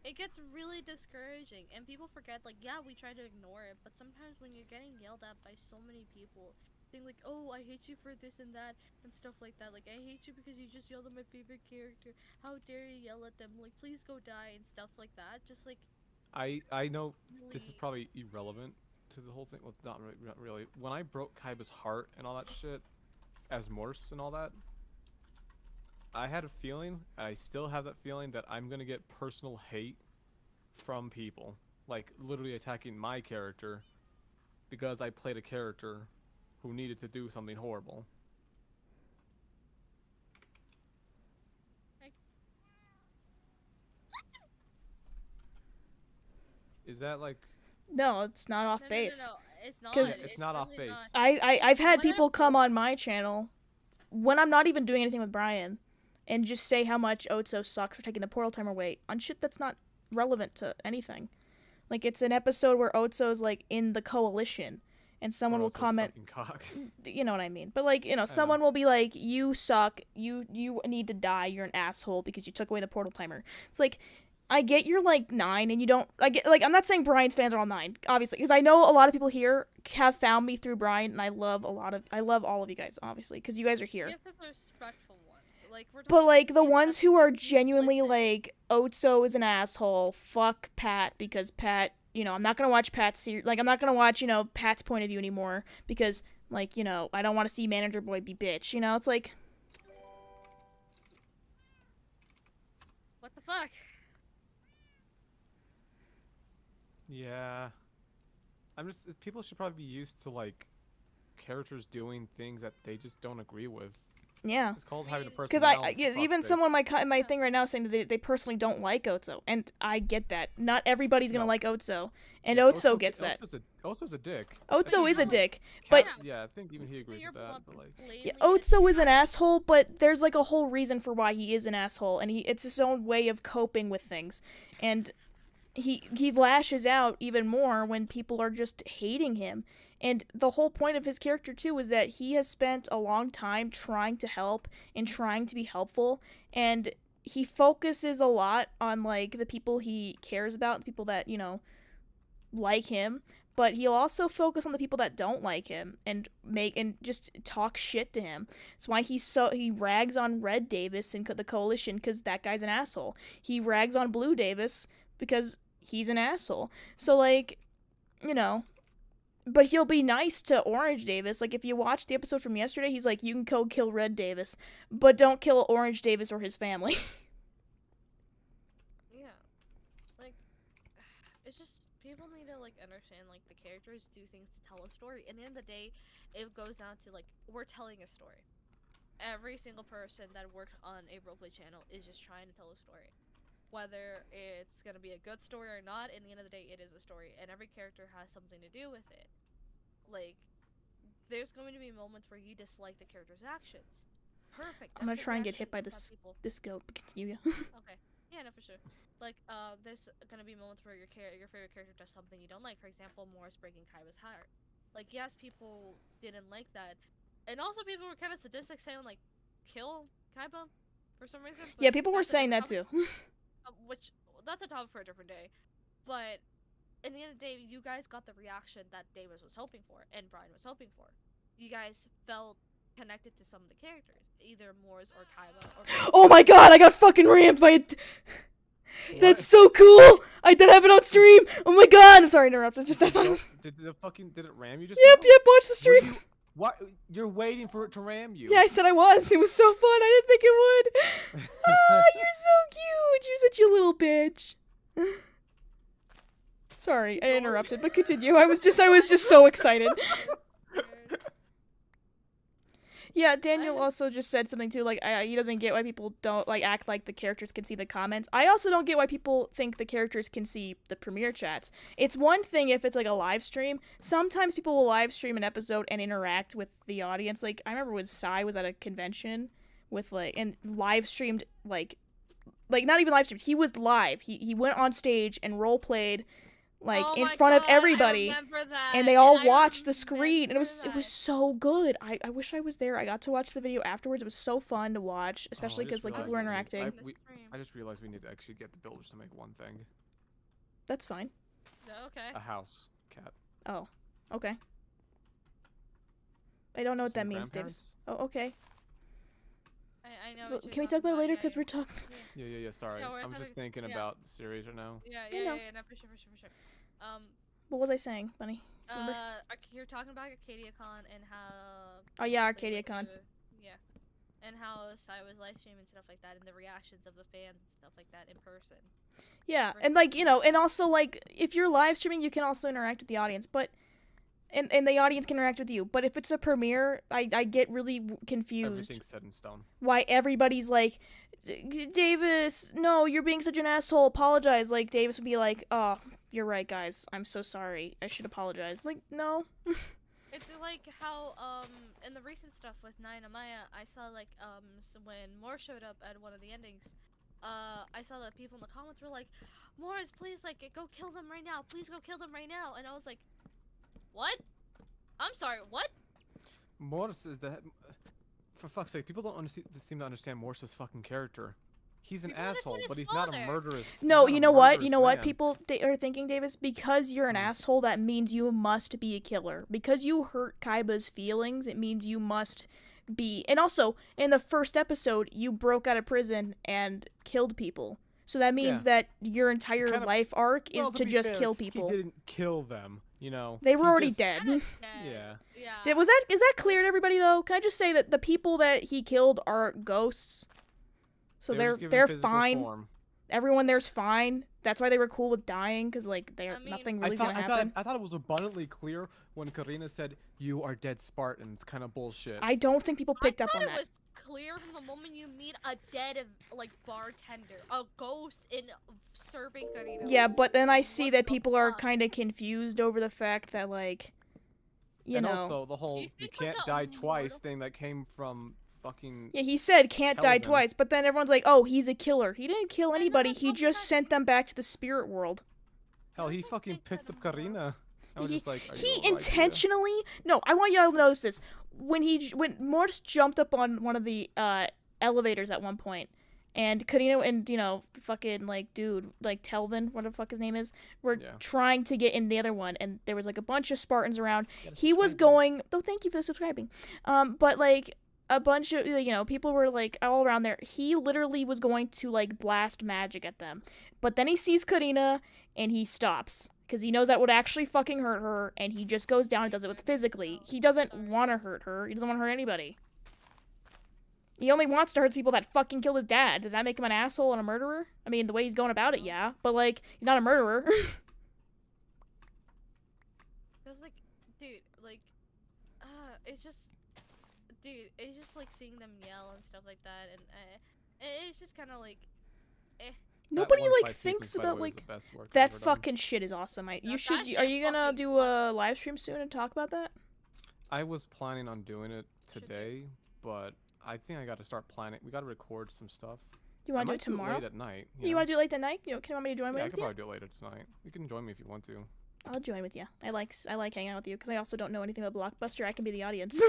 Speaker 5: It gets really discouraging, and people forget, like, yeah, we try to ignore it, but sometimes when you're getting yelled at by so many people, saying, like, oh, I hate you for this and that, and stuff like that, like, I hate you because you just yelled at my favorite character, how dare you yell at them, like, please go die, and stuff like that, just, like,
Speaker 1: I know this is
Speaker 5: really-
Speaker 1: probably irrelevant to the whole thing. Well, not really. When I broke Kaiba's heart and all that shit, as Morse and all that, I had a feeling, and I still have that feeling, that I'm gonna get personal hate from people, like literally attacking my character because I played a character who needed to do something horrible. Is that like?
Speaker 2: No, it's not off
Speaker 5: No,
Speaker 2: base.
Speaker 5: no, it's not.
Speaker 2: 'Cause-
Speaker 1: It's not off
Speaker 5: really
Speaker 1: base.
Speaker 5: not.
Speaker 2: I've had
Speaker 5: When I
Speaker 2: people come
Speaker 5: broke-
Speaker 2: on my channel when I'm not even doing anything with Brian and just say how much Otso sucks for taking the portal timer away on shit that's not relevant to anything. Like, it's an episode where Otso's like in the coalition and someone will comment,
Speaker 1: Cock.
Speaker 2: you know what I mean, but like, you know, someone will be like, you suck, you need to die, you're an asshole because you took away the portal timer. It's like, I get you're like 9 and you don't, I get, like, I'm not saying Brian's fans are all 9, obviously, because I know a lot of people here have found me through Brian, and I love all of you guys, obviously, because you guys are here.
Speaker 5: We have the respectful ones. Like, we're
Speaker 2: But, like, the
Speaker 5: talking
Speaker 2: ones
Speaker 5: about
Speaker 2: who are
Speaker 5: people
Speaker 2: genuinely,
Speaker 5: this.
Speaker 2: like, Otso is an asshole, fuck Pat, because Pat, you know, I'm not gonna watch I'm not gonna watch, you know, Pat's point of view anymore, because, like, you know, I don't want to see Manager Boy be bitch, you know, it's like...
Speaker 5: What the fuck?
Speaker 1: Yeah. People should probably be used to, like, characters doing things that they just don't agree with.
Speaker 2: Yeah.
Speaker 1: It's called having a
Speaker 2: Because
Speaker 1: personality.
Speaker 2: even someone in my thing right now is saying that they personally don't like Otso, and I get that. Not everybody's gonna like Otso, and Otso gets that.
Speaker 1: Otso's a dick.
Speaker 2: Otso is a dick, but
Speaker 1: Yeah, I think even he agrees with that. But like,
Speaker 2: yeah, Otso is an asshole, but there's like a whole reason for why he is an asshole, and it's his own way of coping with things, and he lashes out even more when people are just hating him. And the whole point of his character, too, is that he has spent a long time trying to help and trying to be helpful. And he focuses a lot on, like, the people he cares about, the people that, you know, like him. But he'll also focus on the people that don't like him and just talk shit to him. That's why he rags on Red Davis and the Coalition, because that guy's an asshole. He rags on Blue Davis because he's an asshole. So, like, you know... But he'll be nice to Orange Davis. Like, if you watch the episode from yesterday, he's like, you can go kill Red Davis, but don't kill Orange Davis or his family.
Speaker 5: Yeah. Like, it's just, people need to, like, understand, like, the characters do things to tell a story. And at the end of the day, it goes down to, like, we're telling a story. Every single person that works on a roleplay channel is just trying to tell a story. Whether it's gonna be a good story or not, in the end of the day, it is a story, and every character has something to do with it. Like, there's going to be moments where you dislike the character's actions. Perfect.
Speaker 2: I'm gonna
Speaker 5: that's a
Speaker 2: try and get hit
Speaker 5: reaction
Speaker 2: by
Speaker 5: to have people-
Speaker 2: this goat. Continue.
Speaker 5: Okay. Yeah, no, for sure. Like, there's gonna be moments where your favorite character does something you don't like. For example, Morris breaking Kaiba's heart. Like, yes, people didn't like that, and also people were kind of sadistic, saying like, "Kill Kaiba," for some reason.
Speaker 2: Yeah,
Speaker 5: but
Speaker 2: people were
Speaker 5: that's a
Speaker 2: saying that
Speaker 5: different
Speaker 2: too.
Speaker 5: which that's a topic for a different day. But at the end of the day, you guys got the reaction that Davis was hoping for and Brian was hoping for. You guys felt connected to some of the characters, either Moors or Kaiba. Or
Speaker 2: Oh my god, I got fucking rammed by That's so cool! I did have it on stream! Oh my god! I'm sorry to interrupt, I just had fun.
Speaker 1: Did it ram you just
Speaker 2: Yep,
Speaker 1: now?
Speaker 2: watch the stream!
Speaker 1: What? You're waiting for it to ram you.
Speaker 2: Yeah, I said I was. It was so fun. I didn't think it would. Ah, you're so cute. You're such a little bitch. Sorry, I interrupted, but continue. I was just so excited. Yeah, Daniel also just said something too, like he doesn't get why people don't like act like the characters can see the comments. I also don't get why people think the characters can see the premiere chats. It's one thing if it's like a live stream. Sometimes people will live stream an episode and interact with the audience. Like I remember when Sai was at a convention with and live streamed like not even live streamed. He was live. He went on stage and role played in front of everybody, and they all watched the screen, and it was so good. I wish I was there. I got to watch the video afterwards. It was so fun to watch, especially because people were interacting.
Speaker 1: I just realized we need to actually get the builders to make one thing.
Speaker 2: That's fine.
Speaker 5: Okay.
Speaker 1: A house cat.
Speaker 2: Oh, okay. I don't know what that means, Davis. Oh, okay.
Speaker 5: I know.
Speaker 2: Well, can we talk about it later? Because we're talking.
Speaker 1: Yeah. Sorry, I was just thinking about the series right now.
Speaker 5: Yeah. No, for sure.
Speaker 2: What was I saying, Bunny?
Speaker 5: You're talking about ArcadiaCon and how.
Speaker 2: Oh yeah, ArcadiaCon.
Speaker 5: Yeah, and how Sai was live streaming and stuff like that, and the reactions of the fans and stuff like that in person.
Speaker 2: Yeah, and and also if you're live streaming, you can also interact with the audience, but. And the audience can interact with you. But if it's a premiere, I get really confused.
Speaker 1: Everything's set in stone.
Speaker 2: Why everybody's like, Davis, no, you're being such an asshole. Apologize. Like, Davis would be like, oh, you're right, guys. I'm so sorry. I should apologize. Like, no.
Speaker 5: It's like how, in the recent stuff with Nine Amaya, I saw, so when Moore showed up at one of the endings, I saw that people in the comments were like, Morris, please, go kill them right now. Please go kill them right now. And I was like, what? I'm sorry, what?
Speaker 1: Morris is the... For fuck's sake, people don't seem to understand Morris's fucking character. He's an asshole, but he's not a murderous...
Speaker 2: No, you know what? You know what people are thinking, Davis? Because you're an asshole, that means you must be a killer. Because you hurt Kaiba's feelings, it means you must be... And also, in the first episode, you broke out of prison and killed people. So that means that your entire life arc is to just kill people.
Speaker 1: He didn't kill them. You know,
Speaker 2: they were already dead.
Speaker 1: Yeah.
Speaker 2: Is that clear to everybody though? Can I just say that the people that he killed are ghosts, so they're fine.
Speaker 1: Form.
Speaker 2: Everyone there's fine. That's why they were cool with dying, because nothing really's gonna happen.
Speaker 1: I thought it was abundantly clear when Karina said, "You are dead Spartans." Kind of bullshit.
Speaker 2: I don't think people picked up on that.
Speaker 5: It was clear from the moment you meet a dead bartender, a ghost in serving Karina.
Speaker 2: Yeah, but then I see that people are kind of confused over the fact that you know.
Speaker 1: And also the whole "you can't die twice" thing that came from fucking.
Speaker 2: Yeah, he said can't die twice, but then everyone's like, "Oh, he's a killer." He didn't kill anybody. He just sent them back to the spirit world.
Speaker 1: Hell, he fucking picked up Karina. I was just like,
Speaker 2: he intentionally. No, I want y'all to notice this. When Mortis jumped up on one of the elevators at one point, and Karina and fucking dude Telvin, what the fuck his name is, were trying to get in the other one, and there was a bunch of Spartans around. He was going. Oh, thank you for subscribing. But a bunch of people were all around there. He literally was going to blast magic at them, but then he sees Karina and he stops. Because he knows that would actually fucking hurt her, and he just goes down and does it with physically. He doesn't want to hurt her. He doesn't want to hurt anybody. He only wants to hurt the people that fucking killed his dad. Does that make him an asshole and a murderer? I mean, the way he's going about it, yeah. But, he's not a murderer.
Speaker 5: It's dude, it's just... Dude, it's just, seeing them yell and stuff like that, and it's just kind of, eh.
Speaker 2: Nobody thinks about that fucking shit is awesome. Are you gonna do a live stream soon and talk about that?
Speaker 1: I was planning on doing it today, but I think I gotta start planning. We gotta record some stuff.
Speaker 2: You wanna do it tomorrow?
Speaker 1: Late at night.
Speaker 2: You wanna do it late at night? Can you want me to join with you?
Speaker 1: I could probably do it later tonight. You can join me if you want to.
Speaker 2: I'll join with you. I like hanging out with you because I also don't know anything about Blockbuster. I can be the audience.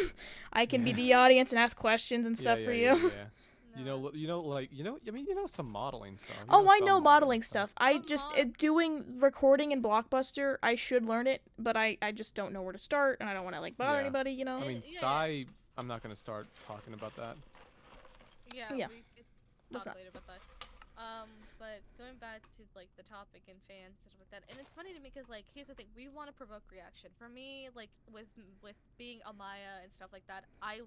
Speaker 2: I can be the audience and ask questions and stuff for you.
Speaker 1: Yeah. Some modeling stuff.
Speaker 2: I know modeling stuff. I just doing recording in Blockbuster. I should learn it, but I just don't know where to start, and I don't want to bother anybody.
Speaker 1: I mean, Sai, I'm not gonna start talking about that.
Speaker 5: Yeah. We could talk later about that. But going back to the topic and fans and stuff like that, and it's funny to me because here's the thing: we want to provoke reaction. For me, with being Amaya and stuff like that, I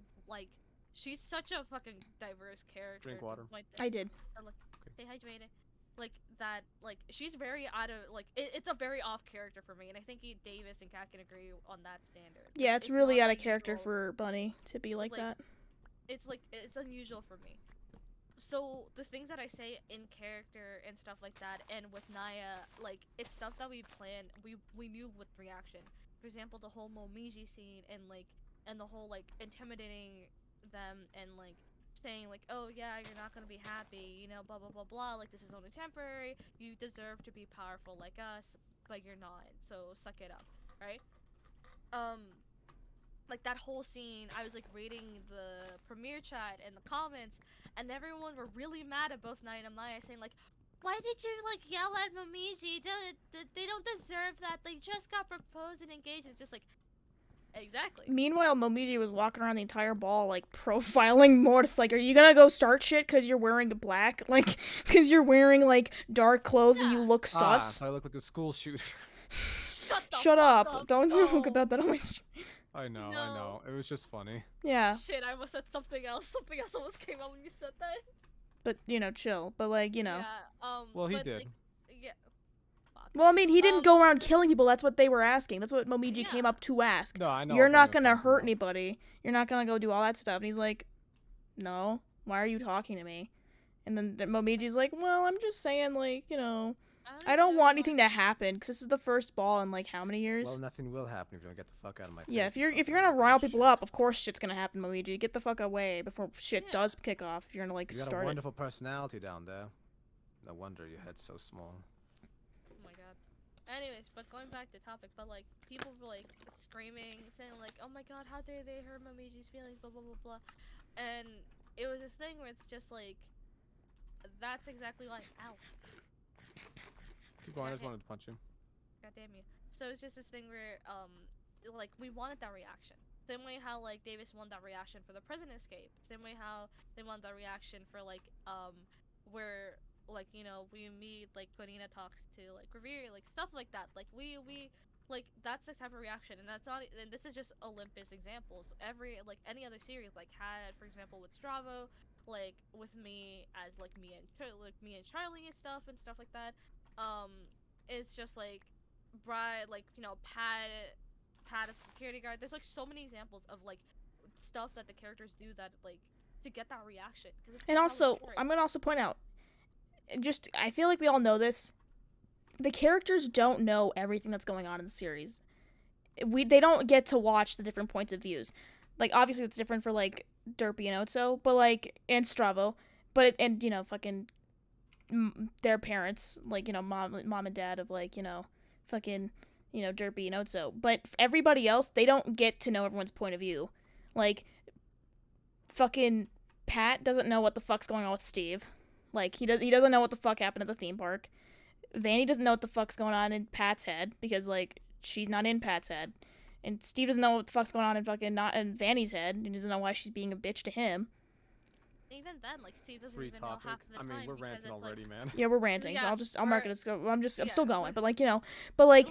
Speaker 5: she's such a fucking diverse character.
Speaker 1: Drink water.
Speaker 2: I did.
Speaker 5: Stay hydrated. that like she's very out of like it's a very off character for me, and I think Davis and Kat can agree on that standard.
Speaker 2: Yeah, it's really
Speaker 5: not
Speaker 2: out of character
Speaker 5: unusual.
Speaker 2: for Bunny to be like that.
Speaker 5: It's like it's unusual for me. So the things that I say in character and stuff like that, and with Naya, like it's stuff that we planned. We knew with reaction. For example, the whole Momiji scene and the whole like intimidating them and like saying like, oh yeah, you're not gonna be happy, you know, blah blah blah blah. Like this is only temporary. You deserve to be powerful like us, but you're not. So suck it up, right? Like that whole scene, I was like reading the premiere chat and the comments, and everyone were really mad at both Naya and Maya, saying like, "Why did you like yell at Momiji? They don't deserve that. They just got proposed and engaged." It's just like, exactly.
Speaker 2: Meanwhile, Momiji was walking around the entire ball, like, profiling Mortis, like, are you gonna go start shit because you're wearing black? Like, because you're wearing, like, dark clothes and you look sus?
Speaker 1: So I look like a school shooter.
Speaker 2: Shut up. Don't talk about that on my stream.
Speaker 1: I know. It was just funny.
Speaker 2: Yeah.
Speaker 5: Shit, I almost said something else. Something else almost came out when you said that.
Speaker 2: But, you know, chill. But, like, you know.
Speaker 5: Yeah,
Speaker 1: Well, he
Speaker 5: but,
Speaker 1: did.
Speaker 5: Like, yeah. Fuck.
Speaker 2: Well, I mean, he didn't go around killing people. That's what they were asking. That's what Momiji came up to ask.
Speaker 1: No, I know.
Speaker 2: You're
Speaker 1: what
Speaker 2: not
Speaker 1: I was
Speaker 2: gonna
Speaker 1: talking
Speaker 2: hurt
Speaker 1: about.
Speaker 2: anybody. You're not gonna go do all that stuff. And he's like, no. Why are you talking to me? And then Momiji's like, well, I'm just saying, like, you know, I don't want anything to happen because this is the first ball in, like, how many years?
Speaker 3: Well, nothing will happen if you don't get the fuck out of my face.
Speaker 2: Yeah, if
Speaker 3: you
Speaker 2: you're
Speaker 3: fucking
Speaker 2: gonna rile people
Speaker 3: shit.
Speaker 2: up, of course shit's gonna happen, Momiji. Get the fuck away before shit does kick off. If you're gonna, like,
Speaker 3: You got
Speaker 2: start
Speaker 3: a
Speaker 2: it.
Speaker 3: wonderful personality down there. No wonder your head's so small.
Speaker 5: Oh my god. Anyways, but going back to topic, but like people were like screaming, saying like, "Oh my god, how dare they hurt Momiji's feelings?" Blah blah blah blah, and it was this thing where it's just like, that's exactly like, ow.
Speaker 1: Keep going. I just wanted to punch him.
Speaker 5: God damn you. So it's just this thing where like we wanted that reaction. Same way how like Davis wanted that reaction for the prison escape. Same way how they wanted that reaction for like where like, you know, we meet like Corina talks to like Revere, like stuff like that. Like we like that's the type of reaction, and that's not, and this is just Olympus examples. Every like any other series like had, for example, with Stravo, like with me as like me and Charlie and stuff like that. It's just like Bride, like, you know, Pat as a security guard. There's like so many examples of like stuff that the characters do that like to get that reaction.
Speaker 2: And also, I'm gonna also point out, just I feel like we all know this. The characters don't know everything that's going on in the series. They don't get to watch the different points of views. Like obviously it's different for like Derpy and Otso, but like and Stravo, but and you know fucking their parents, like, you know, mom and dad of like, you know, fucking, you know, Derpy and Otso. But everybody else, they don't get to know everyone's point of view. Like fucking Pat doesn't know what the fuck's going on with Steve. Like he doesn't know what the fuck happened at the theme park. Vanny doesn't know what the fuck's going on in Pat's head because like she's not in Pat's head. And Steve doesn't know what the fuck's going on in fucking not in Vanny's head. He doesn't know why she's being a bitch to him.
Speaker 5: Even then, like Steve doesn't
Speaker 1: Free
Speaker 5: even
Speaker 1: topic.
Speaker 5: know half of the
Speaker 1: I
Speaker 5: time.
Speaker 1: mean, we're
Speaker 5: because
Speaker 1: ranting
Speaker 5: it's,
Speaker 1: already,
Speaker 5: like,
Speaker 1: man.
Speaker 2: Yeah, we're ranting.
Speaker 5: Yeah,
Speaker 2: So I'll mark it as go. I'm
Speaker 5: yeah,
Speaker 2: still going,
Speaker 5: but-
Speaker 2: but like, you know, but like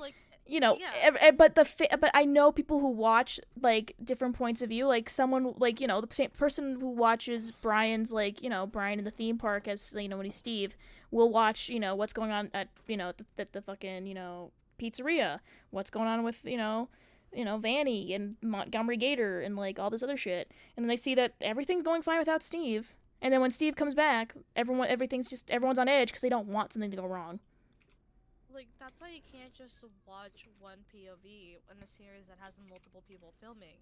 Speaker 2: you know,
Speaker 5: yeah.
Speaker 2: but but I know people who watch like different points of view. Like someone like, you know, the same person who watches Brian's, like, you know, Brian in the theme park as, you know, when he's Steve will watch, you know, what's going on at, you know, the fucking, you know, pizzeria. What's going on with, you know, Vanny and Montgomery Gator and like all this other shit. And then they see that everything's going fine without Steve. And then when Steve comes back, everyone's on edge because they don't want something to go wrong.
Speaker 5: Like, that's why you can't just watch one POV in a series that has multiple people filming.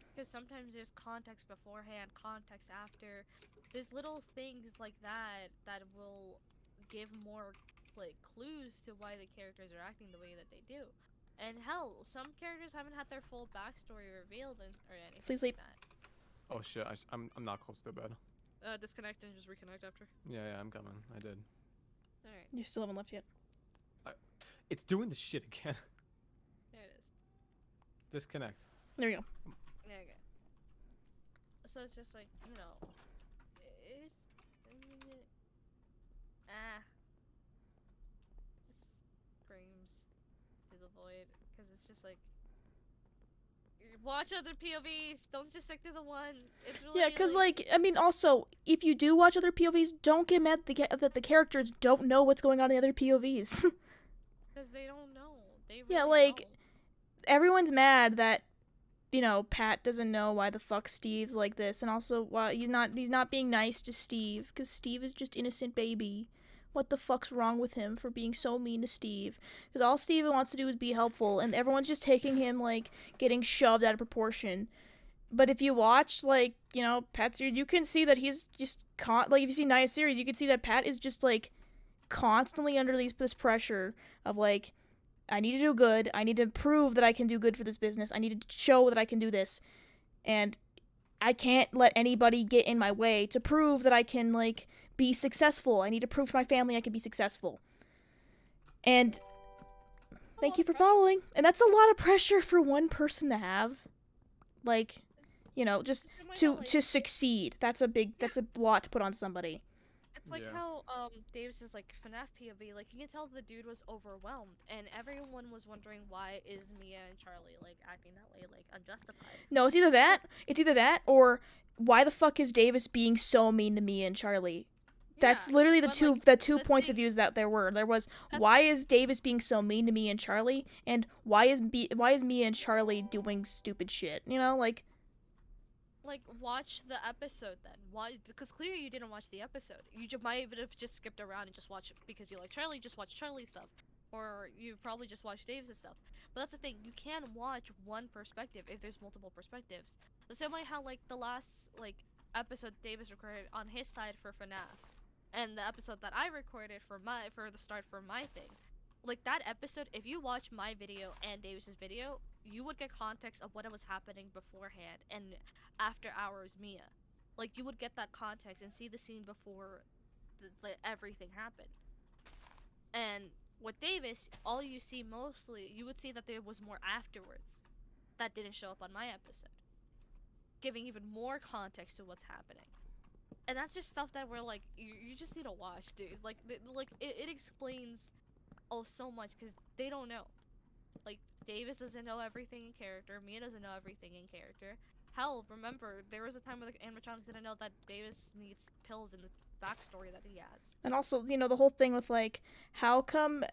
Speaker 5: Because sometimes there's context beforehand, context after. There's little things like that that will give more, like, clues to why the characters are acting the way that they do. And hell, some characters haven't had their full backstory revealed or anything
Speaker 2: Sleep.
Speaker 5: like that.
Speaker 1: Oh shit, I'm not close to bed.
Speaker 5: Disconnect and just reconnect after.
Speaker 1: Yeah, I'm coming. I did.
Speaker 5: Alright,
Speaker 2: You still haven't left yet.
Speaker 1: It's doing the shit again.
Speaker 5: there it is.
Speaker 1: Disconnect.
Speaker 2: There we go.
Speaker 5: There you go. So it's just like, you know, it's... Just screams to the void, because it's just like, watch other POVs. Don't just stick to the one. It's really
Speaker 2: Yeah, because, like, I mean, also, if you do watch other POVs, don't get mad that the characters don't know what's going on in other POVs.
Speaker 5: because they don't know. They really
Speaker 2: Yeah, like,
Speaker 5: don't.
Speaker 2: everyone's mad that, you know, Pat doesn't know why the fuck Steve's like this, and also why he's not being nice to Steve, because Steve is just innocent baby. What the fuck's wrong with him for being so mean to Steve? Because all Steve wants to do is be helpful, and everyone's just taking him, like, getting shoved out of proportion. But if you watch, like, you know, Pat's, you can see that he's just, like, if you see Naya's series, you can see that Pat is just, like, constantly under this pressure of, like, I need to do good, I need to prove that I can do good for this business, I need to show that I can do this, and I can't let anybody get in my way to prove that I can, like, be successful. I need to prove to my family I can be successful. And thank you for following. And that's a lot of pressure for one person to have. Like, you know, just to succeed. That's a lot to put on somebody.
Speaker 5: It's like how Davis's like FNAF POV, like you can tell the dude was overwhelmed, and everyone was wondering why is Mia and Charlie like acting that way, like unjustified.
Speaker 2: No, it's either that, or why the fuck is Davis being so mean to Mia and Charlie? That's literally the two points of views that there were. There was why is Davis being so mean to Mia and Charlie, and why is Mia and Charlie doing stupid shit? You know, like
Speaker 5: watch the episode then. Why? Because clearly you didn't watch the episode. You might have just skipped around and just watched because you like Charlie. Just watch Charlie stuff, or you probably just watch Davis's stuff. But that's the thing. You can't watch one perspective if there's multiple perspectives. The same way how like the last like episode Davis recorded on his side for FNAF. And the episode that I recorded for the start for my thing, like that episode, if you watch my video and Davis's video, you would get context of what was happening beforehand and after hours Mia. Like you would get that context and see the scene before everything happened. And with Davis, all you see mostly, you would see that there was more afterwards that didn't show up on my episode, giving even more context to what's happening. And that's just stuff that we're like, you just need to watch, dude. Like, it explains so much because they don't know. Like, Davis doesn't know everything in character. Mia doesn't know everything in character. Hell, remember, there was a time where the animatronics didn't know that Davis needs pills in the backstory that he has.
Speaker 2: And also, you know, the whole thing with, like, how come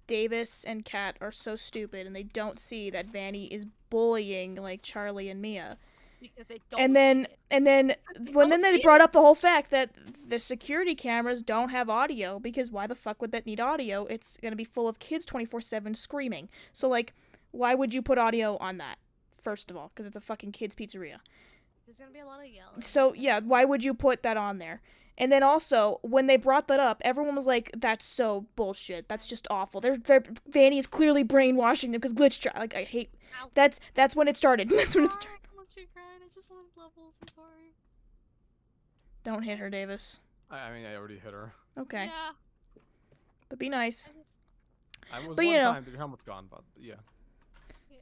Speaker 2: Davis and Kat are so stupid and they don't see that Vanny is bullying, like, Charlie and Mia?
Speaker 5: Because they don't.
Speaker 2: And then they brought up the whole fact that the security cameras don't have audio, because why the fuck would that need audio? It's gonna be full of kids 24/7 screaming. So like, why would you put audio on that? First of all, because it's a fucking kids pizzeria.
Speaker 5: There's gonna be a lot of yelling.
Speaker 2: So yeah, why would you put that on there? And then also, when they brought that up, everyone was like, "That's so bullshit. That's just awful." Vanny is clearly brainwashing them because glitch child. Like I hate. Ow. That's when it started. That's when it started.
Speaker 5: I just wanted levels. I'm sorry.
Speaker 2: Don't hit her, Davis.
Speaker 1: I mean, I already hit her.
Speaker 2: Okay.
Speaker 5: Yeah.
Speaker 2: But be nice.
Speaker 1: I was
Speaker 2: but
Speaker 1: one
Speaker 2: you know,
Speaker 1: time, the helmet's gone, but yeah.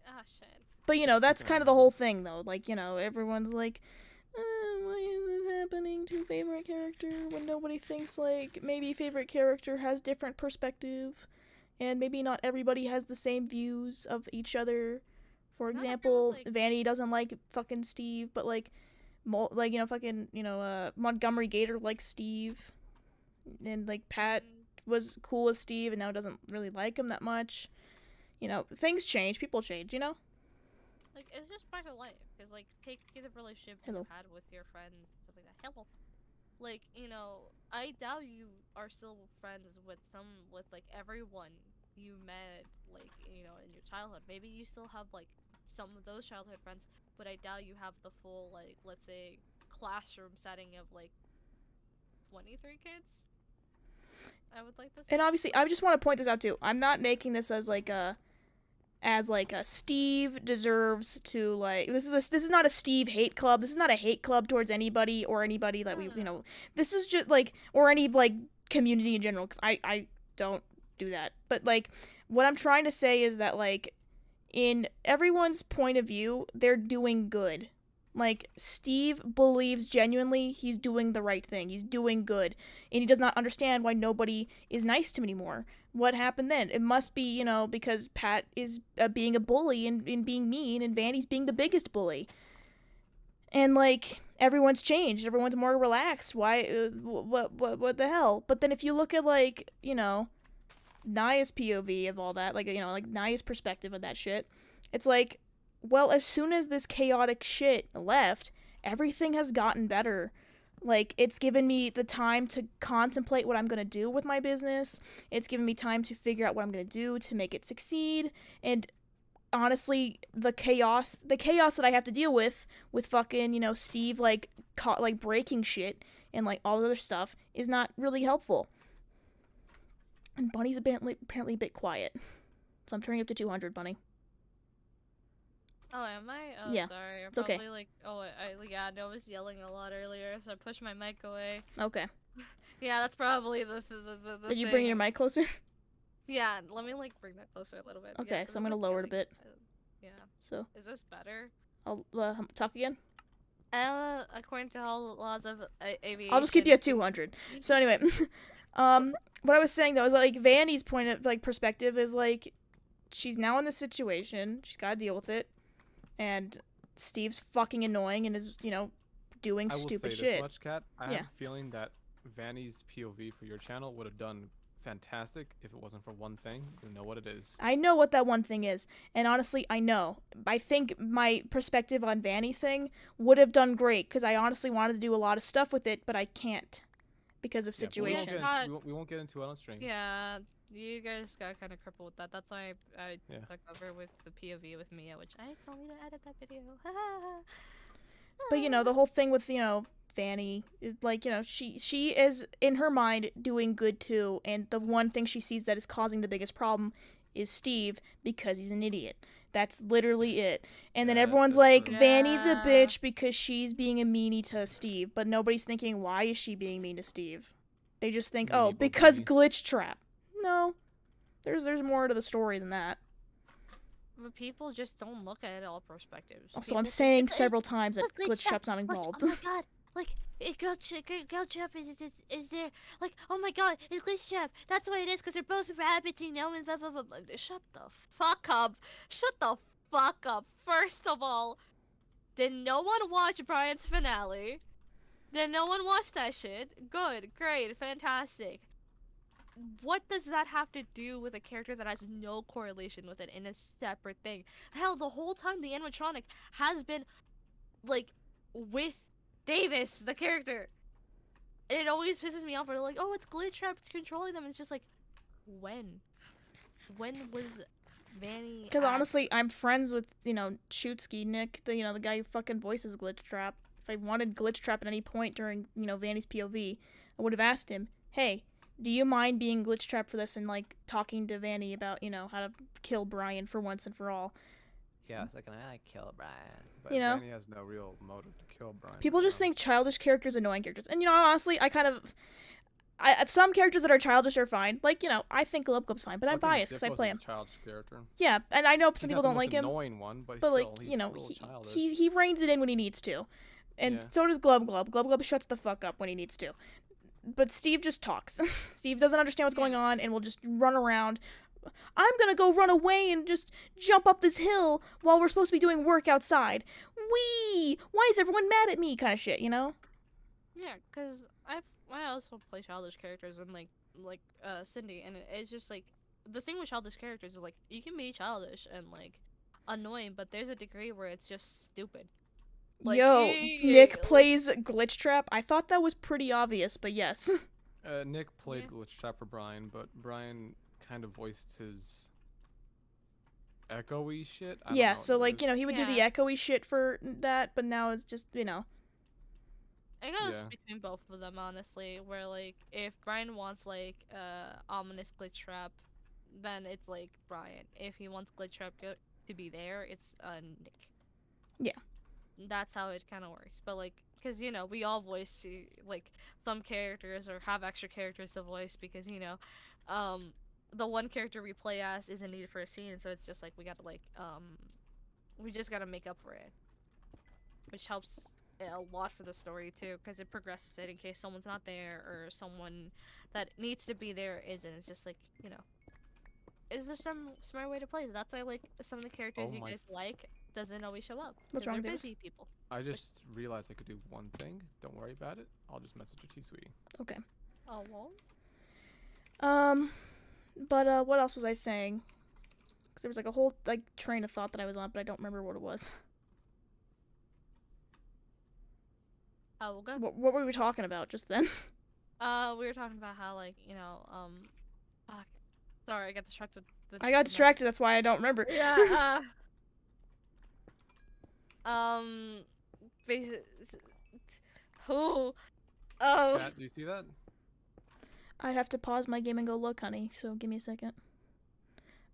Speaker 5: Ah, shit.
Speaker 2: But you know, that's kind of the whole thing, though. Like, you know, everyone's like, why is this happening to favorite character when nobody thinks, like, maybe favorite character has different perspective, and maybe not everybody has the same views of each other. For example, Vanny doesn't like fucking Steve, but like you know, fucking, you know, Montgomery Gator likes Steve, and like Pat was cool with Steve and now doesn't really like him that much. You know, things change, people change, you know.
Speaker 5: Like it's just part of life, because like take the relationship you had with your friends and stuff like that. Hello. Like, you know, I doubt you are still friends with like everyone you met, like, you know, in your childhood. Maybe you still have like some of those childhood friends, but I doubt you have the full, like, let's say classroom setting of like 23 kids. I would like to say.
Speaker 2: And obviously, I just want to point this out too. I'm not making this as like a Steve deserves to, like, this is not a Steve hate club. This is not a hate club towards anybody or anybody that we, you know, this is just like, or any like community in general, because I don't do that. But like, what I'm trying to say is that, like, in everyone's point of view, they're doing good. Like, Steve believes genuinely he's doing the right thing. He's doing good. And he does not understand why nobody is nice to him anymore. What happened then? It must be, you know, because Pat is being a bully and being mean, and Vanny's being the biggest bully. And, like, everyone's changed. Everyone's more relaxed. Why? What the hell? But then if you look at, like, you know, Naya's POV of all that, like, you know, like, Naya's perspective of that shit, it's like, well, as soon as this chaotic shit left, everything has gotten better. Like, it's given me the time to contemplate what I'm going to do with my business. It's given me time to figure out what I'm going to do to make it succeed. And honestly, the chaos that I have to deal with fucking, you know, Steve, like, breaking shit and, like, all the other stuff is not really helpful. And Bunny's apparently a bit quiet. So I'm turning up to 200, Bunny.
Speaker 5: Oh, am I? Oh,
Speaker 2: Yeah,
Speaker 5: sorry. I'm
Speaker 2: it's okay.
Speaker 5: probably like, yeah, no, I was yelling a lot earlier, so I pushed my mic away.
Speaker 2: Okay.
Speaker 5: Yeah, that's probably the
Speaker 2: Did you bring your mic closer?
Speaker 5: Yeah, let me like bring that closer a little bit.
Speaker 2: Okay,
Speaker 5: Yeah,
Speaker 2: so I'm gonna
Speaker 5: like,
Speaker 2: lower it a bit.
Speaker 5: Yeah.
Speaker 2: So.
Speaker 5: Is this better?
Speaker 2: I'll talk again.
Speaker 5: According to all laws of aviation.
Speaker 2: I'll just keep you at 200. So anyway, what I was saying though is, like, Vanny's point of, like, perspective is, like, she's now in this situation. She's got to deal with it. And Steve's fucking annoying and is, you know, doing stupid shit.
Speaker 1: I will say this much, Kat. I
Speaker 2: Yeah.
Speaker 1: have a feeling that Vanny's POV for your channel would have done fantastic if it wasn't for one thing. You know what it is.
Speaker 2: I know what that one thing is. And honestly, I know. I think my perspective on Vanny thing would have done great, because I honestly wanted to do a lot of stuff with it, but I can't because of
Speaker 1: Yeah, but we won't
Speaker 2: situations.
Speaker 1: get we won't get into it on stream.
Speaker 5: Yeah, you guys got kind of crippled with that. That's why I
Speaker 1: Yeah.
Speaker 5: took over with the POV with Mia, which I accidentally edit that video.
Speaker 2: But, you know, the whole thing with, you know, Vanny is, like, you know, she is in her mind doing good too, and the one thing she sees that is causing the biggest problem is Steve, because he's an idiot. That's literally it. And then
Speaker 1: Yeah,
Speaker 2: everyone's
Speaker 1: that's
Speaker 2: like,
Speaker 1: true.
Speaker 2: Vanny's a
Speaker 5: Yeah.
Speaker 2: bitch because she's being a meanie to Steve, but nobody's thinking, why is she being mean to Steve? They just think, oh,
Speaker 1: Meanie
Speaker 2: because
Speaker 1: Bobini.
Speaker 2: glitch trap. No. There's more to the story than that.
Speaker 5: But people just don't look at it all perspectives.
Speaker 2: Also,
Speaker 5: People
Speaker 2: I'm
Speaker 5: think
Speaker 2: saying
Speaker 5: it's-
Speaker 2: several times that
Speaker 5: Look,
Speaker 2: glitch trap's not
Speaker 5: like,
Speaker 2: involved.
Speaker 5: oh my god, like, glitch trap is there, like, oh my god, it's glitch trap, that's what it is, because they're both rabbits, you know, and blah blah blah. Shut the fuck up. Shut the fuck up. First of all, did no one watch Brian's finale? Did no one watch that shit? Good, great, fantastic. What does that have to do with a character that has no correlation with it in a separate thing? Hell, the whole time the animatronic has been, like, with Davis, the character. And it always pisses me off. They're like, oh, it's glitch trap controlling them. It's just like, when? When was Vanny?
Speaker 2: Because honestly, I'm friends with, you know, Shootski, Nick, the guy who fucking voices Glitch Trap. If I wanted Glitch Trap at any point during, you know, Vanny's POV, I would have asked him, hey, do you mind being Glitch Trap for this, and, like, talking to Vanny about, you know, how to kill Brian for once and for all.
Speaker 3: Yeah, it's like, I kill Brian.
Speaker 1: But
Speaker 2: You know?
Speaker 1: Vanny has no real motive to kill Brian.
Speaker 2: People just
Speaker 1: so-
Speaker 2: think childish characters annoying characters. And, you know, honestly, some characters that are childish are fine. Like, you know, I think Glub Glub's fine, but I'm
Speaker 1: Fucking
Speaker 2: biased because I
Speaker 1: Zip
Speaker 2: play
Speaker 1: was
Speaker 2: him.
Speaker 1: a childish character.
Speaker 2: Yeah, and I know
Speaker 1: He's
Speaker 2: some
Speaker 1: not
Speaker 2: people
Speaker 1: the
Speaker 2: don't
Speaker 1: most
Speaker 2: like him.
Speaker 1: annoying one, but
Speaker 2: But, like,
Speaker 1: still, he's
Speaker 2: you know,
Speaker 1: still childish.
Speaker 2: he reins it in when he needs to. And
Speaker 1: Yeah.
Speaker 2: so does Glub Glub. Glub Glub shuts the fuck up when he needs to. But Steve just talks. Steve doesn't understand what's going on and will just run around. I'm gonna go run away and just jump up this hill while we're supposed to be doing work outside. Whee! Why is everyone mad at me? Kind of shit, you know?
Speaker 5: Yeah, because I also play childish characters and like Cindy, and it's just like the thing with childish characters is like you can be childish and like annoying, but there's a degree where it's just stupid. Like,
Speaker 2: Yo,
Speaker 5: yeah,
Speaker 2: Nick
Speaker 5: like-
Speaker 2: plays Glitch Trap. I thought that was pretty obvious, but yes.
Speaker 1: Nick played
Speaker 5: Yeah.
Speaker 1: Glitch Trap for Brian, but Brian kind of voiced his echoey shit. I don't
Speaker 2: Yeah,
Speaker 1: know,
Speaker 2: so,
Speaker 1: it
Speaker 2: like, you know,
Speaker 1: was-
Speaker 2: he would do the
Speaker 5: Yeah.
Speaker 2: echoey shit for that, but now it's just, you know.
Speaker 5: It goes
Speaker 1: Yeah.
Speaker 5: between both of them, honestly. Where like if Brian wants like ominous glitch trap, then it's like Brian. If he wants glitch trap to be there, it's Nick.
Speaker 2: Yeah.
Speaker 5: That's how it kind of works. But like, because you know we all voice like some characters or have extra characters to voice because you know, the one character we play as isn't needed for a scene, so it's just like we gotta like we just gotta make up for it. which helps a lot for the story too, because it progresses it in case someone's not there or someone that needs to be there isn't. It's just like, you know, is there some smart way to play it? That's why like some of the characters
Speaker 1: Oh
Speaker 5: you
Speaker 1: my
Speaker 5: guys like doesn't always show up.
Speaker 2: What's
Speaker 5: 'cause
Speaker 2: wrong,
Speaker 5: they're
Speaker 2: Davis?
Speaker 5: busy people.
Speaker 1: I just realized I could do one thing. Don't worry about it. I'll just message you, sweetie.
Speaker 2: Okay.
Speaker 5: Oh well.
Speaker 2: But what else was I saying? Because there was like a whole like train of thought that I was on, but I don't remember what it was.
Speaker 5: We'll go.
Speaker 2: What were we talking about just then?
Speaker 5: We were talking about how like, you know, fuck. Sorry, I got distracted with
Speaker 2: I got
Speaker 5: the
Speaker 2: distracted. That's why I don't remember.
Speaker 5: Yeah, basi- who? Oh,
Speaker 1: Cat, do you see that?
Speaker 2: I'd have to pause my game and go look, honey. So give me a second.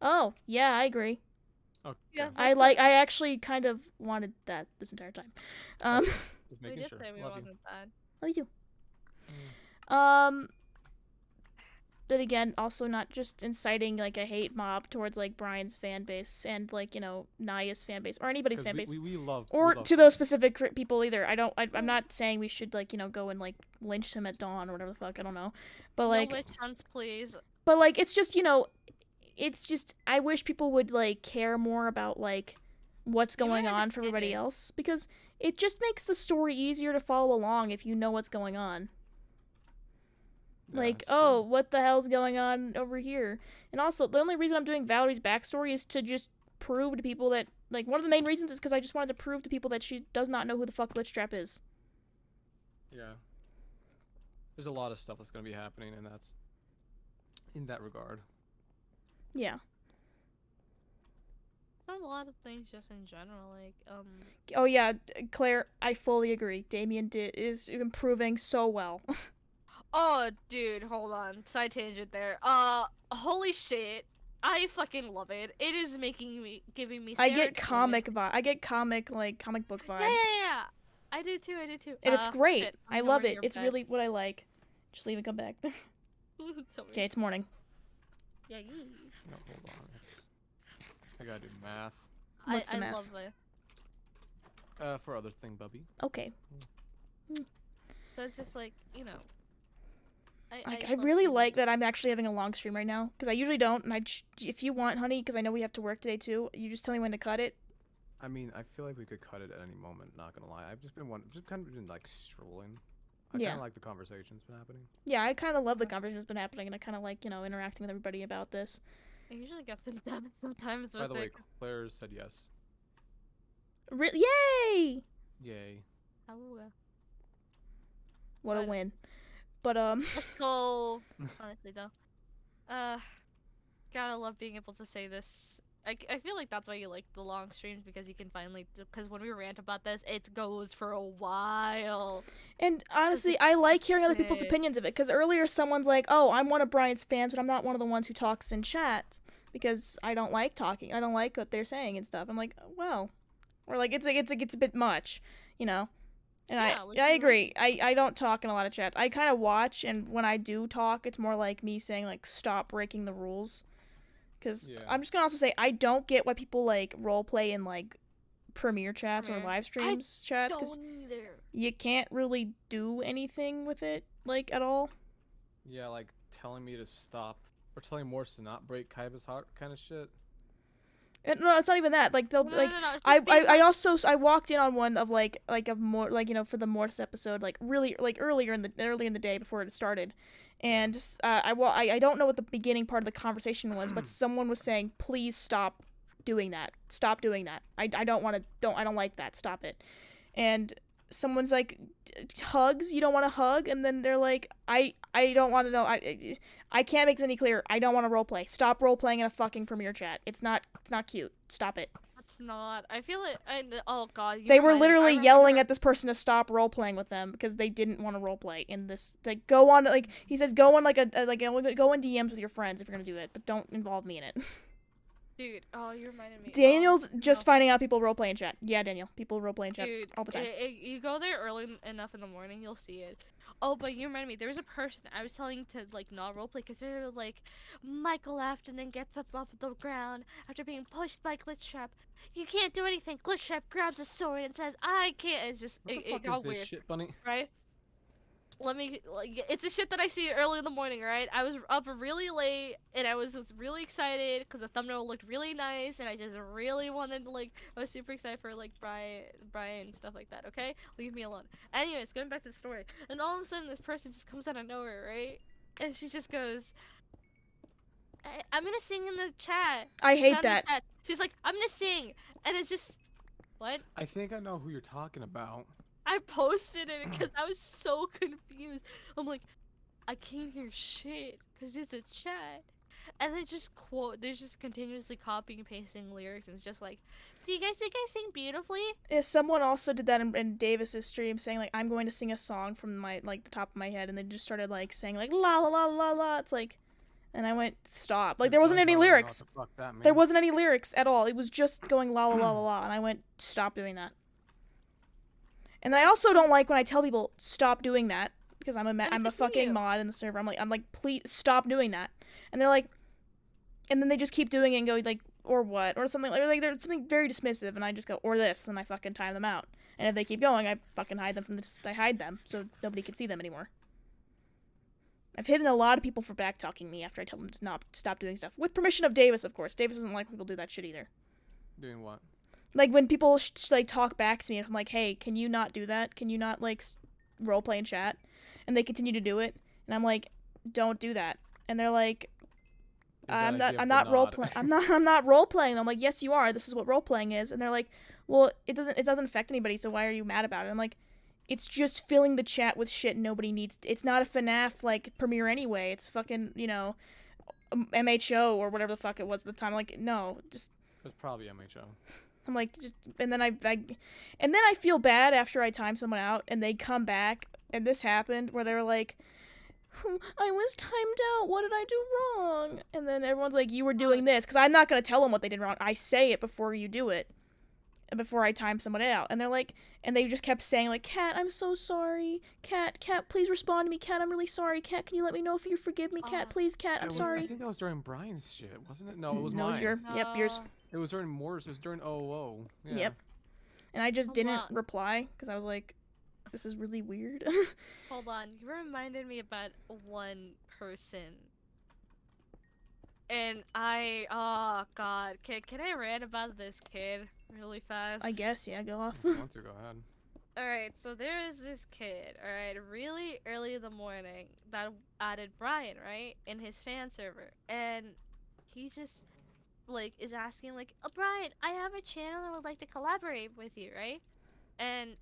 Speaker 2: Oh yeah, I agree.
Speaker 1: Okay.
Speaker 5: Yeah.
Speaker 2: I actually kind of wanted that this entire time.
Speaker 1: Just
Speaker 5: we
Speaker 1: making
Speaker 5: did
Speaker 1: sure.
Speaker 5: say we
Speaker 1: Love you.
Speaker 5: wanted that.
Speaker 2: Love you.
Speaker 1: Mm.
Speaker 2: But again, also not just inciting like a hate mob towards like Brian's fan base and like, you know, Naya's fan base or anybody's
Speaker 1: 'Cause
Speaker 2: fan base.
Speaker 1: we love.
Speaker 2: Or
Speaker 1: we love
Speaker 2: to
Speaker 1: Brian.
Speaker 2: those specific people either. I'm not saying we should like, you know, go and like lynch him at dawn or whatever the fuck. I don't know. But like,
Speaker 5: no witch hunts, please.
Speaker 2: but like, it's just, you know, it's just I wish people would like care more about like what's
Speaker 5: You
Speaker 2: going
Speaker 5: might
Speaker 2: on for everybody
Speaker 5: understand it.
Speaker 2: else because it just makes the story easier to follow along if you know what's going on.
Speaker 1: Yeah,
Speaker 2: Like,
Speaker 1: it's true.
Speaker 2: oh, what the hell's going on over here? And also, the only reason I'm doing Valerie's backstory is to just prove to people that, like, one of the main reasons is because I just wanted to prove to people that she does not know who the fuck Glitchtrap is.
Speaker 1: Yeah. There's a lot of stuff that's gonna be happening, and that's in that regard.
Speaker 2: Yeah.
Speaker 5: There's a lot of things just in general, like
Speaker 2: Oh yeah, Claire, I fully agree. Damien is improving so well.
Speaker 5: Oh, dude, hold on. Side tangent there. Holy shit. I fucking love it. It is giving me
Speaker 2: I get
Speaker 5: serotonin.
Speaker 2: comic book vibes.
Speaker 5: Yeah. I do too,
Speaker 2: And it's great.
Speaker 5: Shit,
Speaker 2: I
Speaker 5: I'm
Speaker 2: love
Speaker 5: nowhere
Speaker 2: it.
Speaker 5: near
Speaker 2: It's
Speaker 5: bed.
Speaker 2: really what I like. Just leave and come back.
Speaker 5: Tell me.
Speaker 2: Okay, it's morning.
Speaker 5: Yeah,
Speaker 1: No, hold on. I gotta do math.
Speaker 2: What's the
Speaker 5: I
Speaker 2: math?
Speaker 5: love it.
Speaker 1: For other thing, Bubby.
Speaker 2: Okay.
Speaker 5: So it's just like, you know.
Speaker 2: I
Speaker 5: love
Speaker 2: really
Speaker 5: seeing
Speaker 2: like
Speaker 5: it.
Speaker 2: that I'm actually having a long stream right now because I usually don't. And if you want, honey, because I know we have to work today too. You just tell me when to cut it.
Speaker 1: I mean, I feel like we could cut it at any moment. Not gonna lie. I've just kind of been like strolling. I
Speaker 2: Yeah.
Speaker 1: kind of like the conversation's been happening.
Speaker 2: Yeah, I kind of love the conversation that's been happening, and I kind of like, you know, interacting with everybody about this.
Speaker 5: I usually get them done sometimes
Speaker 1: By
Speaker 5: with
Speaker 1: the way,
Speaker 5: it.
Speaker 1: Claire said yes.
Speaker 2: Yay!
Speaker 1: Yay.
Speaker 2: What a
Speaker 5: But-
Speaker 2: win. But
Speaker 5: Let's go. Honestly, though. Gotta love being able to say this. I feel like that's why you like the long streams because you can finally. Because when we rant about this, it goes for a while.
Speaker 2: and honestly,
Speaker 5: it's
Speaker 2: I like hearing other people's
Speaker 5: shit.
Speaker 2: opinions of it because earlier someone's like, "Oh, I'm one of Brian's fans, but I'm not one of the ones who talks in chat because I don't like talking. I don't like what they're saying and stuff." I'm like, "Well," or like it's a bit much, you know. And
Speaker 5: Yeah, like,
Speaker 2: I
Speaker 5: you
Speaker 2: agree. I don't talk in a lot of chats. I kind of watch, and when I do talk, it's more like me saying like, "Stop breaking the rules." Because
Speaker 1: Yeah.
Speaker 2: I'm just gonna also say I don't get why people like roleplay in like premiere chats or
Speaker 5: Premiere.
Speaker 2: live streams chats because
Speaker 5: Don't either.
Speaker 2: you can't really do anything with it like at all.
Speaker 1: Yeah, like telling me to stop or telling Morse to not break Kaiba's heart, kind of shit.
Speaker 2: And, no, it's not even that. Like they'll
Speaker 5: No,
Speaker 2: like
Speaker 5: no, no, it's
Speaker 2: I
Speaker 5: just being,
Speaker 2: I also I walked in on one of like a more like, you know, for the Morse episode like really like earlier in the day before it started. And I don't know what the beginning part of the conversation was, but someone was saying, "Please stop doing that. Stop doing that. I don't like that. Stop it." And someone's like, "Hugs? You don't want to hug?" And then they're like, I don't want to know. I can't make this any clearer. I don't want to roleplay. Stop roleplaying in a fucking premiere chat. It's not cute. Stop it.
Speaker 5: That's not. I feel it. Oh god.
Speaker 2: They were literally yelling at this person to stop role playing with them because they didn't want to role play in this. Like, go on, like he says, go on go in DMs with your friends if you're gonna do it, but don't involve me in it.
Speaker 5: Dude, oh, you reminded me.
Speaker 2: Daniel's just
Speaker 5: no.
Speaker 2: finding out people role play in chat. Yeah, Daniel, people role play in chat
Speaker 5: Dude,
Speaker 2: all the time.
Speaker 5: You go there early enough in the morning, you'll see it. Oh, but you reminded me. There was a person I was telling to like not roleplay because they were like, Michael left and then gets up off the ground after being pushed by Glitchtrap. You can't do anything. Glitchtrap grabs a sword and says, "I can't." It's just
Speaker 1: What the
Speaker 5: it
Speaker 1: fuck is
Speaker 5: got
Speaker 1: this
Speaker 5: weird,
Speaker 1: shit, bunny?
Speaker 5: right? It's the shit that I see early in the morning, right? I was up really late and I was really excited because the thumbnail looked really nice and I just really wanted to I was super excited for like Brian and stuff like that. Okay, leave me alone. Anyways, going back to the story, and all of a sudden this person just comes out of nowhere, right? And she just goes, I'm gonna sing in the chat.
Speaker 2: I hate
Speaker 5: Not in the
Speaker 2: that.
Speaker 5: chat. She's like, I'm gonna sing, and it's just what?
Speaker 1: I think I know who you're talking about.
Speaker 5: I posted it because I was so confused. I'm like, I can't hear shit because it's a chat. And they just they're just continuously copying and pasting lyrics, and it's just like, do you guys think I sing beautifully?
Speaker 2: Yeah, someone also did that in Davis's stream, saying like, I'm going to sing a song from my the top of my head, and they just started like saying like la la la la la. It's like, and I went, stop. Like there wasn't any lyrics. There wasn't any lyrics at all. It was just going la la la la la, and I went, stop doing that. And I also don't like when I tell people stop doing that because I'm a fucking mod in the server. I'm like please stop doing that, and they're like, and then they just keep doing it and go like or what or something like there's something very dismissive, and I just go or this, and I fucking time them out. And if they keep going, I fucking hide them I hide them so nobody can see them anymore. I've hidden a lot of people for backtalking me after I tell them to stop doing stuff with permission of Davis, of course. Davis doesn't like when people do that shit either.
Speaker 1: Doing what?
Speaker 2: Like when people like talk back to me and I'm like, hey, can you not do that? Can you not like roleplay and chat? And they continue to do it, and I'm like, don't do that. And they're like, I'm not roleplaying. I'm not roleplaying. I'm like, yes, you are. This is what roleplaying is. And they're like, well, it doesn't affect anybody, so why are you mad about it? I'm like, it's just filling the chat with shit nobody needs. It's not a FNAF like premiere anyway. It's fucking, you know, MHO or whatever the fuck it was at the time. Like, no, just.
Speaker 1: It was probably MHO.
Speaker 2: I'm like, just, and then I feel bad after I time someone out and they come back, and this happened where they were like, I was timed out, what did I do wrong? And then everyone's like, you were doing this, because I'm not going to tell them what they did wrong. I say it before you do it, before I time someone out. And they're like, and they just kept saying like, Cat, I'm so sorry. Cat, please respond to me. Cat, I'm really sorry. Cat, can you let me know if you forgive me? Cat, please, Cat, I'm sorry.
Speaker 1: I think that was during Brian's shit, wasn't it? No, it was mine.
Speaker 2: Yep, yours.
Speaker 1: It was during Moore's. It was during OO. Yeah.
Speaker 2: Yep. And I just didn't reply because I was like, this is really weird.
Speaker 5: Hold on. You reminded me about one person. And oh god. Can I rant about this kid really fast?
Speaker 2: I guess, yeah, go off.
Speaker 1: If you want to, go ahead.
Speaker 5: Alright, so there is this kid, alright, really early in the morning that added Brian, right? In his fan server. And he just like is asking like, oh, Brian, I have a channel and would like to collaborate with you, right? And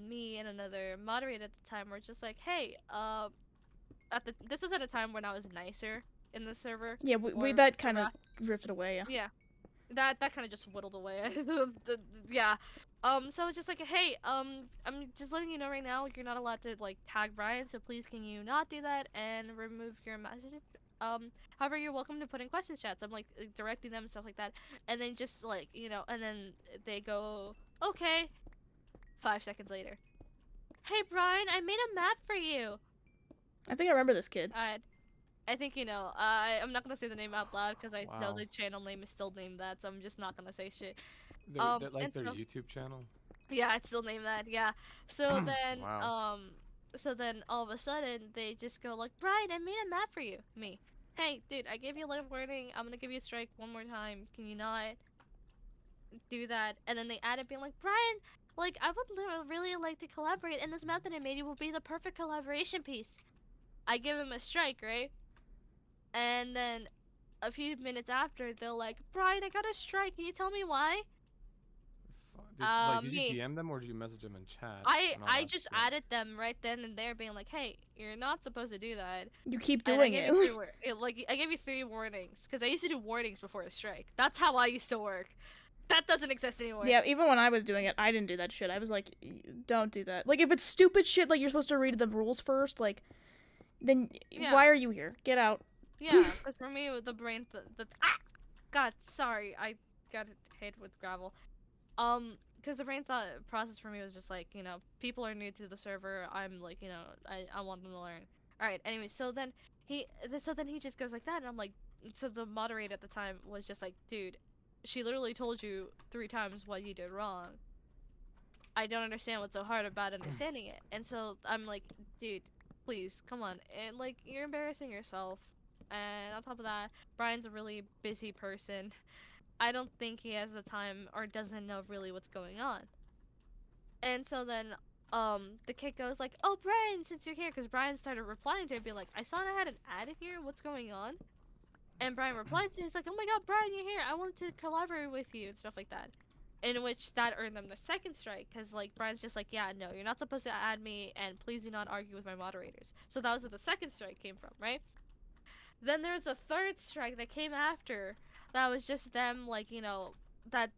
Speaker 5: me and another moderator at the time were just like, hey, this was at a time when I was nicer in the server.
Speaker 2: Yeah, we that kind of drifted away.
Speaker 5: Yeah, that kind of just whittled away. Yeah. So I was just like, hey, I'm just letting you know right now, you're not allowed to like tag Brian, so please can you not do that and remove your message. However, you're welcome to put in questions chats. I'm like directing them and stuff like that, and then just like, you know, and then they go, okay. 5 seconds later, hey Brian, I made a map for you.
Speaker 2: I think I remember this kid.
Speaker 5: I think you know. I'm not gonna say the name out loud because I know the channel name is still named that, so I'm just not gonna say shit.
Speaker 1: Like their YouTube channel.
Speaker 5: Yeah, it's still named that. Yeah. So then,
Speaker 1: Wow.
Speaker 5: so then all of a sudden they just go like, Brian, I made a map for you. Me. Hey, dude, I gave you a live warning. I'm gonna give you a strike one more time. Can you not do that? And then they added being like, Brian, like I would really like to collaborate, and this map that I made you will be the perfect collaboration piece. I give them a strike, right? And then a few minutes after, they're like, Brian, I got a strike. Can you tell me why?
Speaker 1: Did you DM them or did you message them in chat?
Speaker 5: I just added them right then and there, being like, hey, you're not supposed to do that.
Speaker 2: You keep doing it.
Speaker 5: Like, I gave you 3 warnings, because I used to do warnings before a strike. That's how I used to work. That doesn't exist anymore.
Speaker 2: Yeah, even when I was doing it, I didn't do that shit. I was like, don't do that. Like, if it's stupid shit, like, you're supposed to read the rules first, like, then why are you here? Get out.
Speaker 5: Yeah, because for me, with the brain, God, sorry, I got hit with gravel. because the brain thought process for me was just like, you know, people are new to the server. I'm like, you know, I want them to learn. All right. Anyway, so then he just goes like that, and I'm like, so the moderator at the time was just like, dude, she literally told you 3 times what you did wrong. I don't understand what's so hard about understanding it. And so I'm like, dude, please, come on. And like, you're embarrassing yourself. And on top of that, Brian's a really busy person. I don't think he has the time or doesn't know really what's going on. And so then, the kid goes like, oh, Brian, since you're here, because Brian started replying to it, be like, I saw I had an ad in here, what's going on? And Brian replied to it, he's like, oh my god, Brian, you're here, I wanted to collaborate with you, and stuff like that. In which that earned them the 2nd strike, because like Brian's just like, yeah, no, you're not supposed to add me, and please do not argue with my moderators. So that was where the 2nd strike came from, right? Then there's the 3rd strike that came after. That was just them, like, you know, that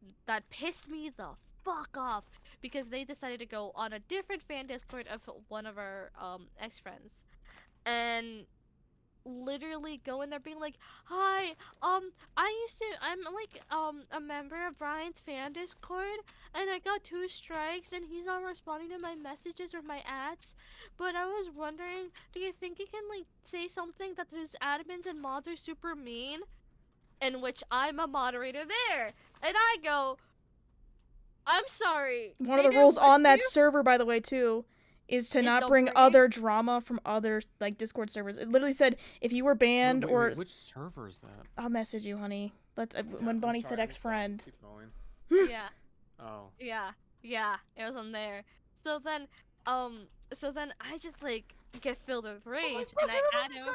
Speaker 5: pissed me the fuck off, because they decided to go on a different fan Discord of one of our ex-friends, and literally go in there being like, hi, I'm like a member of Brian's fan Discord, and I got 2 strikes and he's not responding to my messages or my ads, but I was wondering, do you think you can like say something that his admins and mods are super mean? In which I'm a moderator there, and I go, I'm sorry.
Speaker 2: One of the rules on that server, by the way, too, is to not bring other drama from other like Discord servers. It literally said if you were banned or
Speaker 1: which server is that?
Speaker 2: I'll message you, honey. When Bonnie said ex-friend.
Speaker 1: Keep going.
Speaker 5: Yeah.
Speaker 1: Oh.
Speaker 5: Yeah. It was on there. So then I just like get filled with rage, and I add him.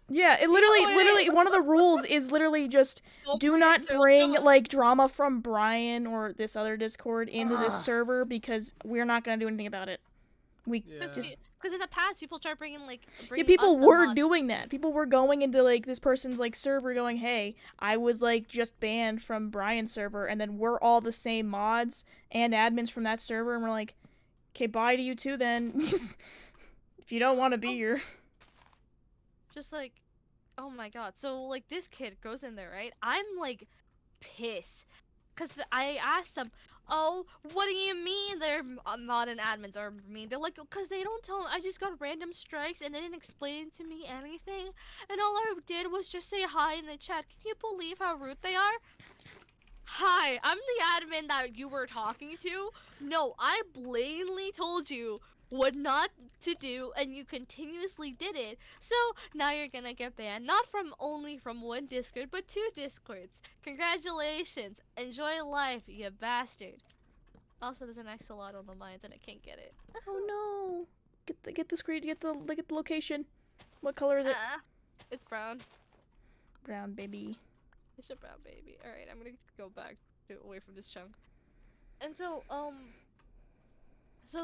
Speaker 2: Yeah, it literally one of the rules is literally just do not bring like drama from Brian or this other Discord into this server, because we're not gonna do anything about it.
Speaker 5: Because in the past, people tried bringing
Speaker 2: people were doing that. People were going into like this person's like server, going, "Hey, I was like just banned from Brian's server, and then we're all the same mods and admins from that server," and we're like, "Okay, bye to you too then. If you don't want to be here."
Speaker 5: Just like, oh my god. So like this kid goes in there, right? I'm like pissed, because I asked them, oh, what do you mean they're mod and admins are mean? They're like, because they don't tell them. I just got random strikes and they didn't explain to me anything, and all I did was just say hi in the chat. Can you believe how rude they are? Hi, I'm the admin that you were talking to. No, I blatantly told you what not to do, and you continuously did it. So now you're gonna get banned, not from only from 1 Discord, but 2 Discords. Congratulations. Enjoy life, you bastard. Also, there's an axolotl on the mines, and I can't get it.
Speaker 2: Oh no! Get the screen. Get the location. What color is it?
Speaker 5: It's brown.
Speaker 2: Brown, baby.
Speaker 5: It's a brown baby. All right, I'm gonna go back away from this chunk. And so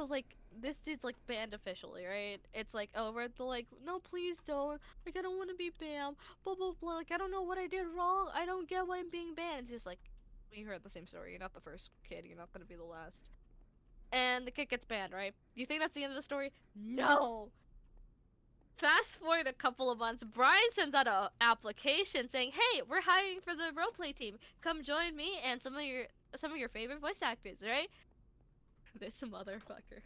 Speaker 5: like this dude's like banned officially, right? It's like, oh, we're like, no, please don't. Like, I don't want to be banned. Blah blah blah. Like, I don't know what I did wrong. I don't get why I'm being banned. It's just like, we heard the same story. You're not the first kid. You're not gonna be the last. And the kid gets banned, right? You think that's the end of the story? No. Fast forward a couple of months, Brian sends out an application saying, "Hey, we're hiring for the roleplay team. Come join me and some of your favorite voice actors, right?" This motherfucker,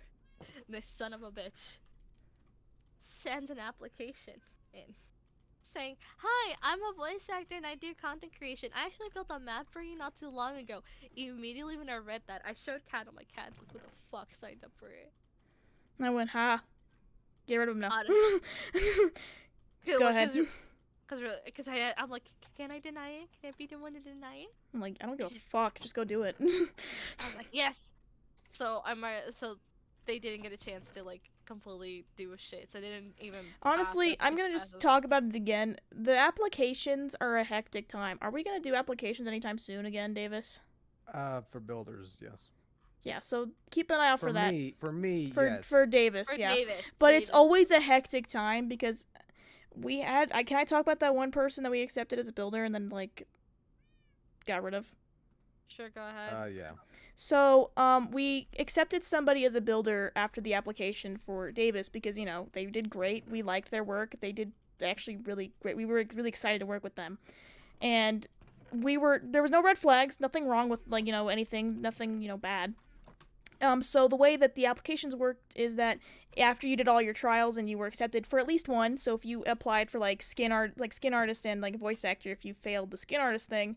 Speaker 5: this son of a bitch, sends an application in saying, "Hi, I'm a voice actor and I do content creation. I actually built a map for you not too long ago." Immediately when I read that, I showed Kat. I'm like, "Kat, who the fuck signed up for it?"
Speaker 2: I went, "Ha. Get rid of him now." Just go ahead.
Speaker 5: Because I'm like, can I deny it? Can I be the one to deny it?
Speaker 2: I'm like, I don't give a fuck. Just go do it.
Speaker 5: I was like, yes. So so they didn't get a chance to like completely do a shit. So they didn't even.
Speaker 2: Honestly, I'm gonna just talk about it again. The applications are a hectic time. Are we gonna do applications anytime soon again, Davis?
Speaker 6: For builders, yes.
Speaker 2: Yeah, so keep an eye out for that.
Speaker 6: Yes.
Speaker 2: For Davis,
Speaker 5: for
Speaker 2: yeah.
Speaker 5: Davis,
Speaker 2: but it's always a hectic time because we had. Can I talk about that one person that we accepted as a builder and then like got rid of?
Speaker 5: Sure, go ahead.
Speaker 6: Yeah.
Speaker 2: So, we accepted somebody as a builder after the application for Davis because, you know, they did great. We liked their work. They did actually really great. We were really excited to work with them. And there was no red flags, nothing wrong with like, anything, nothing, bad. So the way that the applications worked is that after you did all your trials and you were accepted for at least one, so if you applied for like skin artist and like voice actor, if you failed the skin artist thing,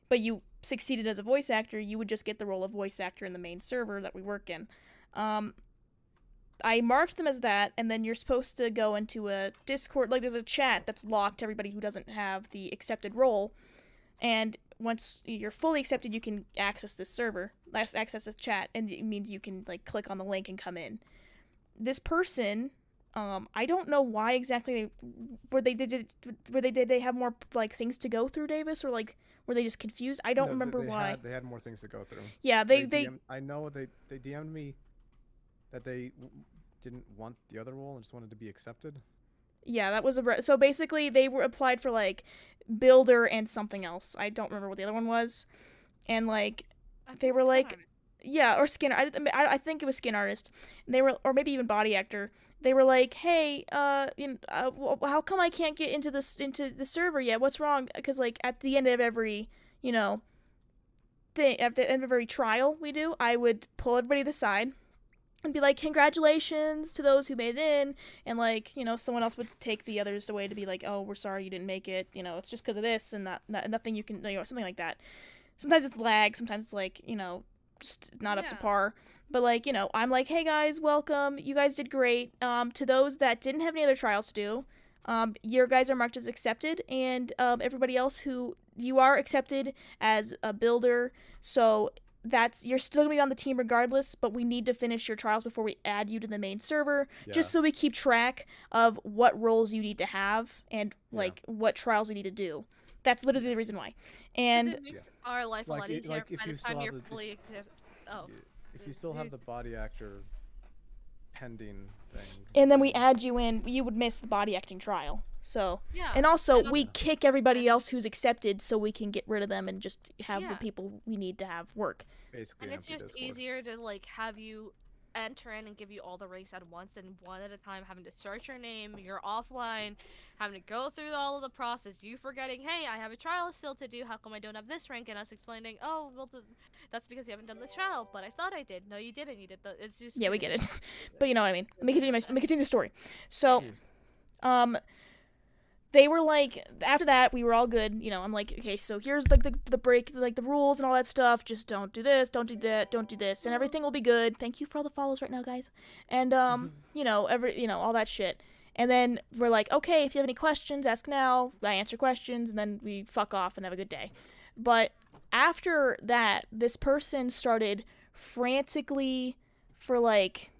Speaker 2: but you succeeded as a voice actor, you would just get the role of voice actor in the main server that we work in. I marked them as that, and then you're supposed to go into a Discord, like there's a chat that's locked to everybody who doesn't have the accepted role, and once you're fully accepted, you can access this server, access this chat, and it means you can like click on the link and come in. This person, I don't know why exactly did they have more like things to go through, Davis, or like were they just confused? I don't remember why.
Speaker 6: They had more things to go through.
Speaker 2: Yeah,
Speaker 6: I know they DM'd me that they didn't want the other role and just wanted to be accepted.
Speaker 2: Yeah, that was so basically they were applied for like builder and something else. I don't remember what the other one was, and like they were like, yeah, or skin. I think it was skin artist. And they were, or maybe even body actor. They were like, hey, how come I can't get into the server yet? What's wrong? Because like at the end of every thing, at the end of every trial we do, I would pull everybody to the side and be like, congratulations to those who made it in, and like, someone else would take the others away to be like, oh, we're sorry you didn't make it, it's just because of this and nothing you can, something like that. Sometimes it's lag, sometimes it's like, just not up to par. But like, I'm like, hey guys, welcome, you guys did great. To those that didn't have any other trials to do, your guys are marked as accepted, and everybody else who you are accepted as a builder, so you're still gonna be on the team regardless, but we need to finish your trials before we add you to the main server, just so we keep track of what roles you need to have and like what trials we need to do. That's literally the reason why. And
Speaker 5: it makes our life a lot easier by the time you're fully accepted.
Speaker 6: If you still have the body actor pending thing,
Speaker 2: and then we add you in, you would miss the body acting trial. So
Speaker 5: yeah,
Speaker 2: and also we kick everybody else who's accepted so we can get rid of them and just have the people we need to have work.
Speaker 6: Basically,
Speaker 5: and it's just easier to like have you enter in and give you all the ranks at once and one at a time, having to search your name, you're offline, having to go through all of the process, you forgetting, hey, I have a trial still to do, how come I don't have this rank, and us explaining, oh, well, that's because you haven't done this trial, but I thought I did. No, you didn't. You did it's just...
Speaker 2: Yeah, we get it. But you know what I mean. Let me continue the story. So, they were like, after that, we were all good. I'm like, okay, so here's like the break, like the rules and all that stuff. Just don't do this, don't do that, don't do this, and everything will be good. Thank you for all the follows right now, guys. And all that shit. And then we're like, okay, if you have any questions, ask now. I answer questions, and then we fuck off and have a good day. But after that, this person started frantically for like,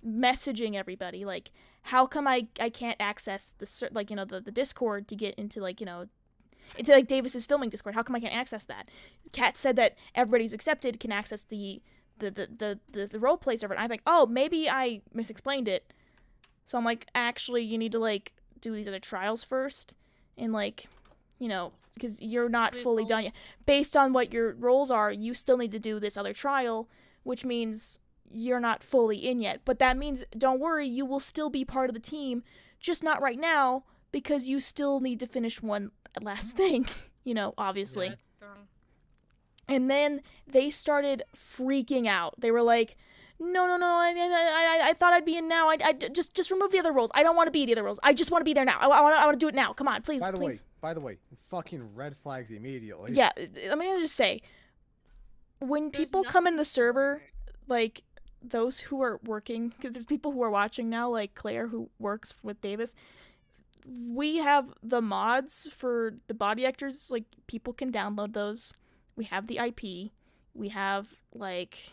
Speaker 2: messaging everybody like, how come I can't access the Discord to get into into like Davis's filming Discord? How come I can't access that? Kat said that everybody's accepted can access the roleplay server. And I'm like, oh, maybe I misexplained it. So I'm like, actually, you need to like do these other trials first, and like, because you're not fully done yet. Based on what your roles are, you still need to do this other trial, which means you're not fully in yet. But that means, don't worry, you will still be part of the team, just not right now, because you still need to finish one last thing, obviously.
Speaker 5: Yeah.
Speaker 2: And then they started freaking out. They were like, no, I thought I'd be in now. I just remove the other roles. I don't want to be the other roles. I just want to be there now. I want to do it now. Come on, please, please.
Speaker 6: By the way, fucking red flags immediately.
Speaker 2: Yeah, I'm gonna just say, when people come in the server, like, those who are working, because there's people who are watching now, like Claire, who works with Davis, we have the mods for the body actors, like, people can download those. We have the IP. We have, like,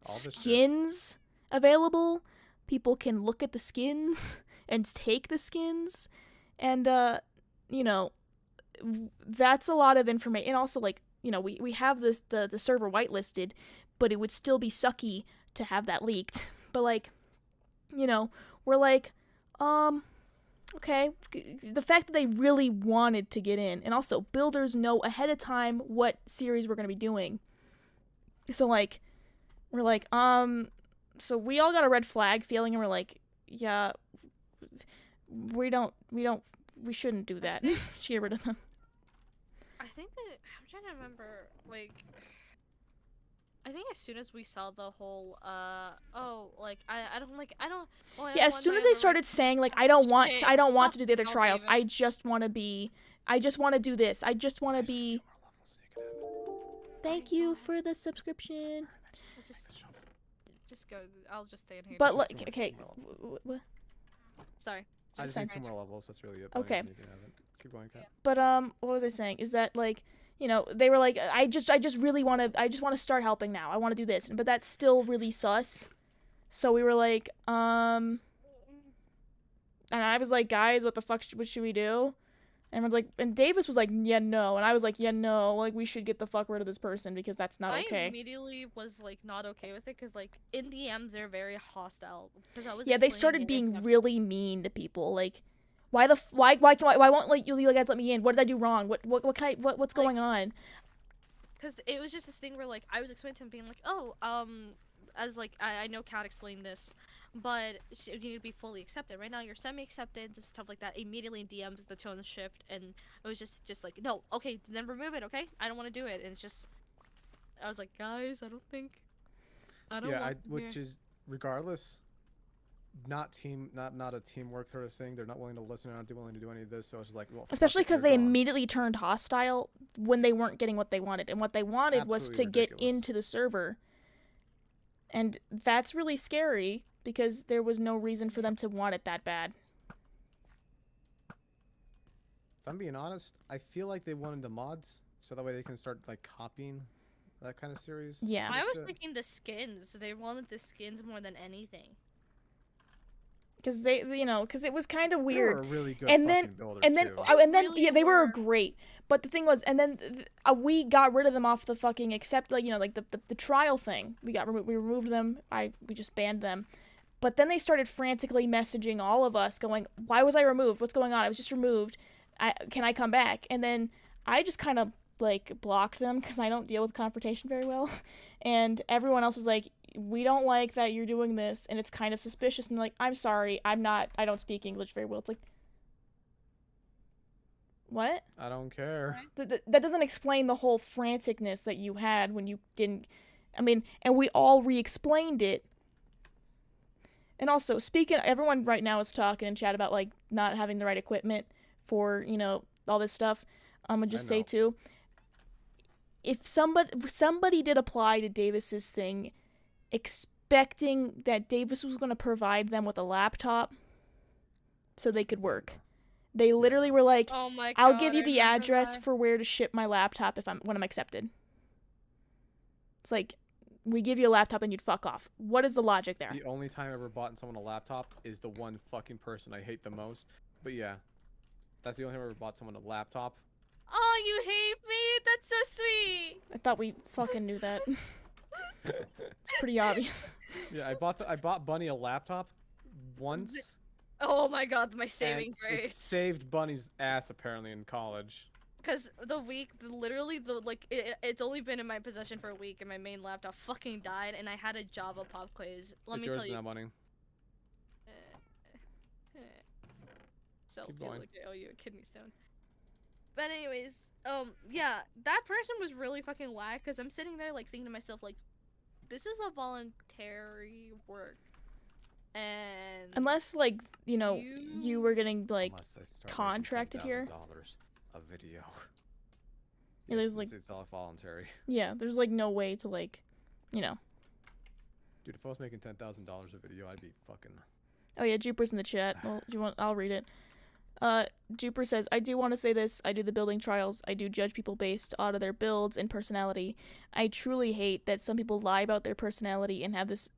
Speaker 2: skins available. People can look at the skins and take the skins. And, that's a lot of information. And also, like, we have this the server whitelisted, but it would still be sucky to have that leaked. But like, we're like, okay, the fact that they really wanted to get in, and also builders know ahead of time what series we're going to be doing. So like, we're like, so we all got a red flag feeling, and we're like, yeah, we shouldn't do that. She get rid of them.
Speaker 5: I'm trying to remember, like, I think as soon as we saw the whole, oh, like, I don't like, I don't. Oh, I
Speaker 2: Yeah,
Speaker 5: don't
Speaker 2: as
Speaker 5: want
Speaker 2: soon
Speaker 5: my
Speaker 2: as they
Speaker 5: other
Speaker 2: started
Speaker 5: rights.
Speaker 2: saying like I don't want
Speaker 5: Shit.
Speaker 2: I don't want to do the other
Speaker 5: Tell
Speaker 2: trials.
Speaker 5: David.
Speaker 2: I just want to be I just want to do this. I just want to be Thank you for the subscription.
Speaker 5: Just go. I'll just stay in here.
Speaker 2: But
Speaker 6: Just
Speaker 2: like
Speaker 6: two more
Speaker 2: okay,
Speaker 6: levels.
Speaker 5: Sorry.
Speaker 6: I just
Speaker 2: Sorry.
Speaker 6: need 2 more levels. That's really it.
Speaker 2: Okay.
Speaker 6: You can have it. Keep going, Kat.
Speaker 2: but what was I saying? Is that like you know, they were like I just really want to I just want to start helping now. I want to do this. But that's still really sus. So we were like and I was like, guys, what the fuck what should we do? And everyone's like, and Davis was like, yeah, no. And I was like, yeah, no. Like, we should get the fuck rid of this person because that's not
Speaker 5: I
Speaker 2: okay.
Speaker 5: immediately was like not okay with it because like in DMs they're very hostile. Because I was
Speaker 2: Yeah, they
Speaker 5: explaining
Speaker 2: started
Speaker 5: it
Speaker 2: being
Speaker 5: in
Speaker 2: really mean to people. Like, why why won't like you guys let me in? What did I do wrong? What can I what's going on?
Speaker 5: Because it was just this thing where like I was explaining to him being like, oh, as like I know Kat explained this, but you need to be fully accepted. Right now you're semi-accepted, and stuff like that. Immediately in DMs the tone shift, and it was just like, no, okay, then remove it, okay? I don't want to do it. And it's just, I was like, guys, I don't
Speaker 6: Yeah,
Speaker 5: want
Speaker 6: which is regardless, not a teamwork sort of thing. They're not willing to listen. They're not willing to do any of this. So it's just like, well,
Speaker 2: Especially
Speaker 6: because
Speaker 2: because they immediately turned hostile when they weren't getting what they wanted, and what they wanted was to
Speaker 6: Absolutely
Speaker 2: get
Speaker 6: ridiculous.
Speaker 2: into the server. And that's really scary because there was no reason for them to want it that bad.
Speaker 6: If I'm being honest, I feel like they wanted the mods so that way they can start like copying that kind of series.
Speaker 2: Yeah.
Speaker 5: I was
Speaker 6: shit.
Speaker 5: thinking the skins. They wanted the skins more than anything.
Speaker 2: Because they, you know, because it was kind of
Speaker 6: They
Speaker 2: weird.
Speaker 6: were a really good
Speaker 2: And
Speaker 6: fucking
Speaker 2: then,
Speaker 6: builder
Speaker 2: and then,
Speaker 6: too.
Speaker 5: Really
Speaker 2: yeah, they were
Speaker 5: were.
Speaker 2: great. But the thing was, and then we got rid of them off the fucking, except like, you know, like the trial thing. We removed them. We just banned them. But then they started frantically messaging all of us, going, "Why was I removed? What's going on? I was just removed. Can I come back?" And then I just kind of like blocked them because I don't deal with confrontation very well. And everyone else was like, "We don't like that you're doing this, and it's kind of suspicious." And I'm like, "I'm sorry, I don't speak English very well." It's like, what?
Speaker 6: I don't care.
Speaker 2: That doesn't explain the whole franticness that you had when you didn't. I mean, and we all re-explained it. And also, everyone right now is talking in chat about like not having the right equipment for, you know, all this stuff. I'm gonna just say too, if somebody did apply to Davis's thing, expecting that Davis was gonna provide them with a laptop so they could work. They literally were like,
Speaker 5: Oh my god.
Speaker 2: "I'll give you
Speaker 5: I
Speaker 2: the
Speaker 5: remember
Speaker 2: address
Speaker 5: that.
Speaker 2: for where to ship my laptop when I'm accepted." It's like, we give you a laptop and you'd fuck off. What is the logic there?
Speaker 6: The only time I ever bought someone a laptop is the one fucking person I hate the most. But yeah, that's the only time I ever bought someone a laptop.
Speaker 5: Oh, you hate me? That's so sweet.
Speaker 2: I thought we fucking knew that. It's pretty obvious.
Speaker 6: Yeah, I bought Bunny a laptop once.
Speaker 5: Oh my god, my saving
Speaker 6: and
Speaker 5: grace.
Speaker 6: It saved Bunny's ass apparently in college.
Speaker 5: Because it's only been in my possession for a week, and my main laptop fucking died, and I had a Java pop quiz. Let me
Speaker 6: It's yours
Speaker 5: tell you.
Speaker 6: now, Bunny.
Speaker 5: Still
Speaker 6: Keep
Speaker 5: feel
Speaker 6: going.
Speaker 5: like I owe you a kidney stone. But anyways, yeah, that person was really fucking whack, because I'm sitting there, like, thinking to myself, like, this is a voluntary work. And
Speaker 2: Unless, like, you know, you were getting, like,
Speaker 6: Unless I start
Speaker 2: contracted here.
Speaker 6: $10,000 a video.
Speaker 2: Yeah, there's, like-
Speaker 6: it's all voluntary.
Speaker 2: Yeah, there's, like, no way to, like, you know.
Speaker 6: Dude, if I was making $10,000 a video, I'd be fucking.
Speaker 2: Oh yeah, Juper's in the chat. Well, do you want? I'll read it. Juper says, "I do want to say this. I do the building trials. I do judge people based out of their builds and personality. I truly hate that some people lie about their personality and have this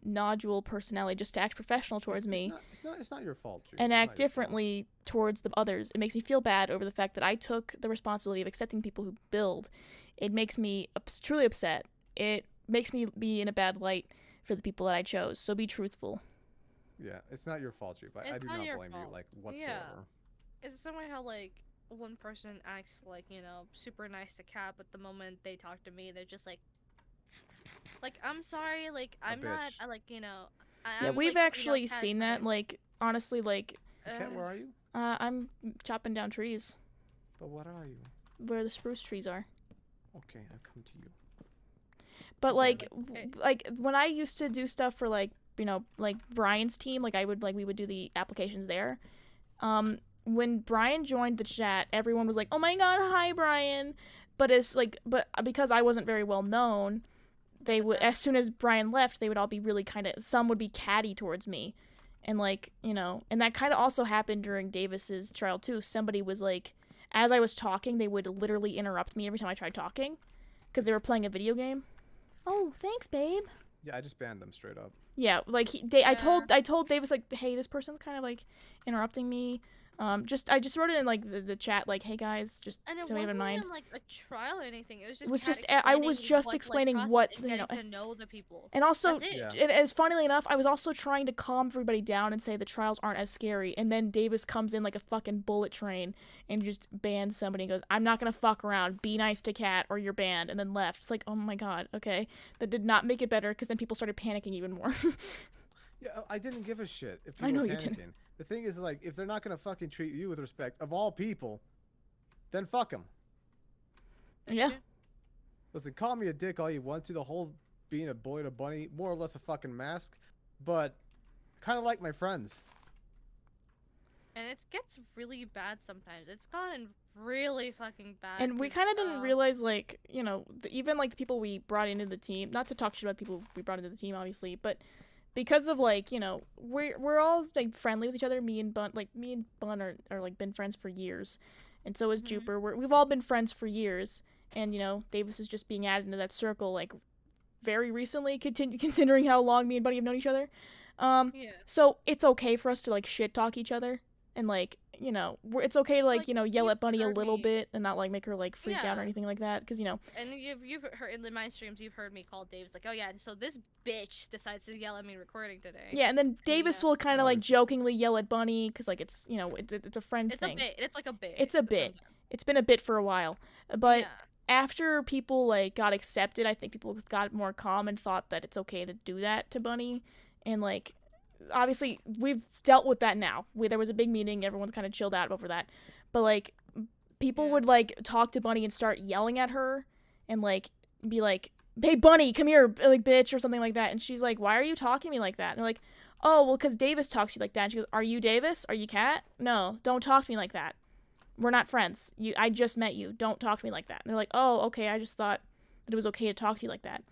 Speaker 2: nodule personality just to act professional towards me
Speaker 6: It's not your fault, Jude.
Speaker 2: and
Speaker 6: It's not
Speaker 2: act
Speaker 6: your fault.
Speaker 2: differently towards the others. It makes me feel bad over the fact that I took the responsibility of accepting people who build. It makes me truly upset. It makes me be in a bad light for the people that I chose. So be truthful."
Speaker 6: Yeah, it's not your fault, Jude. I
Speaker 5: It's
Speaker 6: do
Speaker 5: not
Speaker 6: not
Speaker 5: your
Speaker 6: blame you,
Speaker 5: fault.
Speaker 6: like, whatsoever.
Speaker 5: it's somewhere how, like, one person acts, like, you know, super nice to Kat, but the moment they talk to me, they're just like, I'm sorry, like, I'm not,
Speaker 6: bitch.
Speaker 5: like, you know,
Speaker 2: Yeah,
Speaker 5: I'm,
Speaker 2: we've
Speaker 5: like,
Speaker 2: actually
Speaker 5: Kat's
Speaker 2: seen that.
Speaker 5: friend.
Speaker 2: Like, honestly, like,
Speaker 6: Kat, where are you?
Speaker 2: I'm chopping down trees
Speaker 6: But what are you?
Speaker 2: where the spruce trees are.
Speaker 6: Okay, I come to you.
Speaker 2: But like,
Speaker 5: Okay.
Speaker 2: like when I used to do stuff for like, you know, like Brian's team, like we would do the applications there. When Brian joined the chat, everyone was like, "Oh my god, hi Brian." But because I wasn't very well known, they would, as soon as Brian left, they would all be really kind of, some would be catty towards me. And like, you know, and that kind of also happened during Davis's trial too. Somebody was like, as I was talking, they would literally interrupt me every time I tried talking because they were playing a video game. Oh, thanks, babe.
Speaker 6: Yeah, I just banned them straight up.
Speaker 2: Yeah, like I told Davis like, hey, this person's kind of like interrupting me. I just wrote it in like the chat, like, hey guys, just
Speaker 5: And it
Speaker 2: so we have in
Speaker 5: wasn't
Speaker 2: mind.
Speaker 5: even like a trial or anything. It was just.
Speaker 2: It was
Speaker 5: Kat
Speaker 2: just I was just
Speaker 5: like,
Speaker 2: explaining
Speaker 5: process
Speaker 2: what,
Speaker 5: and
Speaker 2: you know,
Speaker 5: getting to know the people.
Speaker 2: and also,
Speaker 5: That's it.
Speaker 6: Yeah.
Speaker 2: as funnily enough, I was also trying to calm everybody down and say the trials aren't as scary. And then Davis comes in like a fucking bullet train and just bans somebody and goes, "I'm not gonna fuck around. Be nice to Kat or you're banned." And then left. It's like, oh my god, okay, that did not make it better because then people started panicking even more.
Speaker 6: Yeah, I didn't give a shit if
Speaker 2: I
Speaker 6: people
Speaker 2: know
Speaker 6: were
Speaker 2: you
Speaker 6: panicking.
Speaker 2: didn't.
Speaker 6: The thing is, like, if they're not gonna fucking treat you with respect, of all people, then fuck them.
Speaker 2: Yeah.
Speaker 6: Listen, call me a dick all you want to. The whole being a boy to bunny, more or less a fucking mask, but kind of like my friends.
Speaker 5: And it gets really bad sometimes. It's gotten really fucking bad.
Speaker 2: And we
Speaker 5: 'cause,
Speaker 2: kind of didn't realize, like, you know, even like the people we brought into the team, not to talk shit about people we brought into the team, obviously, but because of, like, you know, we're all like friendly with each other. Me and Bun are like been friends for years, and so is Juper. We've all been friends for years, and you know, Davis is just being added into that circle like very recently, considering how long me and Buddy have known each other.
Speaker 5: Yeah.
Speaker 2: So it's okay for us to like shit talk each other. And, like, you know, it's okay to, like, you know, yell
Speaker 5: you've
Speaker 2: at Bunny a
Speaker 5: heard
Speaker 2: little
Speaker 5: me.
Speaker 2: bit and not, like, make her, like, freak out or
Speaker 5: Yeah.
Speaker 2: anything like that. Because, you know.
Speaker 5: And you've heard in my streams, you've heard me call Davis like, "Oh yeah, so this bitch decides to yell at me recording today."
Speaker 2: Yeah, and then Davis will kind of, like, jokingly yell at Bunny because, like, it's, you know, it's a friend thing.
Speaker 5: It's a bit. It's like a bit.
Speaker 2: It's a bit. It's been a bit for a while. But
Speaker 5: Yeah.
Speaker 2: after people, like, got accepted, I think people got more calm and thought that it's okay to do that to Bunny. And, like, obviously we've dealt with that now. There was a big meeting, everyone's kind of chilled out over that, but like people would like talk to Bunny and start yelling at her and like be like, "Hey Bunny, come here, like bitch," or something like that. And she's like, "Why are you talking to me like that?" And they're like, "Oh, well, because Davis talks to you like that." And she goes, "Are you Davis? Are you Kat? No, don't talk to me like that. We're not friends. I just met you. Don't talk to me like that." And they're like, "Oh, okay, I just thought that it was okay to talk to you like that."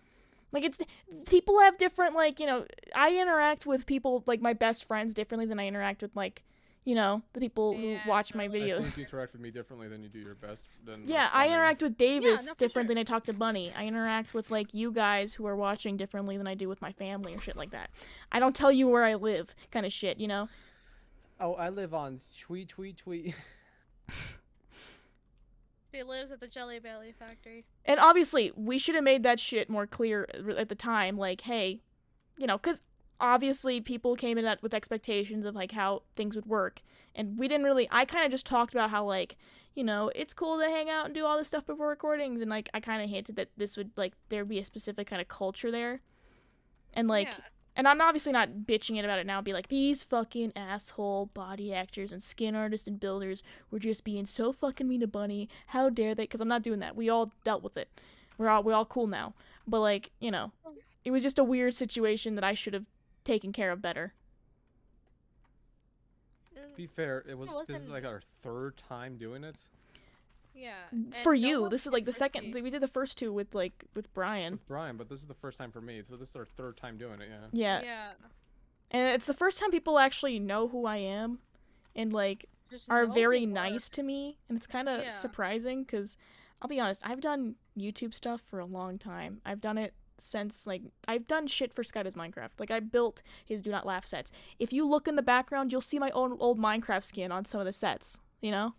Speaker 2: Like, it's, people have different, like, you know, I interact with people, like, my best friends differently than I interact with, like, you know, the people who watch my
Speaker 6: I
Speaker 2: videos.
Speaker 6: think you interact with me differently than you do your best.
Speaker 2: Yeah, I interact with Davis
Speaker 5: no, for
Speaker 2: different
Speaker 5: sure.
Speaker 2: than I talk to Bunny. I interact with, like, you guys who are watching differently than I do with my family or shit like that. I don't tell you where I live kind of shit, you know?
Speaker 6: Oh, I live on tweet.
Speaker 5: He lives at the Jelly Belly factory.
Speaker 2: And obviously, we should have made that shit more clear at the time. Like, hey, you know, because obviously people came in with expectations of, like, how things would work. And we didn't really, I kind of just talked about how, like, you know, it's cool to hang out and do all this stuff before recordings. And, like, I kind of hinted that this would, like, there'd be a specific kind of culture there. And, like,
Speaker 5: Yeah.
Speaker 2: and I'm obviously not bitching about it now, be like, these fucking asshole body actors and skin artists and builders were just being so fucking mean to Bunny. How dare they? Because I'm not doing that. We all dealt with it. We're all cool now. But, like, you know, it was just a weird situation that I should have taken care of better.
Speaker 6: Be fair, this is
Speaker 5: wasn't-
Speaker 6: like our third time doing it.
Speaker 5: Yeah.
Speaker 2: For
Speaker 5: and no
Speaker 2: you,
Speaker 5: one
Speaker 2: this is
Speaker 5: took
Speaker 2: like the second.
Speaker 5: mercy.
Speaker 2: We did the first two with Brian.
Speaker 6: With Brian, but this is the first time for me, so this is our third time doing it, yeah.
Speaker 2: Yeah.
Speaker 5: Yeah.
Speaker 2: And it's the first time people actually know who I am, and like
Speaker 5: Just
Speaker 2: are
Speaker 5: know
Speaker 2: very
Speaker 5: the
Speaker 2: nice
Speaker 5: work.
Speaker 2: to me, and it's kind of
Speaker 5: Yeah.
Speaker 2: surprising because I'll be honest, I've done YouTube stuff for a long time. I've done it since, like, I've done shit for Skyda's Minecraft. Like, I built his Do Not Laugh sets. If you look in the background, you'll see my own old Minecraft skin on some of the sets, you know?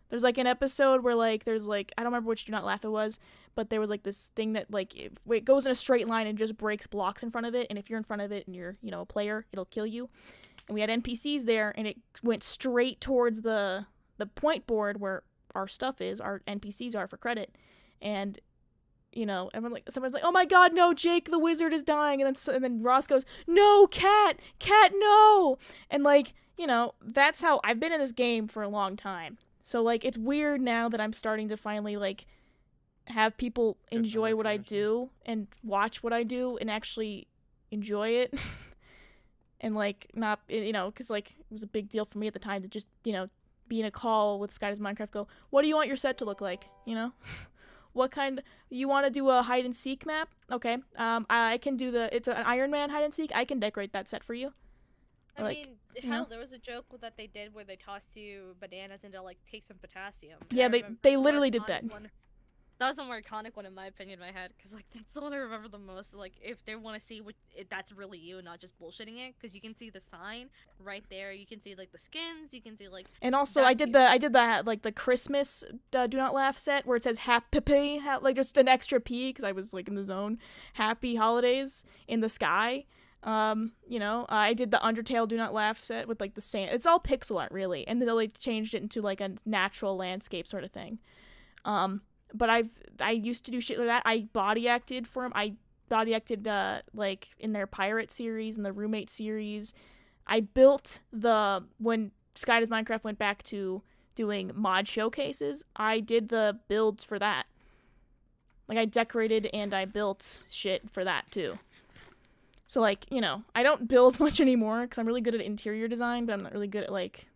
Speaker 2: There's, like, an episode where, like, there's, like, I don't remember which Do Not Laugh it was, but there was, like, this thing that, like, it goes in a straight line and just breaks blocks in front of it, and if you're in front of it and you're, you know, a player, it'll kill you. And we had NPCs there, and it went straight towards the point board where our stuff is, our NPCs are for credit. And, you know, someone's like, "Oh my god, no, Jake the wizard is dying." And then Ross goes, "No, Cat, no." And, like, you know, that's how I've been in this game for a long time. So, like, it's weird now that I'm starting to finally, like, have people
Speaker 1: some
Speaker 2: enjoy what I
Speaker 1: recognition.
Speaker 2: do and watch what I do and actually enjoy it. And like not, you know, because like it was a big deal for me at the time to just, you know, be in a call with Sky Does Minecraft, go, what do you want your set to look like, you know? What kind, you want to do a hide and seek map? Okay, I can do it's an Iron Man hide and seek, I can decorate that set for you.
Speaker 5: I
Speaker 2: Like,
Speaker 5: mean,
Speaker 2: you
Speaker 5: hell,
Speaker 2: know?
Speaker 5: there was a joke that they did where they tossed you bananas and to like take some potassium.
Speaker 2: Yeah,
Speaker 5: I
Speaker 2: they
Speaker 5: remember
Speaker 2: they
Speaker 5: the more
Speaker 2: literally did
Speaker 5: iconic
Speaker 2: that.
Speaker 5: one- That was the more iconic one in my opinion, in my head, because like that's the one I remember the most. Like if they want to see what that's really you, not just bullshitting it, because you can see the sign right there. You can see like the skins. You can see like.
Speaker 2: And also, I did that like the Christmas Do Not Laugh set where it says happy, like just an extra P because I was like in the zone. Happy holidays in the sky. You know, I did the Undertale Do Not Laugh set with like the sand. It's all pixel art really, and then they like changed it into like a natural landscape sort of thing. But I used to do shit like that. I body acted for them. I body acted like in their pirate series and the roommate series. I built when Sky Does Minecraft went back to doing mod showcases, I did the builds for that. Like I decorated and I built shit for that too. So like, you know, I don't build much anymore because I'm really good at interior design, but I'm not really good at like,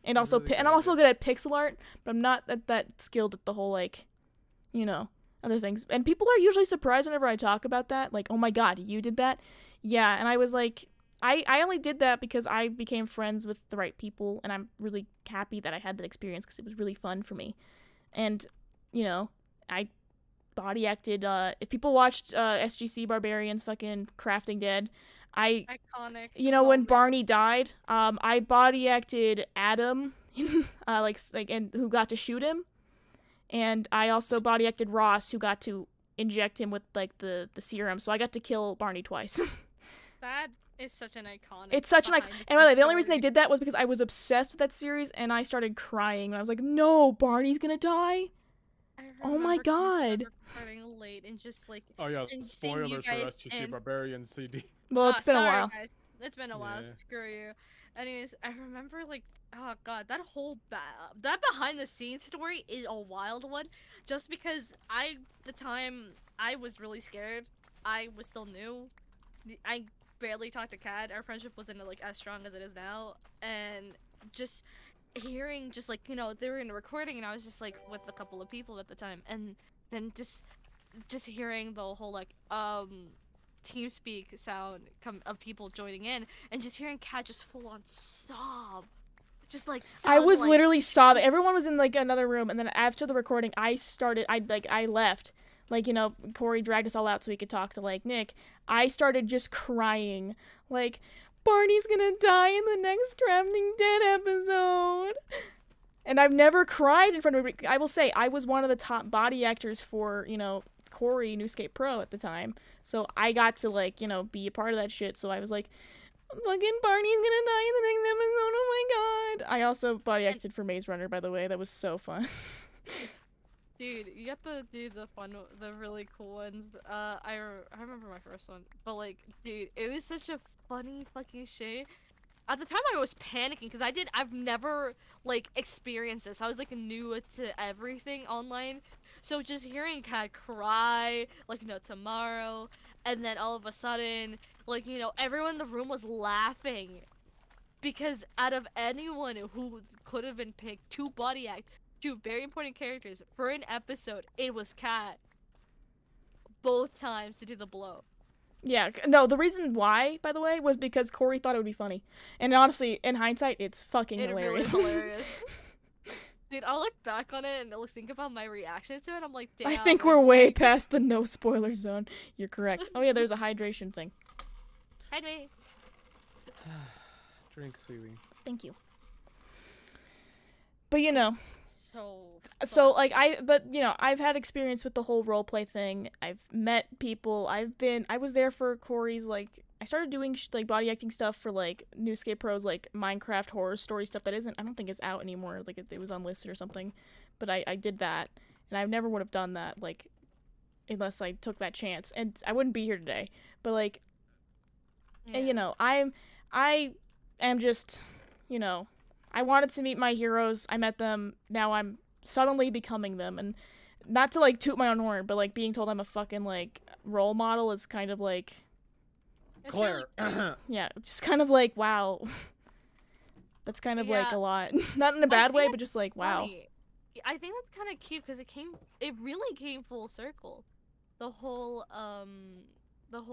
Speaker 2: and
Speaker 1: You're
Speaker 2: also
Speaker 1: really
Speaker 2: and
Speaker 1: good
Speaker 2: I'm
Speaker 1: at
Speaker 2: also
Speaker 1: it.
Speaker 2: good at pixel art, but I'm not that skilled at the whole like, you know, other things. And people are usually surprised whenever I talk about that, like, oh my god, you did that? Yeah, and I was like, I only did that because I became friends with the right people, and I'm really happy that I had that experience because it was really fun for me. And, you know, I body acted, if people watched SGC Barbarians fucking Crafting Dead,
Speaker 5: Iconic.
Speaker 2: you know, when
Speaker 5: moment.
Speaker 2: Barney died, I body acted Adam, like, and who got to shoot him. And I also body acted Ross, who got to inject him with like the serum. So I got to kill Barney twice.
Speaker 5: That is such an iconic.
Speaker 2: It's such an
Speaker 5: behind
Speaker 2: and by the way, the only
Speaker 5: story.
Speaker 2: reason they did that was because I was obsessed with that series, and I started crying when I was like, "No, Barney's gonna die."
Speaker 5: I
Speaker 2: Oh my
Speaker 5: remember
Speaker 2: god.
Speaker 5: recording late and just like.
Speaker 1: Oh yeah,
Speaker 5: And seeing you
Speaker 1: spoilers for
Speaker 5: guys
Speaker 1: SGC
Speaker 5: in-
Speaker 1: Barbarian CD.
Speaker 2: Well, it's been a
Speaker 5: sorry,
Speaker 2: while.
Speaker 5: Guys. It's been a while.
Speaker 1: Yeah.
Speaker 5: Screw you. Anyways, I remember like, oh god, that whole that behind the scenes story is a wild one. Just because the time I was really scared. I was still new. I barely talked to Kat. Our friendship wasn't like as strong as it is now, and just hearing just like, you know, they were in a recording and I was just like with a couple of people at the time, and then just hearing the whole like TeamSpeak sound of people joining in, and just hearing Kat just full on sob, just like
Speaker 2: I
Speaker 5: sound
Speaker 2: was
Speaker 5: like,
Speaker 2: literally sobbing. Everyone was in like another room, and then after the recording, I left. Like, you know, Corey dragged us all out so we could talk to like Nick. I started just crying, like, Barney's gonna die in the next Crafting Dead episode. And I've never cried in front of I will say I was one of the top body actors for, you know, Corey Newscape Pro at the time. So I got to like, you know, be a part of that shit. So I was like, fucking Barney's gonna die in the next episode, oh my god. I also body acted for Maze Runner, by the way. That was so fun.
Speaker 5: dude, you have to do the really cool ones. I remember my first one, but like, dude, it was such a funny fucking shit. At the time, I was panicking because I've never like experienced this. I was like new to everything online, so just hearing Kat cry, like, you know, tomorrow, and then all of a sudden, like, you know, everyone in the room was laughing because out of anyone who could have been picked to body act two very important characters for an episode, it was Kat. Both times to do the blow.
Speaker 2: Yeah, no, the reason why, by the way, was because Corey thought it would be funny. And honestly, in hindsight, it's fucking hilarious.
Speaker 5: Really hilarious. Dude, I'll look back on it and I'll think about my reaction to it. I'm like, damn.
Speaker 2: I think we're way past the no spoiler zone. You're correct. Oh yeah, there's a hydration thing.
Speaker 5: Anyway.
Speaker 1: Drink, sweetie.
Speaker 2: Thank you. But you know,
Speaker 5: So
Speaker 2: like you know, I've had experience with the whole roleplay thing. I've met people. I was there for Corey's, like, I started doing like body acting stuff for like Newscape Pro's like Minecraft horror story stuff that I don't think it's out anymore. Like it was unlisted or something, but I did that, and I never would have done that like unless I took that chance, and I wouldn't be here today. But like, and, you know, I am just, you know, I wanted to meet my heroes. I met them. Now I'm suddenly becoming them, and not to like toot my own horn, but like being told I'm a fucking like role model is kind of like,
Speaker 5: It's kinda
Speaker 6: Claire.
Speaker 2: yeah, just kind of like, wow. That's kind of like
Speaker 5: Yeah.
Speaker 2: a lot. Not in a
Speaker 5: I
Speaker 2: bad
Speaker 5: think
Speaker 2: way,
Speaker 5: that's
Speaker 2: but just like, wow.
Speaker 5: funny. I think that's kind of cute because it really came full circle. The whole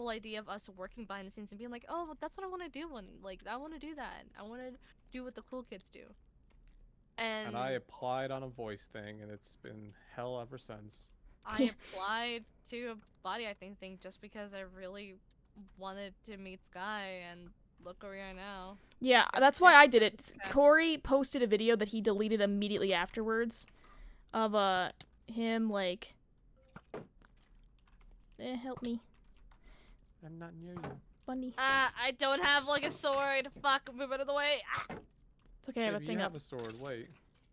Speaker 5: idea of us working behind the scenes and being like, oh, that's what I want to do. And like, I want to do that. I want to do what the cool kids do.
Speaker 1: And I applied on a voice thing, and it's been hell ever since.
Speaker 5: I applied to a body acting thing just because I really wanted to meet Sky, and look where we are now.
Speaker 2: Yeah, that's why I did it. Corey posted a video that he deleted immediately afterwards of him like help me.
Speaker 1: I'm not near you.
Speaker 2: Bunny.
Speaker 5: I don't have like a sword. Fuck, move out of the way. Ah.
Speaker 2: It's okay, I have a
Speaker 1: Maybe
Speaker 2: thing
Speaker 1: you
Speaker 2: up.
Speaker 1: have a sword. Wait.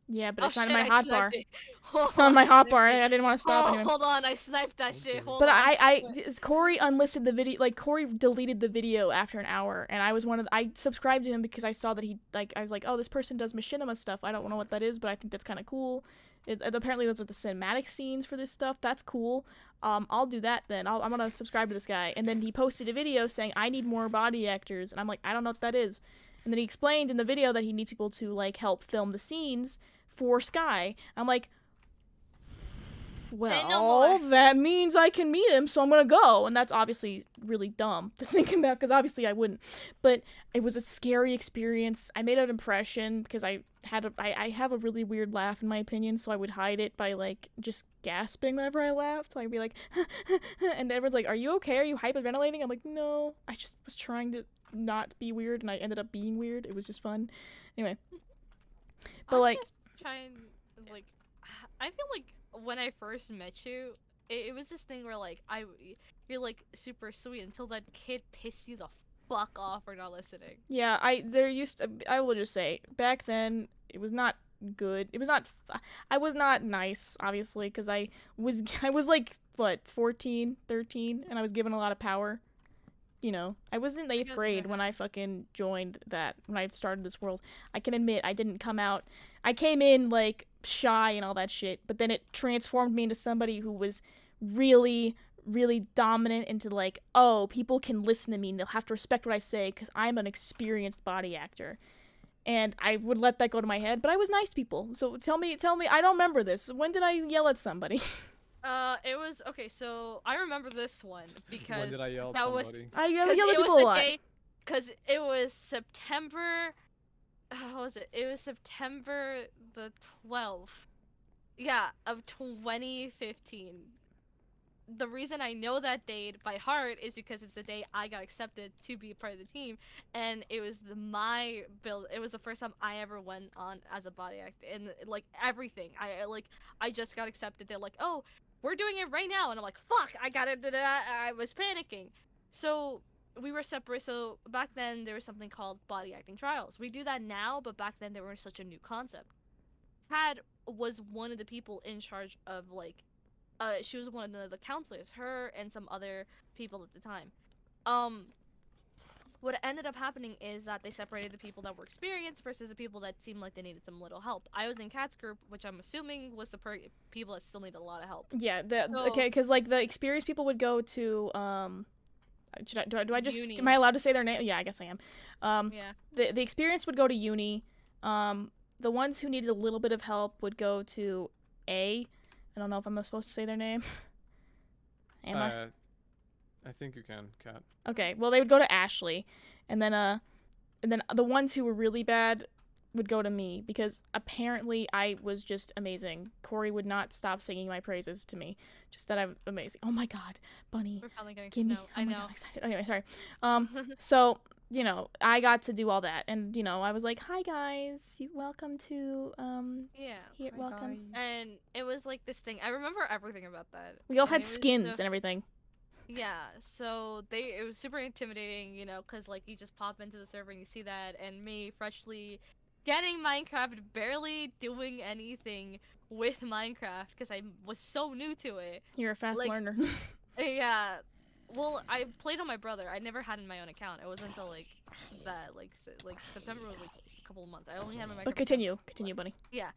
Speaker 2: Yeah, but
Speaker 5: Oh,
Speaker 2: it's not in
Speaker 5: shit,
Speaker 2: my
Speaker 5: I
Speaker 2: hotbar.
Speaker 5: sniped it. Hold
Speaker 2: It's not in my
Speaker 5: on,
Speaker 2: hotbar.
Speaker 5: sniped
Speaker 2: I didn't want to stop
Speaker 5: it.
Speaker 2: anyone.
Speaker 5: Hold on, I sniped that shit.
Speaker 1: Okay.
Speaker 5: Hold
Speaker 2: But
Speaker 5: on.
Speaker 2: Corey unlisted the video. Like Corey deleted the video after an hour, and I was I subscribed to him because I saw that he I was like, oh, this person does machinima stuff. I don't know what that is, but I think that's kind of cool. Apparently those are the cinematic scenes for this stuff. That's cool. I'll do that then. I'm gonna subscribe to this guy. And then he posted a video saying I need more body actors, and I'm like, I don't know what that is. And then he explained in the video that he needs people to like help film the scenes for Sky. I'm like, well, that means I can meet him, so I'm gonna go. And that's obviously really dumb to think about, because obviously I wouldn't. But it was a scary experience. I made an impression because I have a really weird laugh, in my opinion, so I would hide it by like just gasping whenever I laughed. I'd be like, and everyone's like, "Are you okay? Are you hyperventilating?" I'm like, "No, I just was trying to not be weird, and I ended up being weird. It was just fun." Anyway, but
Speaker 5: I'm
Speaker 2: like,
Speaker 5: just trying, like, I feel like when I first met you, it was this thing where like you're like super sweet until that kid pissed you the fuck off for not listening.
Speaker 2: yeah, I will just say, back then it was not good. It was not. I was not nice, obviously, because I was like what 14, 13, and I was given a lot of power. You know, I was in 8th grade when I fucking joined that, when I started this world. I can admit I didn't come out. I came in like shy and all that shit, but then it transformed me into somebody who was really, really dominant into like, oh, people can listen to me and they'll have to respect what I say because I'm an experienced body actor. And I would let that go to my head, but I was nice to people. So tell me, I don't remember this. When did I yell at somebody?
Speaker 5: It was okay. So I remember this one because
Speaker 1: When did I yell at
Speaker 5: that
Speaker 1: somebody?
Speaker 2: I yell
Speaker 5: because
Speaker 2: at
Speaker 5: it
Speaker 2: people
Speaker 5: was
Speaker 2: a lot.
Speaker 5: because it was September. How was it? It was September the 12th. Yeah, of 2015. The reason I know that date by heart is because it's the day I got accepted to be a part of the team, and it was my build. It was the first time I ever went on as a body act, and like everything. I just got accepted. They're like, oh, we're doing it right now, and I'm like, fuck, I got it. I was panicking. So we were separate. So back then there was something called body acting trials. We do that now, but back then they were such a new concept. Had was one of the people in charge of like she was one of the counselors, her and some other people at the time. What ended up happening is that they separated the people that were experienced versus the people that seemed like they needed some little help. I was in Kat's group, which I'm assuming was the people that still needed a lot of help.
Speaker 2: Yeah, okay, because like the experienced people would go to do I just
Speaker 5: Uni.
Speaker 2: am I allowed to say their name? Yeah, I guess I am.
Speaker 5: Yeah.
Speaker 2: The experienced would go to uni. The ones who needed a little bit of help would go to A. I don't know if I'm supposed to say their name. Am I?
Speaker 1: I think you can, Kat.
Speaker 2: Okay, well they would go to Ashley, and then the ones who were really bad would go to me because apparently I was just amazing. Corey would not stop singing my praises to me, just that I'm amazing. Oh my God, Bunny,
Speaker 5: We're finally getting
Speaker 2: give me.
Speaker 5: snow.
Speaker 2: Oh
Speaker 5: I
Speaker 2: my
Speaker 5: know.
Speaker 2: God, I'm excited. Anyway, sorry. So you know, I got to do all that, and you know, I was like, "Hi guys, welcome to
Speaker 5: Yeah.
Speaker 2: here, welcome."
Speaker 5: And it was like this thing. I remember everything about that.
Speaker 2: We all
Speaker 5: And
Speaker 2: had
Speaker 5: it was
Speaker 2: skins
Speaker 5: so-
Speaker 2: and everything.
Speaker 5: Yeah, so it was super intimidating, you know, because like you just pop into the server and you see that, and me freshly getting Minecraft, barely doing anything with Minecraft because I was so new to it.
Speaker 2: You're a fast
Speaker 5: Like,
Speaker 2: learner.
Speaker 5: Yeah, well, I played on my brother. I never had my own account. It wasn't until like that, like September was like a couple of months. I only had my Minecraft.
Speaker 2: But continue, Bunny.
Speaker 5: Yeah.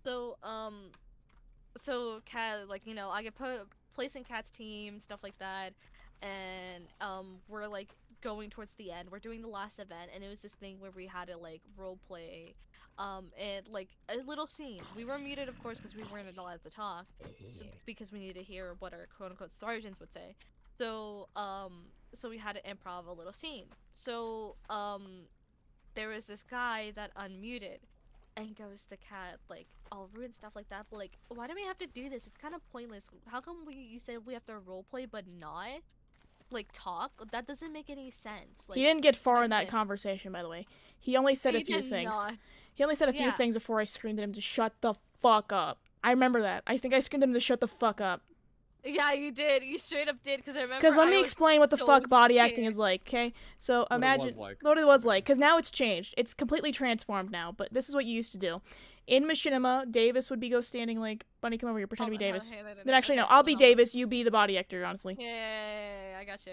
Speaker 5: So so Cat, like, I get placed in Cat's team, stuff like that, and we're like going towards the end. We're doing the last event, and it was this thing where we had to like role play, and like a little scene. We were muted, of course, because we weren't allowed to talk, because we needed to hear what our quote unquote sergeants would say. So so we had to improv a little scene. So there was this guy that unmuted and goes to Cat, like, all rude and stuff like that, but, like, why do we have to do this? It's kind of pointless. How come you said we have to roleplay but not, like, talk? That doesn't make any sense. Like,
Speaker 2: He didn't get far in that conversation, by the way. He only said a
Speaker 5: He
Speaker 2: few
Speaker 5: did
Speaker 2: things.
Speaker 5: not.
Speaker 2: He only said a few
Speaker 5: Yeah.
Speaker 2: things before I screamed at him to shut the fuck up. I remember that. I think I screamed at him to shut the fuck up.
Speaker 5: Yeah, you did. You straight up did, because I remember.
Speaker 2: Because let
Speaker 5: I
Speaker 2: me
Speaker 5: was
Speaker 2: explain what the
Speaker 5: so
Speaker 2: fuck body acting
Speaker 5: scared.
Speaker 2: is like, okay? So
Speaker 6: What it
Speaker 2: imagine
Speaker 6: was like.
Speaker 2: what it was like, because now it's changed. It's completely transformed now, but this is what you used to do. In Machinima, Davis would be standing like, Bunny, come over here, pretend to be Davis. Then actually, no, I'll be Davis, you be the body actor, honestly.
Speaker 5: Yeah, I got you.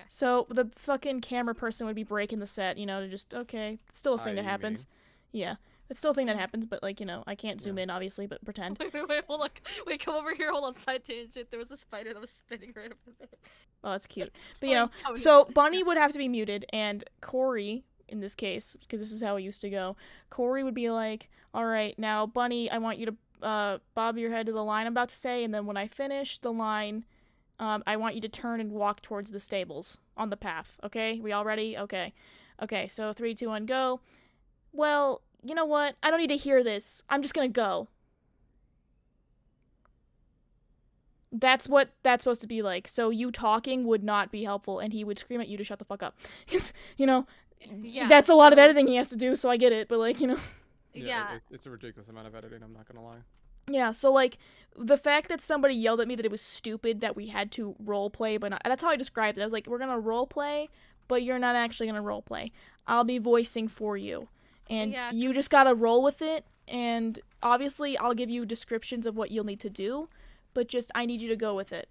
Speaker 2: So the fucking camera person would be breaking the set, to just, okay, it's still a thing that
Speaker 6: you
Speaker 2: happens. Yeah, it's still a thing that happens, but like, I can't zoom in, obviously, but pretend.
Speaker 5: Wait, hold on. Wait, come over here. Hold on, side tangent. There was a spider that was spinning right over there.
Speaker 2: Oh, that's cute.
Speaker 5: It's
Speaker 2: But,
Speaker 5: like Tony.
Speaker 2: so Bunny would have to be muted, and Corey, in this case, because this is how it used to go, Corey would be like, all right, now, Bunny, I want you to bob your head to the line I'm about to say, and then when I finish the line, I want you to turn and walk towards the stables on the path, okay? We all ready? Okay. Okay, so 3, 2, 1, go. Well, you know what? I don't need to hear this. I'm just gonna go. That's what that's supposed to be like. So you talking would not be helpful, and he would scream at you to shut the fuck up. Because,
Speaker 5: Yeah,
Speaker 2: that's a lot of
Speaker 5: so-
Speaker 2: editing he has to do, so I get it, but like,
Speaker 5: Yeah.
Speaker 6: It's a ridiculous amount of editing, I'm not gonna lie.
Speaker 2: Yeah, so like the fact that somebody yelled at me that it was stupid that we had to role play, but not, that's how I described it. I was like, we're gonna role play, but you're not actually gonna role play. I'll be voicing for you, and
Speaker 5: Yeah,
Speaker 2: you just gotta roll with it. And obviously, I'll give you descriptions of what you'll need to do, but just I need you to go with it.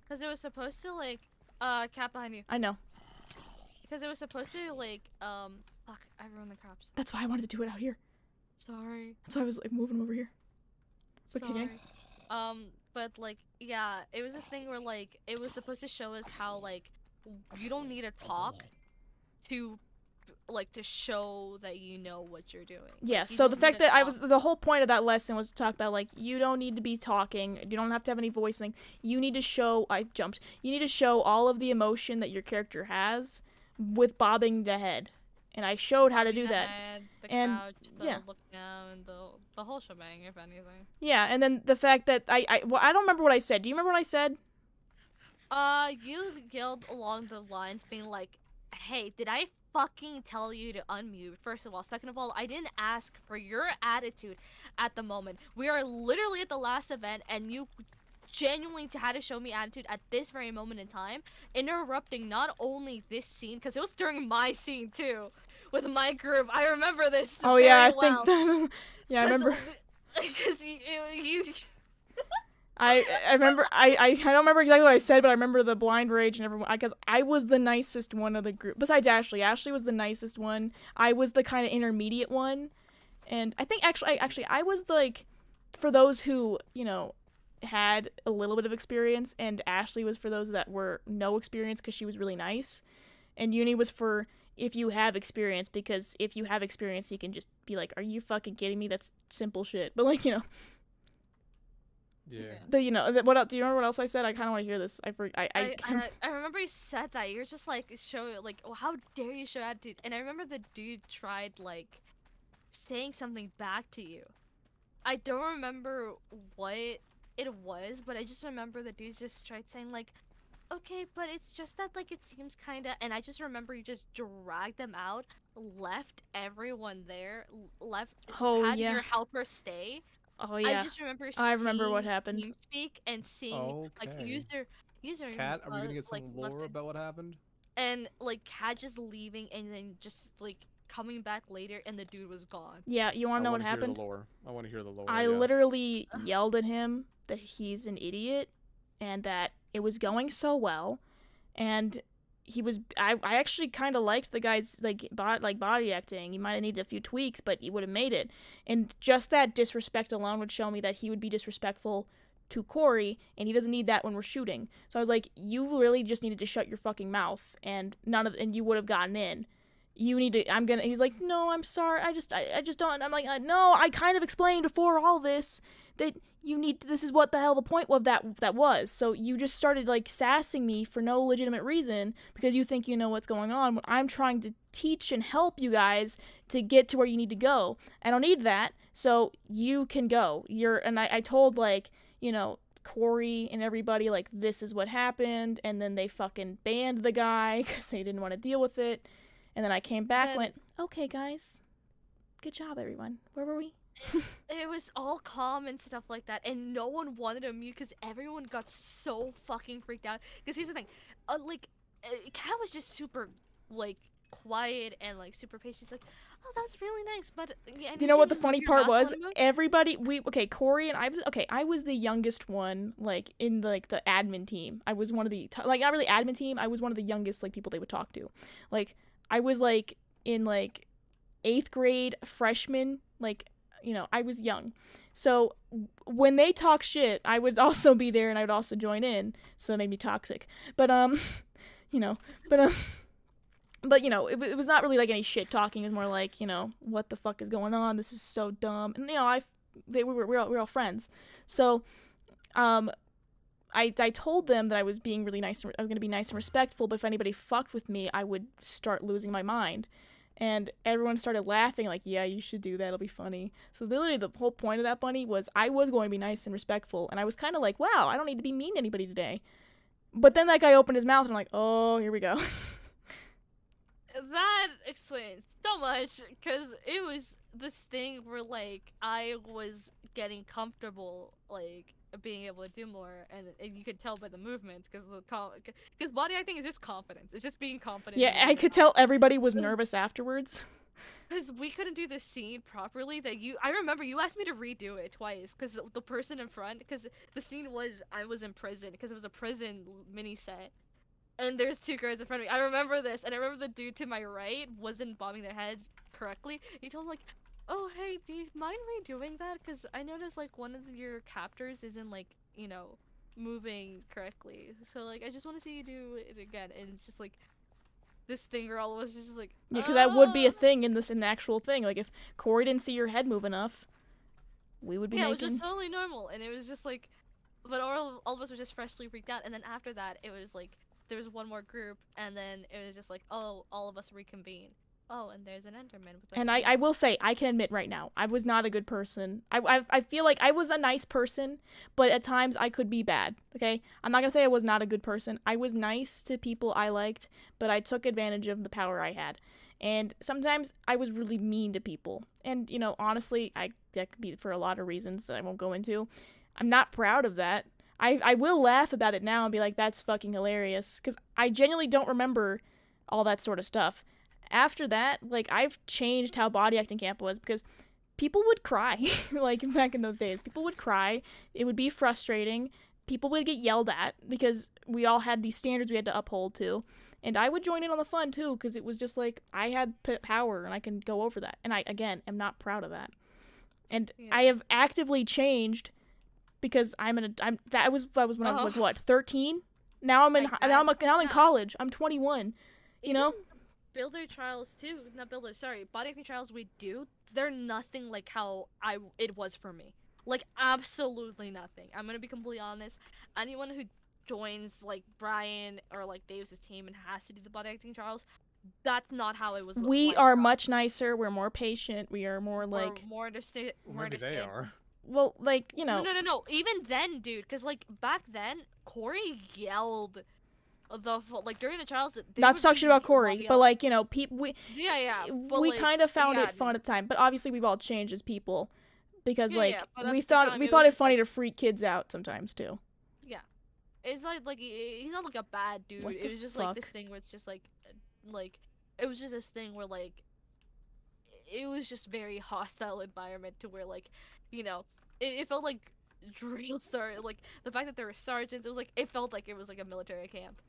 Speaker 5: Because it was supposed to, like, Cat behind you.
Speaker 2: I know.
Speaker 5: Because it was supposed to, like, fuck, I ruined the crops.
Speaker 2: That's why I wanted to do it out here.
Speaker 5: Sorry.
Speaker 2: That's why I was like moving him over here. It's okay.
Speaker 5: Sorry. But, like, yeah, it was this thing where, like, it was supposed to show us how, like, you don't need to talk to, like, to show that you know what you're doing.
Speaker 2: Yeah,
Speaker 5: Like, you
Speaker 2: so the
Speaker 5: don't
Speaker 2: fact
Speaker 5: need to
Speaker 2: that
Speaker 5: talk.
Speaker 2: the whole point of that lesson was to talk about, like, you don't need to be talking, you don't have to have any voicing, you need to show, you need to show all of the emotion that your character has with bobbing the head. And I showed how to do
Speaker 5: The
Speaker 2: that.
Speaker 5: head, the
Speaker 2: And,
Speaker 5: crouch, the
Speaker 2: yeah.
Speaker 5: look down, the whole shebang, if anything.
Speaker 2: Yeah, and then the fact that I don't remember what I said. Do you remember what I said?
Speaker 5: You yelled along the lines being like, hey, did I fucking tell you to unmute, first of all? Second of all, I didn't ask for your attitude at the moment. We are literally at the last event, and you genuinely had to show me attitude at this very moment in time, interrupting not only this scene, because it was during my scene, too, with my group. I remember this
Speaker 2: Oh yeah, I
Speaker 5: very well.
Speaker 2: think yeah, I remember.
Speaker 5: Because you
Speaker 2: I remember I don't remember exactly what I said, but I remember the blind rage and everyone, because I was the nicest one of the group. Besides Ashley. Ashley was the nicest one. I was the kind of intermediate one. And I think actually I was like, for those who, had a little bit of experience, and Ashley was for those that were no experience because she was really nice. And Uni was for if you have experience, because if you have experience, you can just be like, are you fucking kidding me? That's simple shit. But like,
Speaker 6: Yeah.
Speaker 2: what else, do you remember what else I said? I kind of want to hear this. I
Speaker 5: remember you said that. You were just like, oh, how dare you show attitude? And I remember the dude tried, like, saying something back to you. I don't remember what it was, but I just remember the dude just tried saying, like, okay, but it's just that, like, it seems kinda, and I just remember you just dragged them out, left everyone there, had your helper stay.
Speaker 2: Oh yeah.
Speaker 5: I just remember
Speaker 2: I remember what
Speaker 5: seeing
Speaker 2: happened.
Speaker 5: TeamSpeak and seeing like
Speaker 6: Okay.
Speaker 5: user
Speaker 6: Cat, are we gonna get some
Speaker 5: like, left
Speaker 6: lore
Speaker 5: it-
Speaker 6: about what happened?
Speaker 5: and like Cat just leaving and then just like coming back later and the dude was gone.
Speaker 2: Yeah, you want to know what
Speaker 6: wanna
Speaker 2: happened?
Speaker 6: Hear the lore. I want to hear the lore.
Speaker 2: I
Speaker 6: yes.
Speaker 2: literally yelled at him that he's an idiot and that it was going so well, and I actually kind of liked the guy's body acting. He might have needed a few tweaks, but he would have made it. And just that disrespect alone would show me that he would be disrespectful to Corey, and he doesn't need that when we're shooting. So I was like, you really just needed to shut your fucking mouth, and you would have gotten in. You need to. He's like, no, I'm sorry. I just don't. I'm like, no, I kind of explained before all this that you need. This is what the hell the point of that was. So you just started like sassing me for no legitimate reason because you think you know what's going on. When I'm trying to teach and help you guys to get to where you need to go. I don't need that. So you can go. I told like, Corey and everybody, like, this is what happened, and then they fucking banned the guy because they didn't want to deal with it, and then I came back and went, okay, guys, good job, everyone. Where were we?
Speaker 5: It was all calm and stuff like that, and no one wanted to mute because everyone got so fucking freaked out. Because here's the thing, Kat was just super, like, quiet and, like, super patient. She's like, oh, that was really nice, but... Yeah,
Speaker 2: you know what the funny part was? Everybody, Corey and I was the youngest one, like, in, like, the admin team. I was one of the, not really admin team, I was one of the youngest, like, people they would talk to. Like, I was, like, in, like, 8th grade freshman, like, I was young. So when they talk shit, I would also be there and I would also join in. So it made me toxic. But, it was not really like any shit talking. It was more like, what the fuck is going on? This is so dumb. And, we're all friends. So, I told them that I was being really nice. I was going to be nice and respectful, but if anybody fucked with me, I would start losing my mind. And everyone started laughing, like, yeah, you should do that, it'll be funny. So literally the whole point of that bunny was I was going to be nice and respectful, and I was kind of like, wow, I don't need to be mean to anybody today. But then that guy opened his mouth, and I'm like, oh, here we go.
Speaker 5: That explains so much, because it was this thing where, like, I was getting comfortable, like, being able to do more, and you could tell by the movements, because body acting is just confidence. It's just being confident.
Speaker 2: Yeah, I could tell everybody was nervous afterwards.
Speaker 5: Because we couldn't do the scene properly. I remember you asked me to redo it twice, because the person in front, because the scene was, I was in prison, because it was a prison mini set. And there's 2 girls in front of me. I remember this, and I remember the dude to my right wasn't bobbing their heads correctly. He told him, like, oh, hey, do you mind redoing that? Because I noticed, like, one of your captors isn't, like, moving correctly. So, like, I just want to see you do it again. And it's just, like, this thing where all of us just, like,
Speaker 2: yeah, because that would be a thing in the actual thing. Like, if Corey didn't see your head move enough, we would be making...
Speaker 5: it was just totally normal. And it was just, like, but all of us were just freshly freaked out. And then after that, it was, like, there was one more group, and then it was just like, oh, all of us reconvene. Oh, and there's an Enderman with us.
Speaker 2: And I will say, I can admit right now, I was not a good person. I feel like I was a nice person, but at times I could be bad, okay? I'm not gonna say I was not a good person. I was nice to people I liked, but I took advantage of the power I had. And sometimes I was really mean to people. And, honestly, that could be for a lot of reasons that I won't go into. I'm not proud of that. I will laugh about it now and be like, that's fucking hilarious. Because I genuinely don't remember all that sort of stuff. After that, like, I've changed how body acting camp was because people would cry. Like, back in those days. People would cry. It would be frustrating. People would get yelled at because we all had these standards we had to uphold too. And I would join in on the fun too because it was just like, I had power and I can go over that. And I, again, am not proud of that. And yeah. I have actively changed because that was when I was like, what, 13? Now I'm in college. I'm 21. You know?
Speaker 5: Builder trials too. Not builder, sorry. Body acting trials we do, they're nothing like how it was for me. Like, absolutely nothing. I'm gonna be completely honest. Anyone who joins, like, Brian or, like, Davis's team and has to do the body acting trials, that's not how it was.
Speaker 2: We are much nicer. We're more patient. We are more, like...
Speaker 5: More understand.
Speaker 1: Maybe they are.
Speaker 2: Well, like, you know...
Speaker 5: No. Even then, dude. Because, like, back then, Corey yelled... during the trials,
Speaker 2: not to talk shit about Corey, but like, you know, we kind of found it fun at the time, but obviously we've all changed as people because we thought it funny to freak kids out sometimes too.
Speaker 5: Yeah, it's like he's not like a bad dude. It was just like this thing where it's just like it was just this thing where like it was just very hostile environment to where like, you know, it felt like drill sergeant, like the fact that there were sergeants, it felt like it was like a military camp.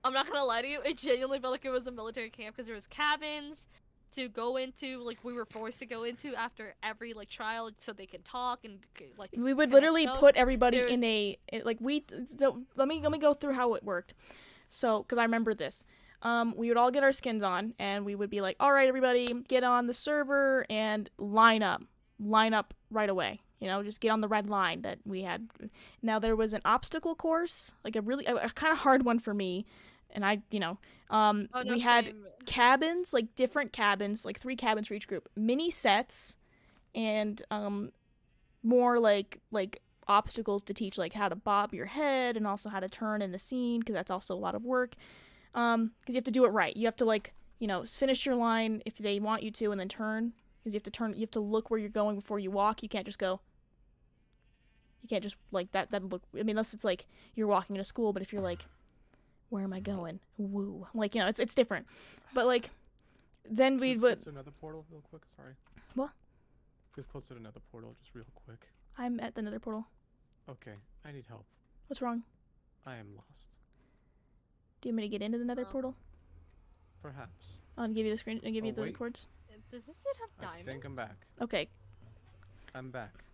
Speaker 5: I'm not gonna lie to you, it genuinely felt like it was a military camp because there was cabins to go into, like we were forced to go into after every like trial so they can talk and like.
Speaker 2: We would
Speaker 5: connect
Speaker 2: literally
Speaker 5: stuff.
Speaker 2: put everybody
Speaker 5: There's-
Speaker 2: in a like we. So let me go through how it worked. So because I remember this. We would all get our skins on, and we would be like, "All right, everybody, get on the server and line up right away. You know, just get on the red line that we had." Now there was an obstacle course, like a kind of hard one for me, and I,
Speaker 5: Oh, no,
Speaker 2: we had
Speaker 5: same.
Speaker 2: cabins, like different cabins, like 3 cabins for each group, mini sets, and more like obstacles to teach, like how to bob your head and also how to turn in the scene, because that's also a lot of work. Because you have to do it right. You have to finish your line if they want you to, and then turn. Because you have to look where you're going before you walk. You can't just go. You can't just like that. That look. I mean, unless it's like you're walking into school. But if you're like, where am I going? Woo. Like it's different. But like, then we would.
Speaker 6: Close to another portal, real quick. Sorry.
Speaker 2: What?
Speaker 6: Just close to another portal, just real quick.
Speaker 2: I'm at the Nether portal.
Speaker 6: Okay, I need help.
Speaker 2: What's wrong?
Speaker 6: I am lost.
Speaker 2: Do you want me to get into the Nether portal?
Speaker 6: Perhaps.
Speaker 2: I'll give you the screen. I'll give you
Speaker 6: Oh,
Speaker 2: the
Speaker 6: wait.
Speaker 2: cords.
Speaker 5: Does this dude have
Speaker 6: I
Speaker 5: diamonds?
Speaker 6: think I'm back.
Speaker 2: Okay.
Speaker 6: I'm back.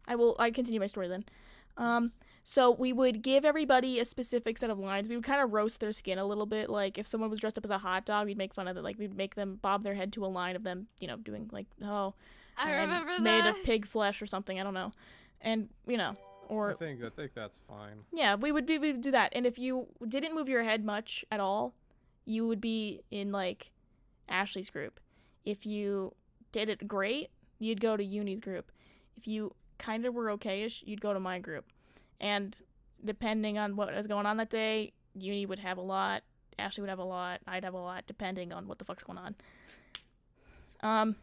Speaker 2: I continue my story then. So we would give everybody a specific set of lines. We would kind of roast their skin a little bit. Like if someone was dressed up as a hot dog, we'd make fun of it. Like we'd make them bob their head to a line of them, doing like, oh,
Speaker 5: I
Speaker 2: I'm
Speaker 5: remember that.
Speaker 2: made of pig flesh or something. I don't know. And
Speaker 6: I
Speaker 2: or
Speaker 6: think that's fine.
Speaker 2: yeah, we would do that. And if you didn't move your head much at all, you would be in like Ashley's group. If you did it great, you'd go to Uni's group. If you kind of were okay-ish, you'd go to my group. And depending on what was going on that day, Uni would have a lot, Ashley would have a lot, I'd have a lot, depending on what the fuck's going on.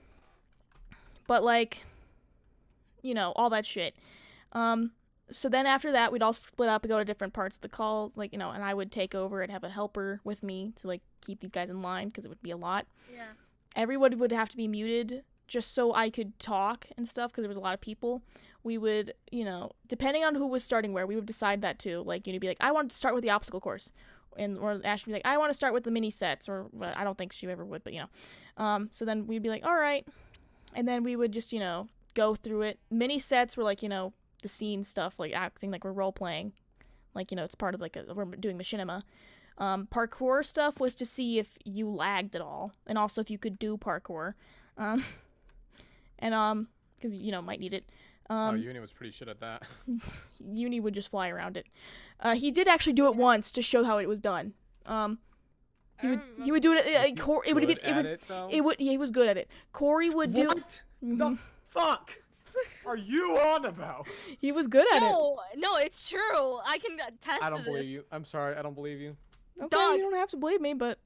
Speaker 2: But like, all that shit. So then after that, we'd all split up and go to different parts of the calls, and I would take over and have a helper with me to like keep these guys in line because it would be a lot.
Speaker 5: Yeah.
Speaker 2: Everybody would have to be muted just so I could talk and stuff because there was a lot of people. We would, depending on who was starting where, we would decide that too. Like, you'd be like, I want to start with the obstacle course. Or Ash would be like, I want to start with the mini sets. Or, well, I don't think she ever would, but, So then we'd be like, all right. And then we would just, go through it. Mini sets were like, the scene stuff, like acting like we're role-playing. Like, it's part of like we're doing machinima. Parkour stuff was to see if you lagged at all. And also if you could do parkour. Because, might need it.
Speaker 6: Uni was pretty shit at that.
Speaker 2: Uni would just fly around it. He did actually do it once to show how it was done. He would do it. He was good at it. Corey would do.
Speaker 6: What the fuck are you on about?
Speaker 2: He was good at it.
Speaker 5: No, it's true. I can attest
Speaker 6: I don't
Speaker 5: to this.
Speaker 6: believe you. I'm sorry, I don't believe you.
Speaker 2: Okay,
Speaker 5: Dog.
Speaker 2: you don't have to believe me, but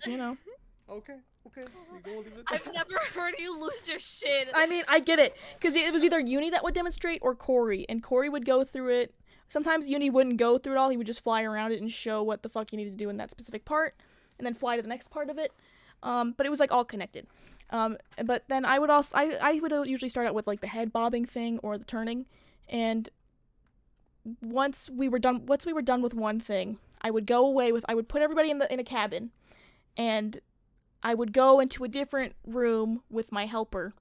Speaker 6: Okay. We go leave it
Speaker 5: I've never heard you lose your shit.
Speaker 2: I mean, I get it, because it was either Uni that would demonstrate or Corey, and Corey would go through it. Sometimes Uni wouldn't go through it all; he would just fly around it and show what the fuck you needed to do in that specific part, and then fly to the next part of it. But it was like all connected. But then I would usually start out with like the head bobbing thing or the turning, and once we were done with one thing, I would put everybody in a cabin, and I would go into a different room with my helper,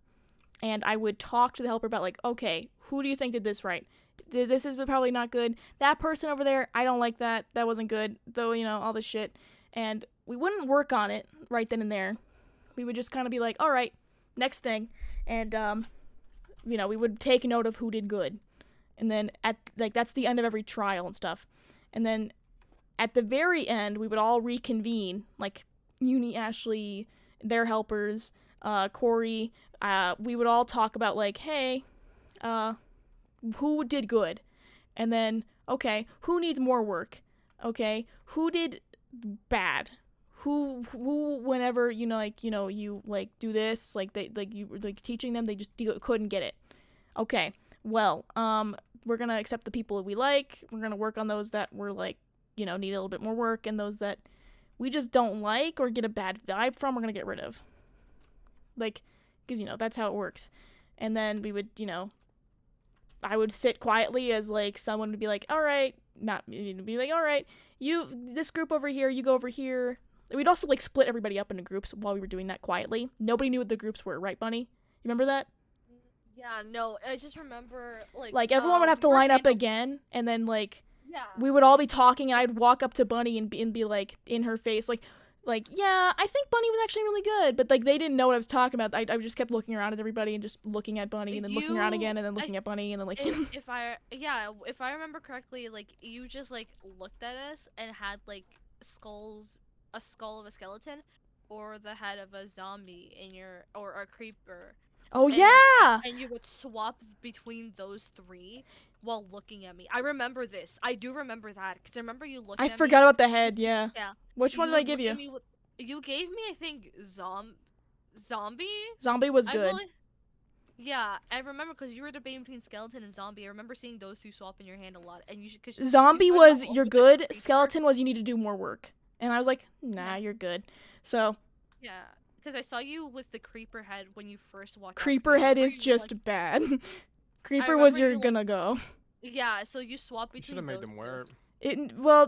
Speaker 2: and I would talk to the helper about like, okay, who do you think did this right? This is probably not good. That person over there, I don't like that. That wasn't good. Though, all this shit. And we wouldn't work on it right then and there. We would just kind of be like, all right, next thing. And, we would take note of who did good. And then that's the end of every trial and stuff. And then at the very end, we would all reconvene, like Uni, Ashley, their helpers, Corey. We would all talk about like, hey, who did good? And then, okay, who needs more work? Okay, who did bad? Who whenever you do this, like you were like teaching them, they just couldn't get it. Okay, well, we're gonna accept the people that we like. We're gonna work on those that were like, need a little bit more work, and those that we just don't like or get a bad vibe from, we're gonna get rid of. Like, because that's how it works. And then we would I would sit quietly as like someone would be like, all right, not me, be like, all right, you this group over here, you go over here. We'd also like split everybody up into groups while we were doing that quietly. Nobody knew what the groups were, right, Bunny? You remember that?
Speaker 5: Yeah, no, I just remember
Speaker 2: Like everyone would have to line up again, and then like we would all be talking, and I'd walk up to Bunny and be like in her face, like yeah, I think Bunny was actually really good, but like they didn't know what I was talking about. I just kept looking around at everybody and just looking at Bunny, and then looking around again, and then looking at Bunny, and then like.
Speaker 5: if I remember correctly, like you just like looked at us and had like a skull of a skeleton, or the head of a zombie in your or a creeper.
Speaker 2: Oh yeah!
Speaker 5: And you would swap between those three while looking at me. I remember this. I do remember that because I remember you looking at me.
Speaker 2: I forgot about the head. Yeah.
Speaker 5: Yeah.
Speaker 2: Which one did I give you?
Speaker 5: You gave me, I think, zombie.
Speaker 2: Zombie was good.
Speaker 5: Yeah, I remember because you were debating between skeleton and zombie. I remember seeing those two swap in your hand a lot, and you should. Cause
Speaker 2: zombie was you're good. Skeleton was you need to do more work, and I was like, nah, you're good. So.
Speaker 5: Yeah, because I saw you with the creeper head when you first walked.
Speaker 2: Creeper head is just like, bad. Creeper was you're gonna go.
Speaker 5: Yeah, so you swap between.
Speaker 1: You should have made them wear it.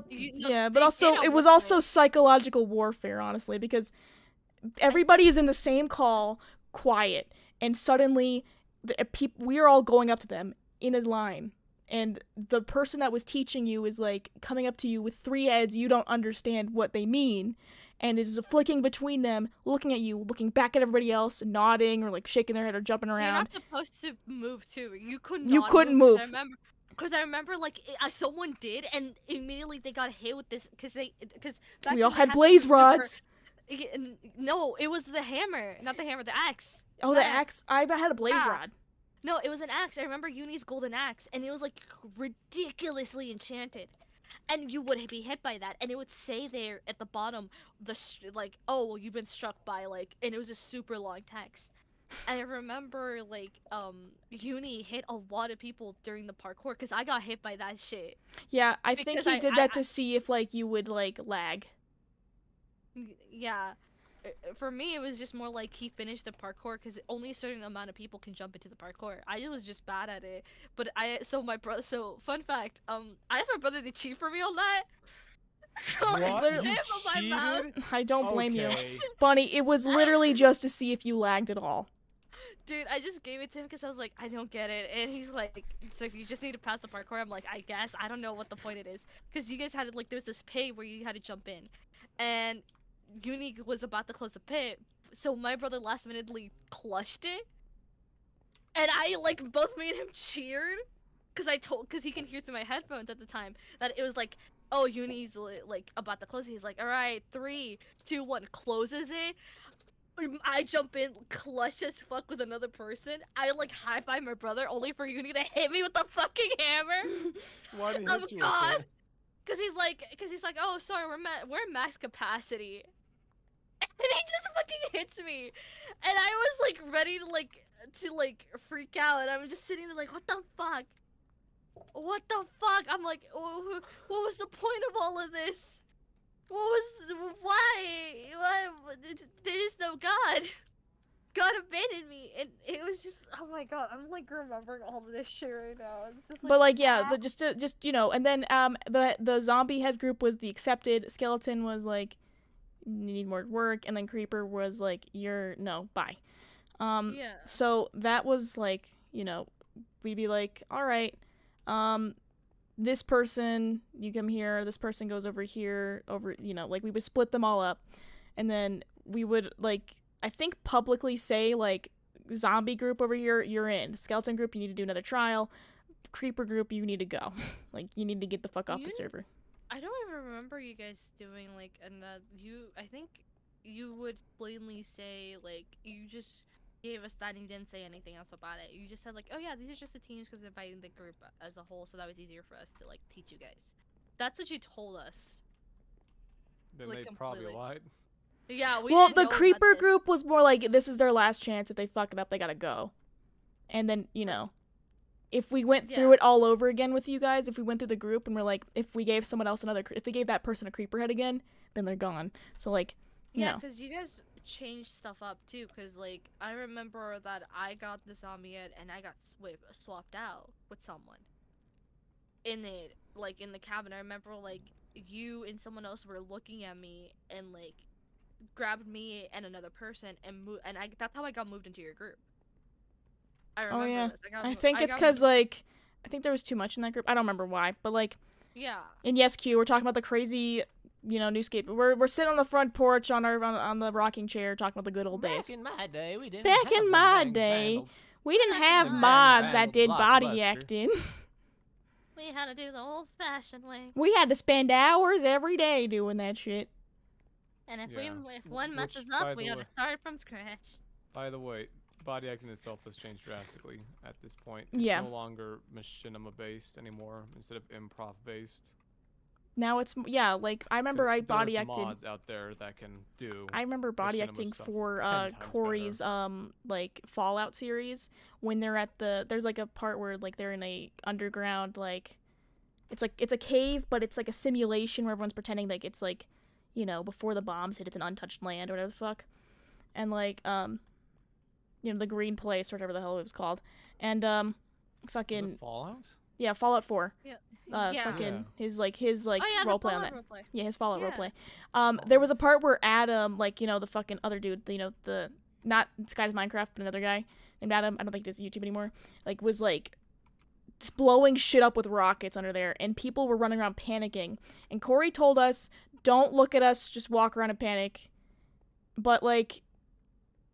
Speaker 2: Yeah, but also it was also psychological warfare, honestly, because everybody is in the same call, quiet, and suddenly we are all going up to them in a line, and the person that was teaching you is like coming up to you with three heads you don't understand what they mean, and is flicking between them, looking at you, looking back at everybody else, nodding or like shaking their head or jumping around.
Speaker 5: You're not supposed to move too. You couldn't.
Speaker 2: You couldn't move.
Speaker 5: Because I remember, like, someone did, and immediately they got hit with this, because
Speaker 2: we all had blaze rods.
Speaker 5: No, it was the hammer, not the hammer, the axe.
Speaker 2: Oh, the axe? I had a blaze rod.
Speaker 5: No, it was an axe. I remember Uni's golden axe, and it was, like, ridiculously enchanted. And you would be hit by that, and it would say there at the bottom, like, oh, well, you've been struck by, like, and it was a super long text. I remember, like, Uni hit a lot of people during the parkour, because I got hit by that shit.
Speaker 2: Yeah, I think he did that to see if, like, you would, like, lag.
Speaker 5: Yeah. For me, it was just more like he finished the parkour, because only a certain amount of people can jump into the parkour. I was just bad at it. But fun fact, I asked my brother to cheat for me on that. So
Speaker 1: what? You cheated?
Speaker 2: I don't blame you. Bunny, it was literally just to see if you lagged at all.
Speaker 5: Dude, I just gave it to him because I was like, I don't get it. And he's like, so you just need to pass the parkour. I'm like, I guess. I don't know what the point it is. Because you guys had, like, there's this pit where you had to jump in. And Uni was about to close the pit. So my brother last minutely clutched it. And I, like, both made him cheered. Because he can hear through my headphones at the time. That it was like, oh, Uni's, like, about to close it. He's like, alright, 3, 2, 1, closes it. I jump in, clutch as fuck with another person. I like high five my brother, only for Uni to hit me with the fucking hammer.
Speaker 1: Why did he hit you?
Speaker 5: God, because he's like, oh, sorry, we're at max capacity, and he just fucking hits me, and I was like ready to freak out, and I'm just sitting there like, what the fuck? What the fuck? I'm like, oh, what was the point of all of this? Why? There's no God. God abandoned me, and it was just, oh my god, I'm like remembering all of this shit right now. It's just like,
Speaker 2: but like, yeah, but just you know, and then the zombie head group was the accepted. Skeleton was like, you need more work, and then Creeper was like, bye.
Speaker 5: Yeah.
Speaker 2: So that was like, you know, we'd be like, all right, this person, you come here, this person goes over here, you know, like we would split them all up, and then we would, like, I think publicly say, like, zombie group over here, you're in. Skeleton group, you need to do another trial. Creeper group, you need to go. Like, you need to get the fuck off the server.
Speaker 5: I don't even remember you guys doing, like, I think you would blatantly say, like, you just gave us that and you didn't say anything else about it. You just said, like, oh yeah, these are just the teams because they're inviting the group as a whole, so that was easier for us to, like, teach you guys. That's what you told us.
Speaker 1: Then
Speaker 5: like,
Speaker 1: they
Speaker 5: completely.
Speaker 1: probably lied.
Speaker 5: Yeah,
Speaker 2: well, the Creeper group was more like, this is their last chance. If they fuck it up, they gotta go. And then, you know, if we went through it all over again with you guys, if we went through the group and we're like, if we gave someone else if they gave that person a Creeper head again, then they're gone. So, like, you know.
Speaker 5: Yeah, because you guys change stuff up too, because like I remember that I got the zombie head and I got swapped out with someone in it, like in the cabin. I remember like you and someone else were looking at me and like grabbed me and another person and that's how I got moved into your group. I remember
Speaker 2: Oh yeah.
Speaker 5: this.
Speaker 2: I think it's because like I think there was too much in that group. I don't remember why, but like
Speaker 5: yeah.
Speaker 2: in Yes Q, we're talking about the crazy, newscape. We're sitting on the front porch on the rocking chair talking about the good old days.
Speaker 3: Back in my day, we didn't
Speaker 2: Back
Speaker 3: have
Speaker 2: in
Speaker 3: the
Speaker 2: my
Speaker 3: bang
Speaker 2: day,
Speaker 3: vandal-
Speaker 2: we didn't
Speaker 5: Back in
Speaker 2: have
Speaker 5: my day.
Speaker 2: mods
Speaker 3: Bang
Speaker 2: that did body
Speaker 3: blockbuster.
Speaker 2: acting.
Speaker 5: We had to do the old-fashioned way.
Speaker 2: We had to spend hours every day doing that shit.
Speaker 5: And if
Speaker 1: Yeah.
Speaker 5: if one
Speaker 1: Which,
Speaker 5: messes
Speaker 1: by
Speaker 5: up, we
Speaker 1: the
Speaker 5: gotta
Speaker 1: way-
Speaker 5: start from scratch.
Speaker 1: By the way, body acting itself has changed drastically at this point. It's
Speaker 2: Yeah.
Speaker 1: no longer machinima based anymore instead of improv based.
Speaker 2: Now it's like I remember I body
Speaker 1: There's
Speaker 2: acted.
Speaker 1: mods out there that can do.
Speaker 2: I remember body
Speaker 1: machinima
Speaker 2: acting
Speaker 1: stuff
Speaker 2: for
Speaker 1: 10 times
Speaker 2: Corey's like Fallout series when they're at there's like a part where like they're in a underground like it's a cave, but it's like a simulation where everyone's pretending like it's like before the bombs hit, it's an untouched land or whatever the fuck, and like the green place or whatever the hell it was called, and
Speaker 1: Was
Speaker 2: fucking
Speaker 1: it Fallout?
Speaker 2: yeah, Fallout 4.
Speaker 5: Yeah.
Speaker 2: Fucking
Speaker 1: Yeah.
Speaker 2: his
Speaker 5: Oh yeah, the
Speaker 2: roleplay on that.
Speaker 5: Fallout roleplay.
Speaker 2: Yeah, his Fallout
Speaker 5: Yeah.
Speaker 2: roleplay. There was a part where Adam, like, the fucking other dude, the not Sky with Minecraft, but another guy named Adam, I don't think he does YouTube anymore, like, was, like, blowing shit up with rockets under there, and people were running around panicking. And Corey told us, don't look at us, just walk around and panic. But, like,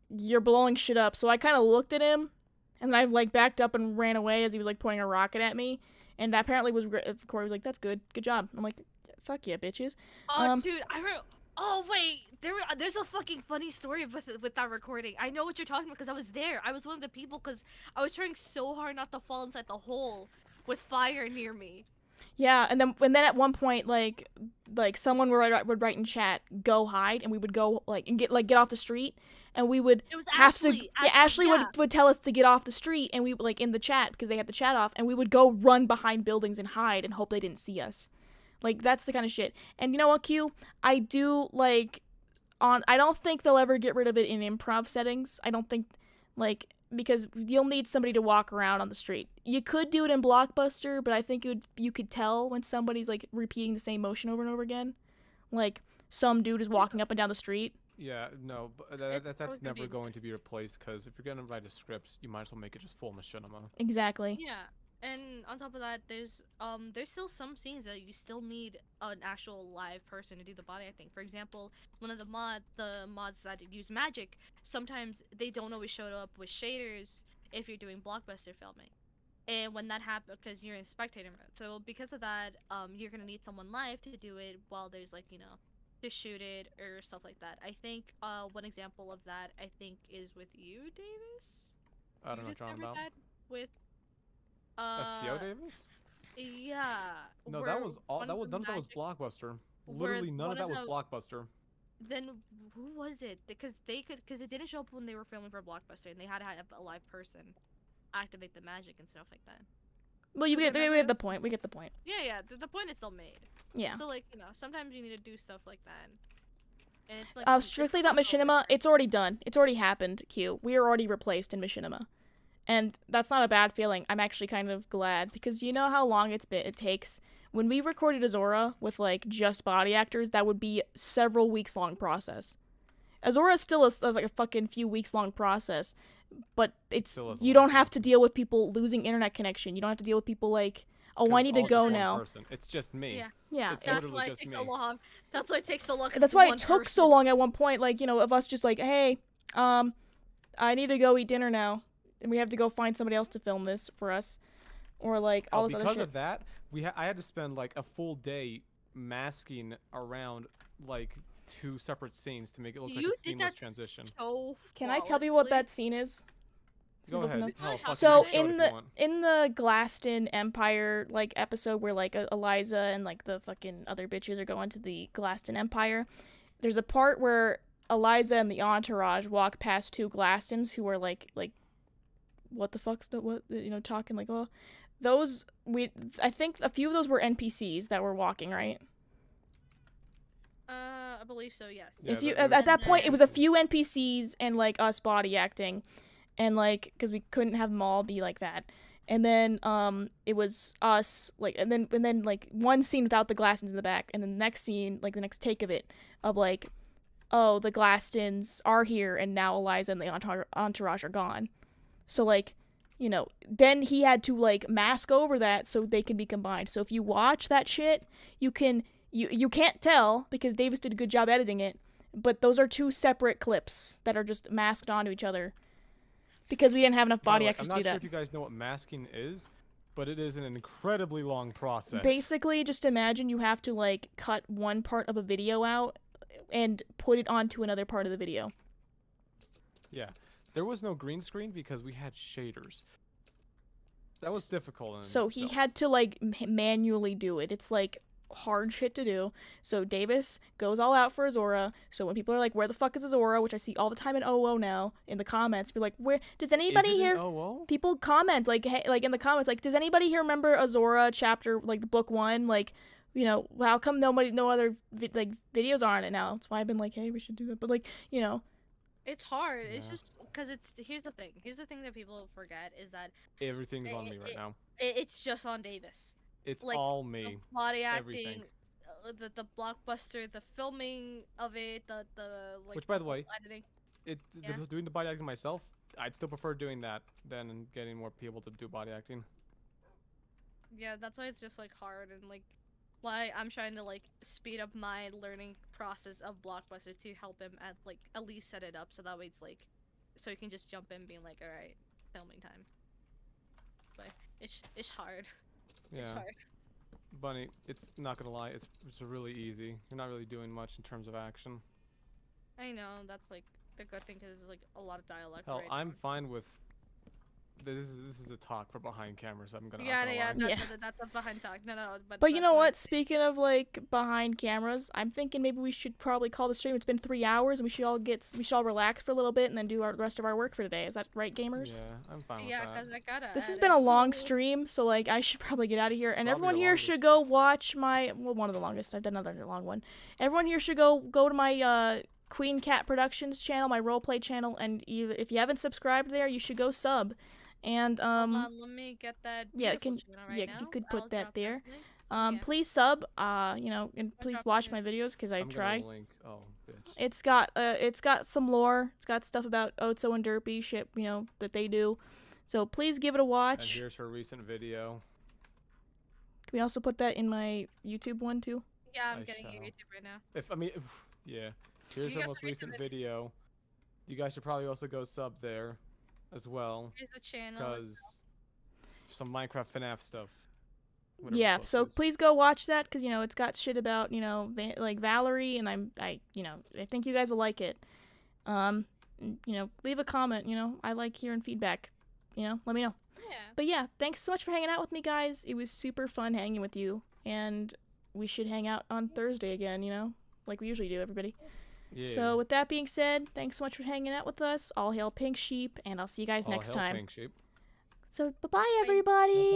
Speaker 2: you're blowing shit up. So I kind of looked at him, and I, like, backed up and ran away as he was, like, pointing a rocket at me. And that apparently was Corey was like, "That's good, good job." I'm like, "Fuck yeah, bitches."
Speaker 5: Oh, dude, oh wait, there's a fucking funny story with that recording. I know what you're talking about because I was there. I was one of the people because I was trying so hard not to fall inside the hole with fire near me.
Speaker 2: Yeah, and then at one point, like someone would write in chat, "Go hide," and we would go and get off the street, and we would
Speaker 5: It was
Speaker 2: have
Speaker 5: Ashley.
Speaker 2: to. Yeah, Ashley
Speaker 5: yeah.
Speaker 2: would tell us to get off the street, and we in the chat because they had the chat off, and we would go run behind buildings and hide and hope they didn't see us. Like that's the kind of shit. And you know what, Q? I do I don't think they'll ever get rid of it in improv settings. I don't think because you'll need somebody to walk around on the street. You could do it in Blockbuster, but I think you could tell when somebody's like repeating the same motion over and over again. Like some dude is walking up and down the street.
Speaker 1: Yeah, no, but that's never going to be replaced because if you're gonna write a script, you might as well make it just full machinima.
Speaker 2: Exactly.
Speaker 5: Yeah, and on top of that, there's still some scenes that you still need an actual live person to do the body acting. For example, one of the mods that use magic, sometimes they don't always show up with shaders if you're doing blockbuster filming. And when that happens, because you're in spectator mode, so because of that, you're gonna need someone live to do it while there's to shoot it or stuff like that. I think one example of that I think is with you, Davis.
Speaker 1: I don't know what you're talking about.
Speaker 5: That with
Speaker 1: FTO Davis?
Speaker 5: Yeah.
Speaker 1: No,
Speaker 5: where
Speaker 1: that was all.
Speaker 5: one
Speaker 1: That
Speaker 5: of
Speaker 1: was
Speaker 5: the
Speaker 1: none of that was
Speaker 5: magic-
Speaker 1: Blockbuster.
Speaker 5: where
Speaker 1: Literally none
Speaker 5: one
Speaker 1: of that
Speaker 5: of
Speaker 1: was
Speaker 5: the-
Speaker 1: Blockbuster.
Speaker 5: Then who was it? Because it didn't show up when they were filming for Blockbuster, and they had to have a live person activate the magic and stuff like that.
Speaker 2: Well, we get the point. We get the point.
Speaker 5: Yeah. The point is still made.
Speaker 2: Yeah.
Speaker 5: So sometimes you need to do stuff like that. And it's like
Speaker 2: Strictly about machinima, it's already done. It's already happened, Q. We are already replaced in machinima. And that's not a bad feeling. I'm actually kind of glad because you know how long it takes. When we recorded Azora with just body actors, that would be several weeks long process. Azora is still a fucking few weeks long process, but you don't have to deal with people losing internet connection. You don't have to deal with people oh, I need to go now.
Speaker 1: It's just me.
Speaker 5: Yeah.
Speaker 2: Yeah.
Speaker 1: It's
Speaker 5: That's
Speaker 1: literally
Speaker 5: why it
Speaker 1: just
Speaker 5: takes
Speaker 1: me.
Speaker 5: so long. That's why it takes so long. 'cause
Speaker 2: That's
Speaker 5: it's
Speaker 2: why
Speaker 5: one
Speaker 2: it took so
Speaker 5: person.
Speaker 2: long at one point, of us just hey, I need to go eat dinner now, and we have to go find somebody else to film this for us, or all this other
Speaker 1: Because
Speaker 2: shit.
Speaker 1: of that, I had to spend a full day masking around 2 separate scenes to make it look like
Speaker 5: You
Speaker 1: a
Speaker 5: did
Speaker 1: seamless
Speaker 5: that
Speaker 1: transition.
Speaker 5: so
Speaker 2: Can I tell people what
Speaker 5: flawlessly.
Speaker 2: that scene is?
Speaker 1: Go
Speaker 2: people
Speaker 1: ahead.
Speaker 2: know.
Speaker 1: Hell, fuck it,
Speaker 2: So
Speaker 1: you can show it
Speaker 2: in
Speaker 1: if you
Speaker 2: the
Speaker 1: want.
Speaker 2: in the Glaston Empire episode where Eliza and the fucking other bitches are going to the Glaston Empire, there's a part where Eliza and the entourage walk past 2 Glastons who are what the fuck's talking oh those I think a few of those were NPCs that were walking, right?
Speaker 5: believe so. Yes.
Speaker 1: Yeah,
Speaker 2: If you
Speaker 1: there was
Speaker 2: at that
Speaker 1: some
Speaker 2: point, it was a
Speaker 1: NPCs.
Speaker 2: few NPCs and like us body acting, and like because we couldn't have them all be like that. And then it was us like and then like one scene without the Glassons in the back, and then the next scene, like the next take of it, of like, oh, the Glassons are here and now Eliza and the entourage are gone. So like, you know, then he had to like mask over that so they can be combined. So if you watch that shit, you can't tell because Davis did a good job editing it, but those are two separate clips that are just masked onto each other. Because we didn't have enough
Speaker 1: By the
Speaker 2: body
Speaker 1: way,
Speaker 2: actors to
Speaker 1: I'm
Speaker 2: do
Speaker 1: not sure
Speaker 2: that.
Speaker 1: if you guys know what masking is, but it is an incredibly long process.
Speaker 2: Basically, just imagine you have to like cut one part of a video out and put it onto another part of the video.
Speaker 1: Yeah. There was no green screen because we had shaders. That was difficult.
Speaker 2: So he had to like manually do it. It's like hard shit to do. So Davis goes all out for Azora. So when people are like, "Where the fuck is Azora?" which I see all the time in OO now in the comments, be like, "Where does anybody
Speaker 1: Is it
Speaker 2: here?"
Speaker 1: in OO?
Speaker 2: People comment like, "Hey," like in the comments, like, "Does anybody here remember Azora chapter like the book 1? Like, you know, how come no other videos are on it now?" That's why I've been like, "Hey, we should do that." But like, you know,
Speaker 5: It's hard. It's
Speaker 1: Yeah.
Speaker 5: just because it's here's the thing. Here's the thing that people forget is that
Speaker 1: Everything's on me right now.
Speaker 5: it's just on Davis.
Speaker 1: It's
Speaker 5: like,
Speaker 1: all
Speaker 5: The
Speaker 1: me.
Speaker 5: body
Speaker 1: everything.
Speaker 5: acting, the blockbuster, the filming of it, the like.
Speaker 1: Which, by the way,
Speaker 5: editing.
Speaker 1: the doing the body acting myself, I'd still prefer doing that than getting more people to do body acting.
Speaker 5: Yeah, that's why it's just like hard and like why I'm trying to like speed up my learning process of blockbuster to help him at least set it up so that way it's like so you can just jump in being like, all right, filming time. But it's hard. It's
Speaker 1: Yeah.
Speaker 5: hard.
Speaker 1: Bunny, it's not gonna lie, it's really easy. You're not really doing much in terms of action.
Speaker 5: I know that's like the good thing because there's like a lot of dialogue.
Speaker 1: Hell,
Speaker 5: right
Speaker 1: I'm
Speaker 5: now.
Speaker 1: fine with this is a talk for behind cameras. I'm gonna
Speaker 5: Yeah,
Speaker 1: not
Speaker 5: yeah,
Speaker 1: gonna lie.
Speaker 2: Yeah.
Speaker 5: that's a behind talk. No,
Speaker 2: but you
Speaker 5: that's
Speaker 2: know
Speaker 5: what-
Speaker 2: what? Speaking of like behind cameras, I'm thinking maybe we should probably call the stream. It's been 3 hours, and we should all relax for a little bit and then do the rest of our work for today. Is that right, gamers?
Speaker 1: Yeah, I'm fine
Speaker 5: Yeah,
Speaker 1: with
Speaker 5: because
Speaker 1: that.
Speaker 5: I gotta.
Speaker 2: This has
Speaker 5: edit.
Speaker 2: been a long stream, so like I should probably get out of here. And
Speaker 1: Probably
Speaker 2: everyone
Speaker 1: the
Speaker 2: here should go watch my one of the longest. I've done another long one. Everyone here should go to my Queen Cat Productions channel, my roleplay channel, and if you haven't subscribed there, you should go sub. And
Speaker 5: Hold on, let me get that.
Speaker 2: yeah,
Speaker 5: beautiful channel right
Speaker 2: yeah,
Speaker 5: now.
Speaker 2: you could put
Speaker 5: I'll
Speaker 2: that
Speaker 5: drop
Speaker 2: there.
Speaker 5: link. Yeah.
Speaker 2: Please sub. You know, and
Speaker 5: I'll
Speaker 2: please
Speaker 5: drop
Speaker 2: watch
Speaker 5: it
Speaker 2: my
Speaker 5: in.
Speaker 2: videos because I
Speaker 1: I'm
Speaker 2: try.
Speaker 1: gonna link. Oh, bitch.
Speaker 2: It's got some lore. It's got stuff about Otso and Derpy shit, you know, that they do. So please give it a
Speaker 1: And
Speaker 2: watch.
Speaker 1: here's her recent video.
Speaker 2: Can we also put that in my YouTube one too?
Speaker 5: Yeah, I'm
Speaker 1: I
Speaker 5: getting your
Speaker 1: shall.
Speaker 5: YouTube right now.
Speaker 1: Yeah. Here's
Speaker 5: You
Speaker 1: her
Speaker 5: got
Speaker 1: most
Speaker 5: the recent
Speaker 1: recent video. You guys should probably also go sub there, as well,
Speaker 5: Here's the channel.
Speaker 1: because some Minecraft FNAF stuff. whatever
Speaker 2: Yeah,
Speaker 1: the fuck
Speaker 2: so
Speaker 1: it is.
Speaker 2: please go watch that because you know it's got shit about like Valerie, and I think you guys will like it. Leave a comment. I like hearing feedback. Let me know.
Speaker 5: Yeah.
Speaker 2: But yeah, thanks so much for hanging out with me, guys. It was super fun hanging with you, and we should hang out on Thursday again. Like we usually do, everybody.
Speaker 1: Yeah.
Speaker 2: So with that being said, thanks so much for hanging out with us. All hail Pink Sheep, and I'll see you guys
Speaker 1: All
Speaker 2: next
Speaker 1: hell
Speaker 2: time.
Speaker 1: Pink Sheep.
Speaker 2: So bye-bye, everybody.